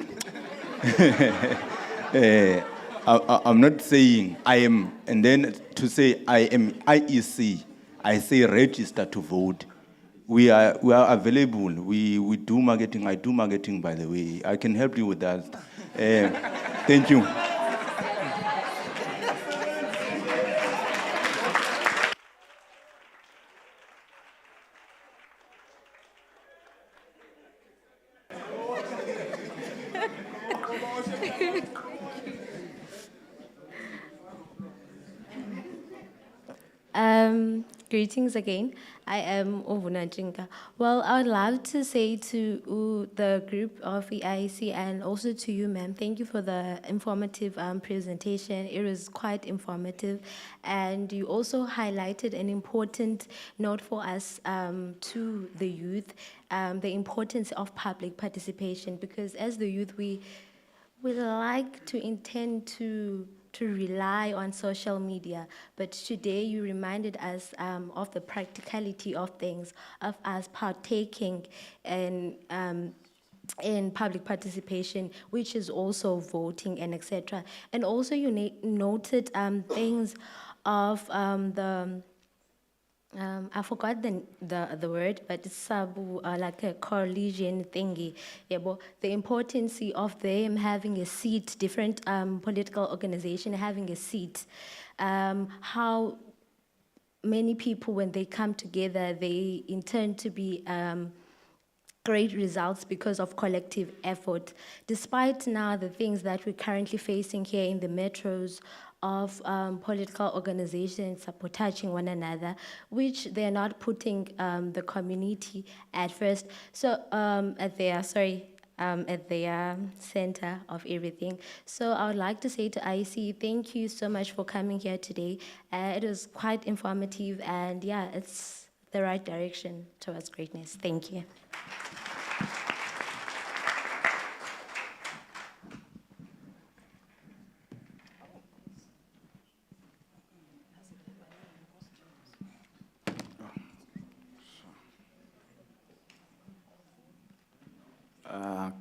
I'm not saying I am, and then to say I am IEC, I say register to vote. We are available. We do marketing. I do marketing, by the way. I can help you with that. Thank you. Greetings again. I am Ovuna Jinka. Well, I would love to say to the group of the IEC and also to you, ma'am, thank you for the informative presentation. It was quite informative. And you also highlighted an important note for us to the youth, the importance of public participation, because as the youth, we like to intend to rely on social media, but today you reminded us of the practicality of things, of us partaking in public participation, which is also voting and etc. And also you noted things of I forgot the word, but it's like a coalition thingy. Yeah, but the importance of them having a seat, different political organization having a seat. How many people, when they come together, they intend to be great results because of collective effort. Despite now the things that we're currently facing here in the metros of political organizations sabotaging one another, which they're not putting the community at first. So at their center of everything. So I would like to say to IEC, thank you so much for coming here today. It was quite informative, and yeah, it's the right direction towards greatness. Thank you.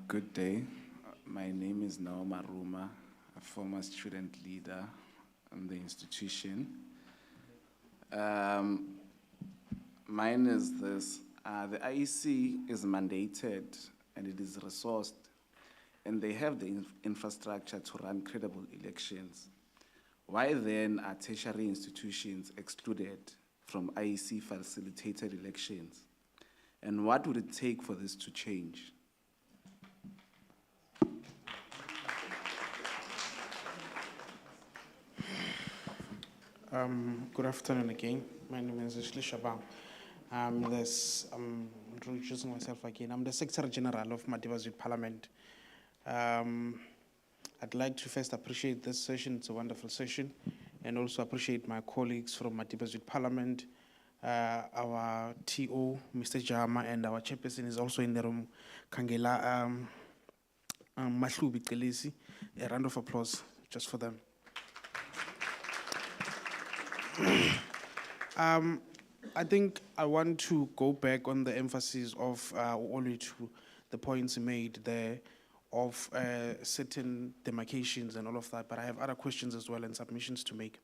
Good day. My name is Naoma Ruma, a former student leader in the institution. Mine is this. The IEC is mandated and it is resourced, and they have the infrastructure to run credible elections. Why then are tertiary institutions excluded from IEC facilitated elections? And what would it take for this to change? Good afternoon again. My name is Ashley Shabang. I'm introducing myself again. I'm the Secretary General of Madiba's Youth Parliament. I'd like to first appreciate this session. It's a wonderful session, and also appreciate my colleagues from Madiba's Youth Parliament, our TO, Mr. Jama, and our chairperson is also in the room, Kangela Mahlubi Kelisi. A round of applause just for them. I think I want to go back on the emphasis of only to the points made there of certain demarcations and all of that, but I have other questions as well and submissions to make.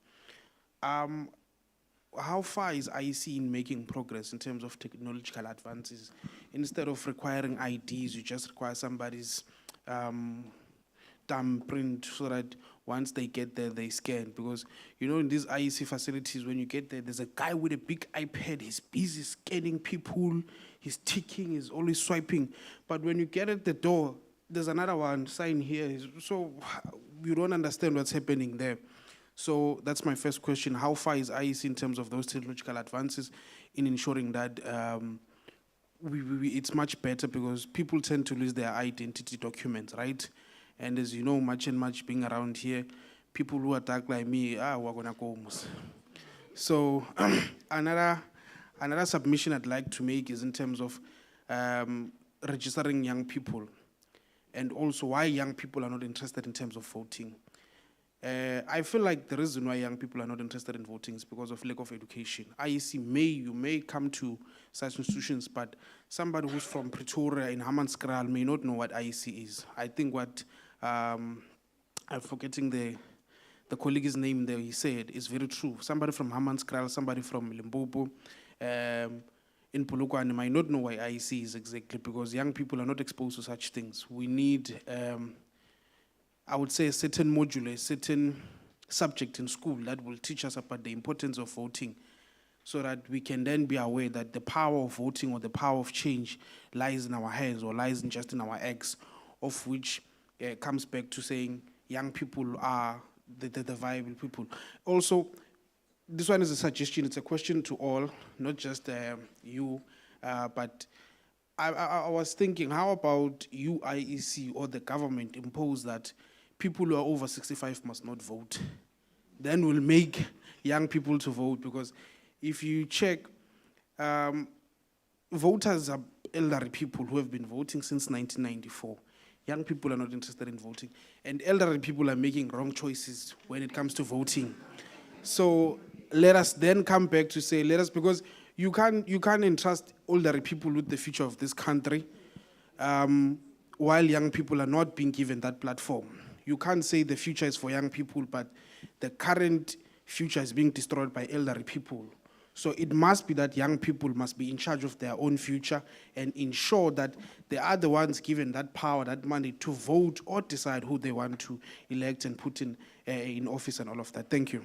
How far is IEC in making progress in terms of technological advances? Instead of requiring IDs, you just require somebody's thumbprint so that once they get there, they scan. Because, you know, in these IEC facilities, when you get there, there's a guy with a big iPad. He's busy scanning people. He's ticking. He's always swiping. But when you get at the door, there's another one, sign here. So you don't understand what's happening there. So that's my first question. How far is IEC in terms of those technological advances in ensuring that it's much better, because people tend to lose their identity documents, right? And as you know, much being around here, people who attack like me, we're gonna go almost. So another submission I'd like to make is in terms of registering young people, and also why young people are not interested in terms of voting. I feel like the reason why young people are not interested in voting is because of lack of education. IEC you may come to such institutions, but somebody who's from Pretoria in Hammanskraal may not know what IEC is. I think what I'm forgetting the colleague's name there, he said, is very true. Somebody from Hammanskraal, somebody from Limpopo, in Polokwane might not know why IEC is exactly, because young people are not exposed to such things. We need, I would say, a certain module, a certain subject in school that will teach us about the importance of voting, so that we can then be aware that the power of voting or the power of change lies in our hands, or lies in just in our acts, of which comes back to saying young people are the viable people. Also, this one is a suggestion, it's a question to all, not just you, but I was thinking, how about you, IEC, or the government impose that people who are over 65 must not vote? Then we'll make young people to vote, because if you check, voters are elderly people who have been voting since 1994. Young people are not interested in voting, and elderly people are making wrong choices when it comes to voting. So let us then come back to say, because you can't entrust elderly people with the future of this country, while young people are not being given that platform. You can't say the future is for young people, but the current future is being destroyed by elderly people. So it must be that young people must be in charge of their own future and ensure that they are the ones given that power, that money to vote or decide who they want to elect and put in office and all of that. Thank you.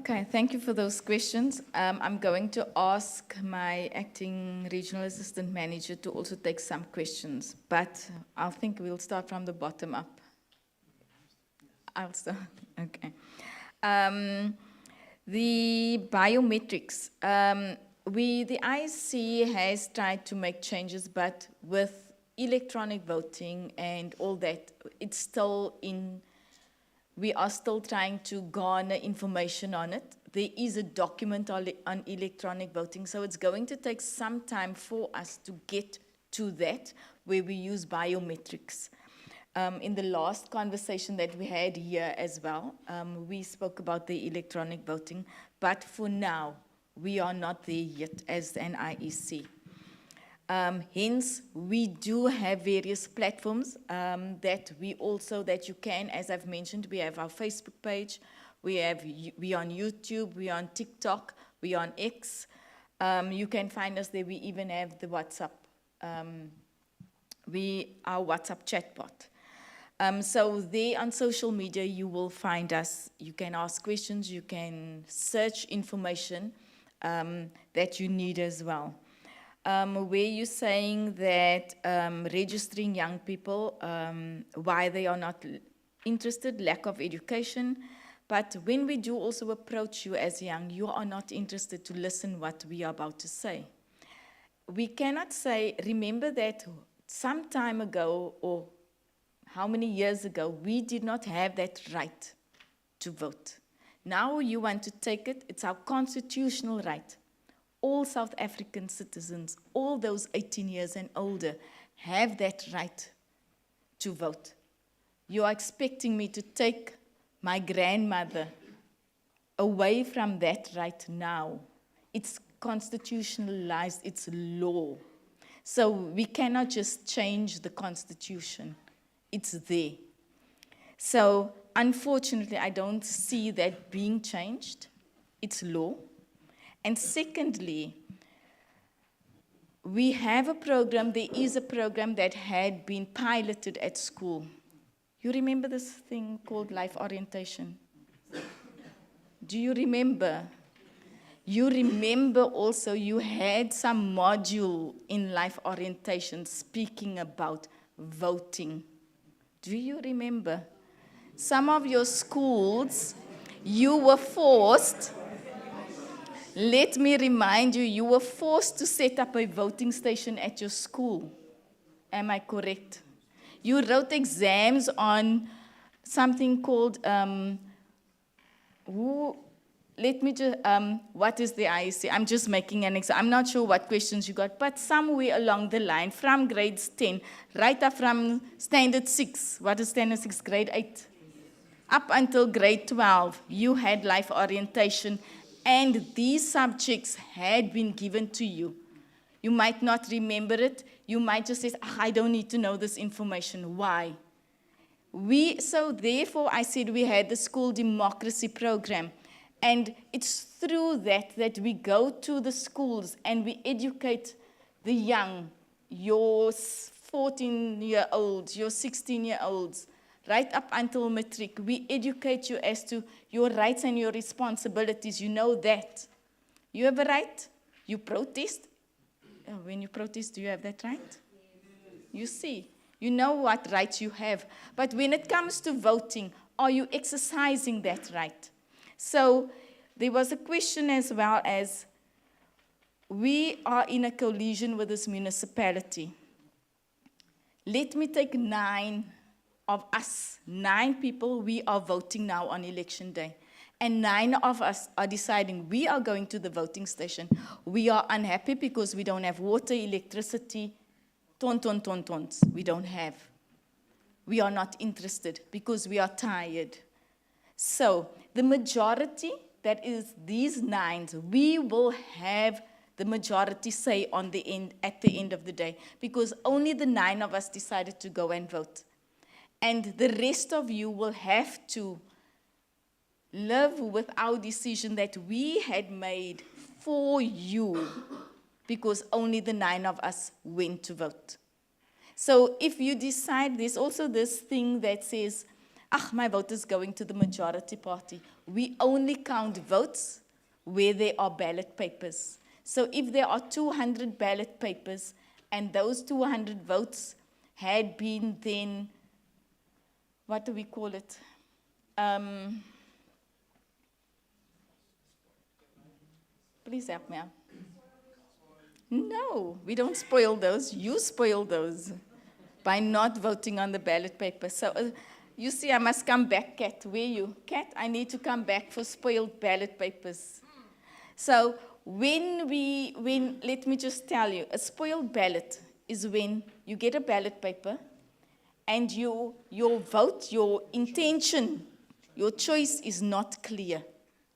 Okay, thank you for those questions. I'm going to ask my acting regional assistant manager to also take some questions, but I think we'll start from the bottom up. I'll start, okay. The biometrics. The IEC has tried to make changes, but with electronic voting and all that, it's still in. We are still trying to garner information on it. There is a document on electronic voting, so it's going to take some time for us to get to that, where we use biometrics. In the last conversation that we had here as well, we spoke about the electronic voting, but for now, we are not there yet as an IEC. Hence, we do have various platforms that you can, as I've mentioned, we have our Facebook page, we on YouTube, we on TikTok, we on X. You can find us there. We even have the WhatsApp, our WhatsApp chatbot. So there on social media, you will find us. You can ask questions, you can search information that you need as well. Where you're saying that registering young people, why they are not interested, lack of education. But when we do also approach you as young, you are not interested to listen what we are about to say. We cannot say, remember that some time ago, or how many years ago, we did not have that right to vote. Now you want to take it, it's our constitutional right. All South African citizens, all those 18 years and older, have that right to vote. You are expecting me to take my grandmother away from that right now. It's constitutionalized, it's law. So we cannot just change the Constitution. It's there. So unfortunately, I don't see that being changed. It's law. And secondly, we have a program, there is a program that had been piloted at school. You remember this thing called life orientation? Do you remember? You remember also you had some module in life orientation speaking about voting. Do you remember? Some of your schools, you were forced. Let me remind you, you were forced to set up a voting station at your school. Am I correct? You wrote exams on something called, what is the IEC? I'm just making an example. I'm not sure what questions you got, but somewhere along the line, from grades 10, right up from standard 6, what is standard 6, grade 8? Up until grade 12, you had life orientation, and these subjects had been given to you. You might not remember it. You might just say, I don't need to know this information. Why? So therefore, I said we had the school democracy program. And it's through that we go to the schools and we educate the young, your 14-year-olds, your 16-year-olds, right up until matric. We educate you as to your rights and your responsibilities. You know that. You have a right. You protest. When you protest, do you have that right? You see. You know what rights you have. But when it comes to voting, are you exercising that right? So there was a question as well as, we are in a coalition with this municipality. Let me take 9 of us, 9 people, we are voting now on election day. And 9 of us are deciding we are going to the voting station. We are unhappy because we don't have water, electricity, tons. We don't have. We are not interested because we are tired. So the majority, that is these 9s, we will have the majority say at the end of the day, because only the 9 of us decided to go and vote. And the rest of you will have to live with our decision that we had made for you, because only the 9 of us went to vote. So if you decide, there's also this thing that says, my vote is going to the majority party. We only count votes where there are ballot papers. So if there are 200 ballot papers and those 200 votes had been then, what do we call it? Please help me out. No, we don't spoil those. You spoil those by not voting on the ballot paper. So you see, I must come back, Kat. Where are you? Kat, I need to come back for spoiled ballot papers. So let me just tell you, a spoiled ballot is when you get a ballot paper and your vote, your intention, your choice is not clear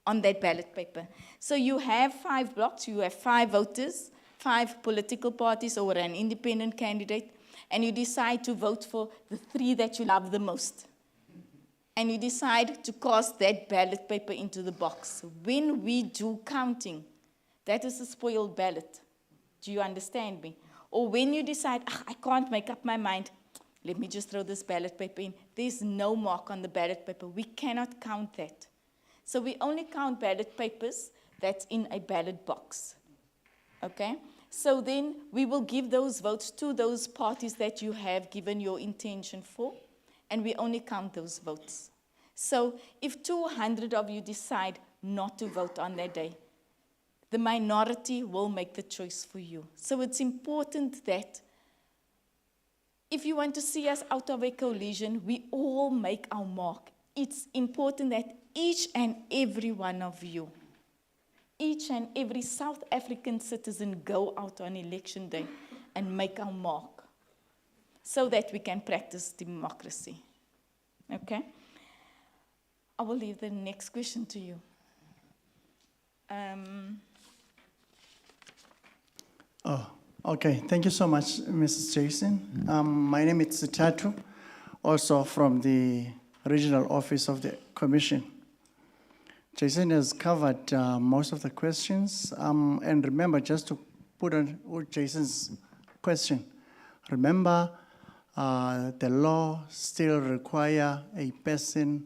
on that ballot paper. So you have 5 blocks, you have 5 voters, 5 political parties or an independent candidate, and you decide to vote for the 3 that you love the most. And you decide to cast that ballot paper into the box. When we do counting, that is a spoiled ballot. Do you understand me? Or when you decide, I can't make up my mind, let me just throw this ballot paper in. There's no mark on the ballot paper. We cannot count that. So we only count ballot papers that's in a ballot box. Okay? So then we will give those votes to those parties that you have given your intention for, and we only count those votes. So if 200 of you decide not to vote on that day, the minority will make the choice for you. So it's important that if you want to see us out of a coalition, we all make our mark. It's important that each and every one of you, each and every South African citizen go out on election day and make our mark so that we can practice democracy. Okay? I will leave the next question to you. Okay. Thank you so much, Mrs. Jason. My name is Tatu, also from the regional office of the Commission. Jason has covered most of the questions. And remember, just to put on Jason's question, remember the law still require a person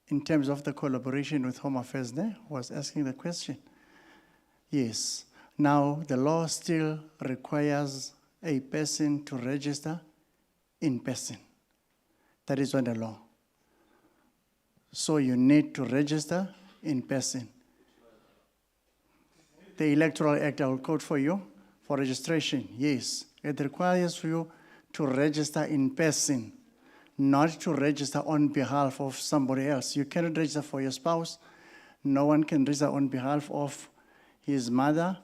in terms of the collaboration with Home Affairs, was asking the question. Yes. Now, the law still requires a person to register in person. That is on the law. So you need to register in person. The Electoral Act, I will quote for you, for registration, yes. It requires you to register in person, not to register on behalf of somebody else. You cannot register for your spouse. No one can register on behalf of his mother.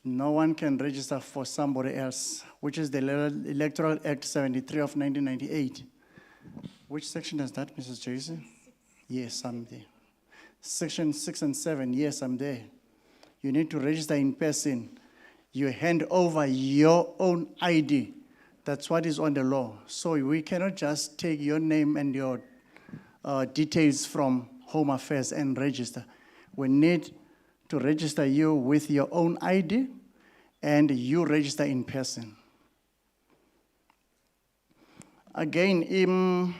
No one can register for somebody else, which is the Electoral Act 73 of 1998. Which section is that, Mrs. Jason? Yes, I'm there. Section 6 and 7, yes, I'm there. You need to register in person. You hand over your own ID. That's what is on the law. So we cannot just take your name and your details from Home Affairs and register. We need to register you with your own ID, and you register in person. Again,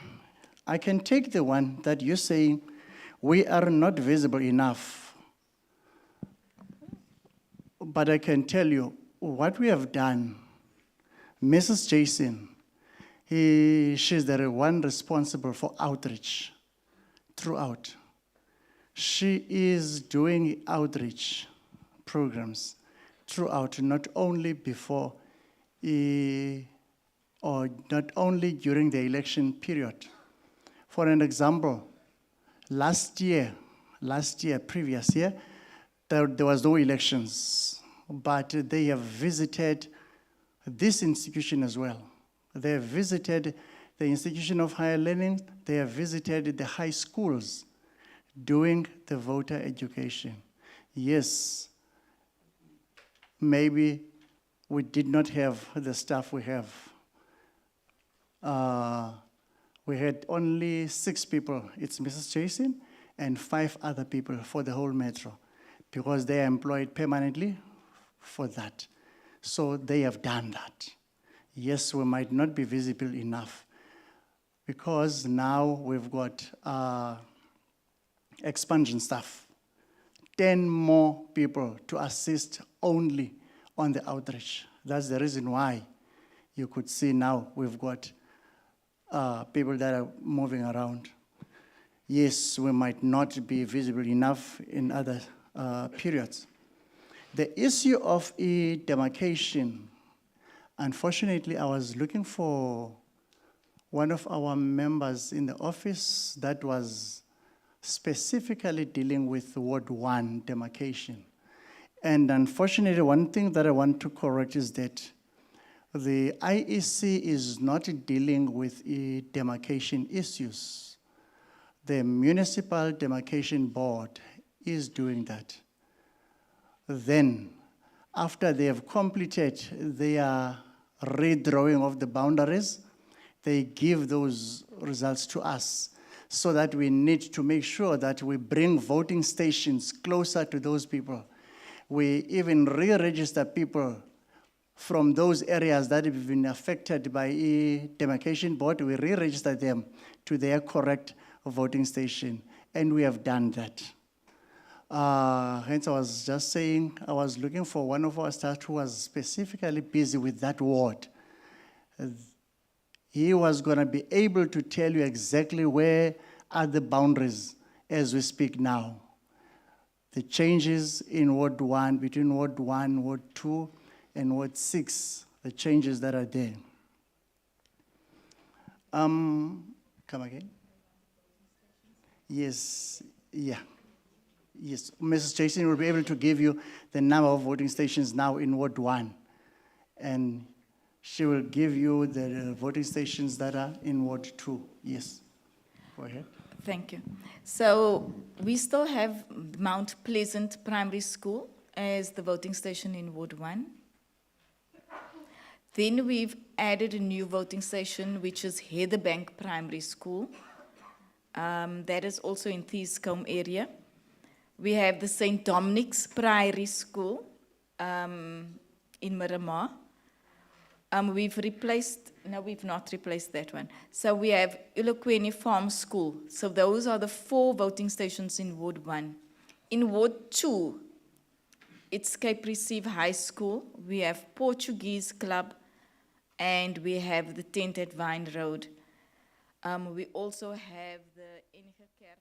I can take the one that you say, we are not visible enough. But I can tell you what we have done. Mrs. Jason, she's the one responsible for outreach throughout. She is doing outreach programs throughout, not only before or not only during the election period. For an example, previous year, there was no elections, but they have visited this institution as well. They have visited the institution of higher learning, they have visited the high schools, doing the voter education. Yes, maybe we did not have the staff we have. We had only 6 people, it's Mrs. Jason, and 5 other people for the whole metro, because they are employed permanently for that. So they have done that. Yes, we might not be visible enough. because now we've got expansion staff, 10 more people to assist only on the outreach. That's the reason why you could see now we've got people that are moving around. Yes, we might not be visible enough in other periods. The issue of demarcation, unfortunately, I was looking for one of our members in the office that was specifically dealing with Ward 1 demarcation. And unfortunately, one thing that I want to correct is that the IEC is not dealing with demarcation issues. The Municipal Demarcation Board is doing that. Then, after they have completed their redrawing of the boundaries, they give those results to us so that we need to make sure that we bring voting stations closer to those people. We even re-register people from those areas that have been affected by demarcation board. We re-register them to their correct voting station, and we have done that. Hence, I was just saying, I was looking for one of our staff who was specifically busy with that ward. He was going to be able to tell you exactly where are the boundaries as we speak now. The changes in Ward 1, between Ward 1, Ward 2, and Ward 6, the changes that are there. Come again? Yes, yeah. Yes, Mrs. Jason will be able to give you the number of voting stations now in Ward 1. And she will give you the voting stations that are in Ward 2. Yes, go ahead. Thank you. So we still have Mount Pleasant Primary School as the voting station in Ward 1. Then we've added a new voting station, which is Heatherbank Primary School. That is also in Thiescombe area. We have the St. Dominic's Priory School in Miramar. We've not replaced that one. So we have Iloqueni Farm School. So those are the 4 voting stations in Ward 1. In Ward 2, it's Cape Receive High School. We have Portuguese Club, and we have the tent at Vine Road. We also have the Enige Kerk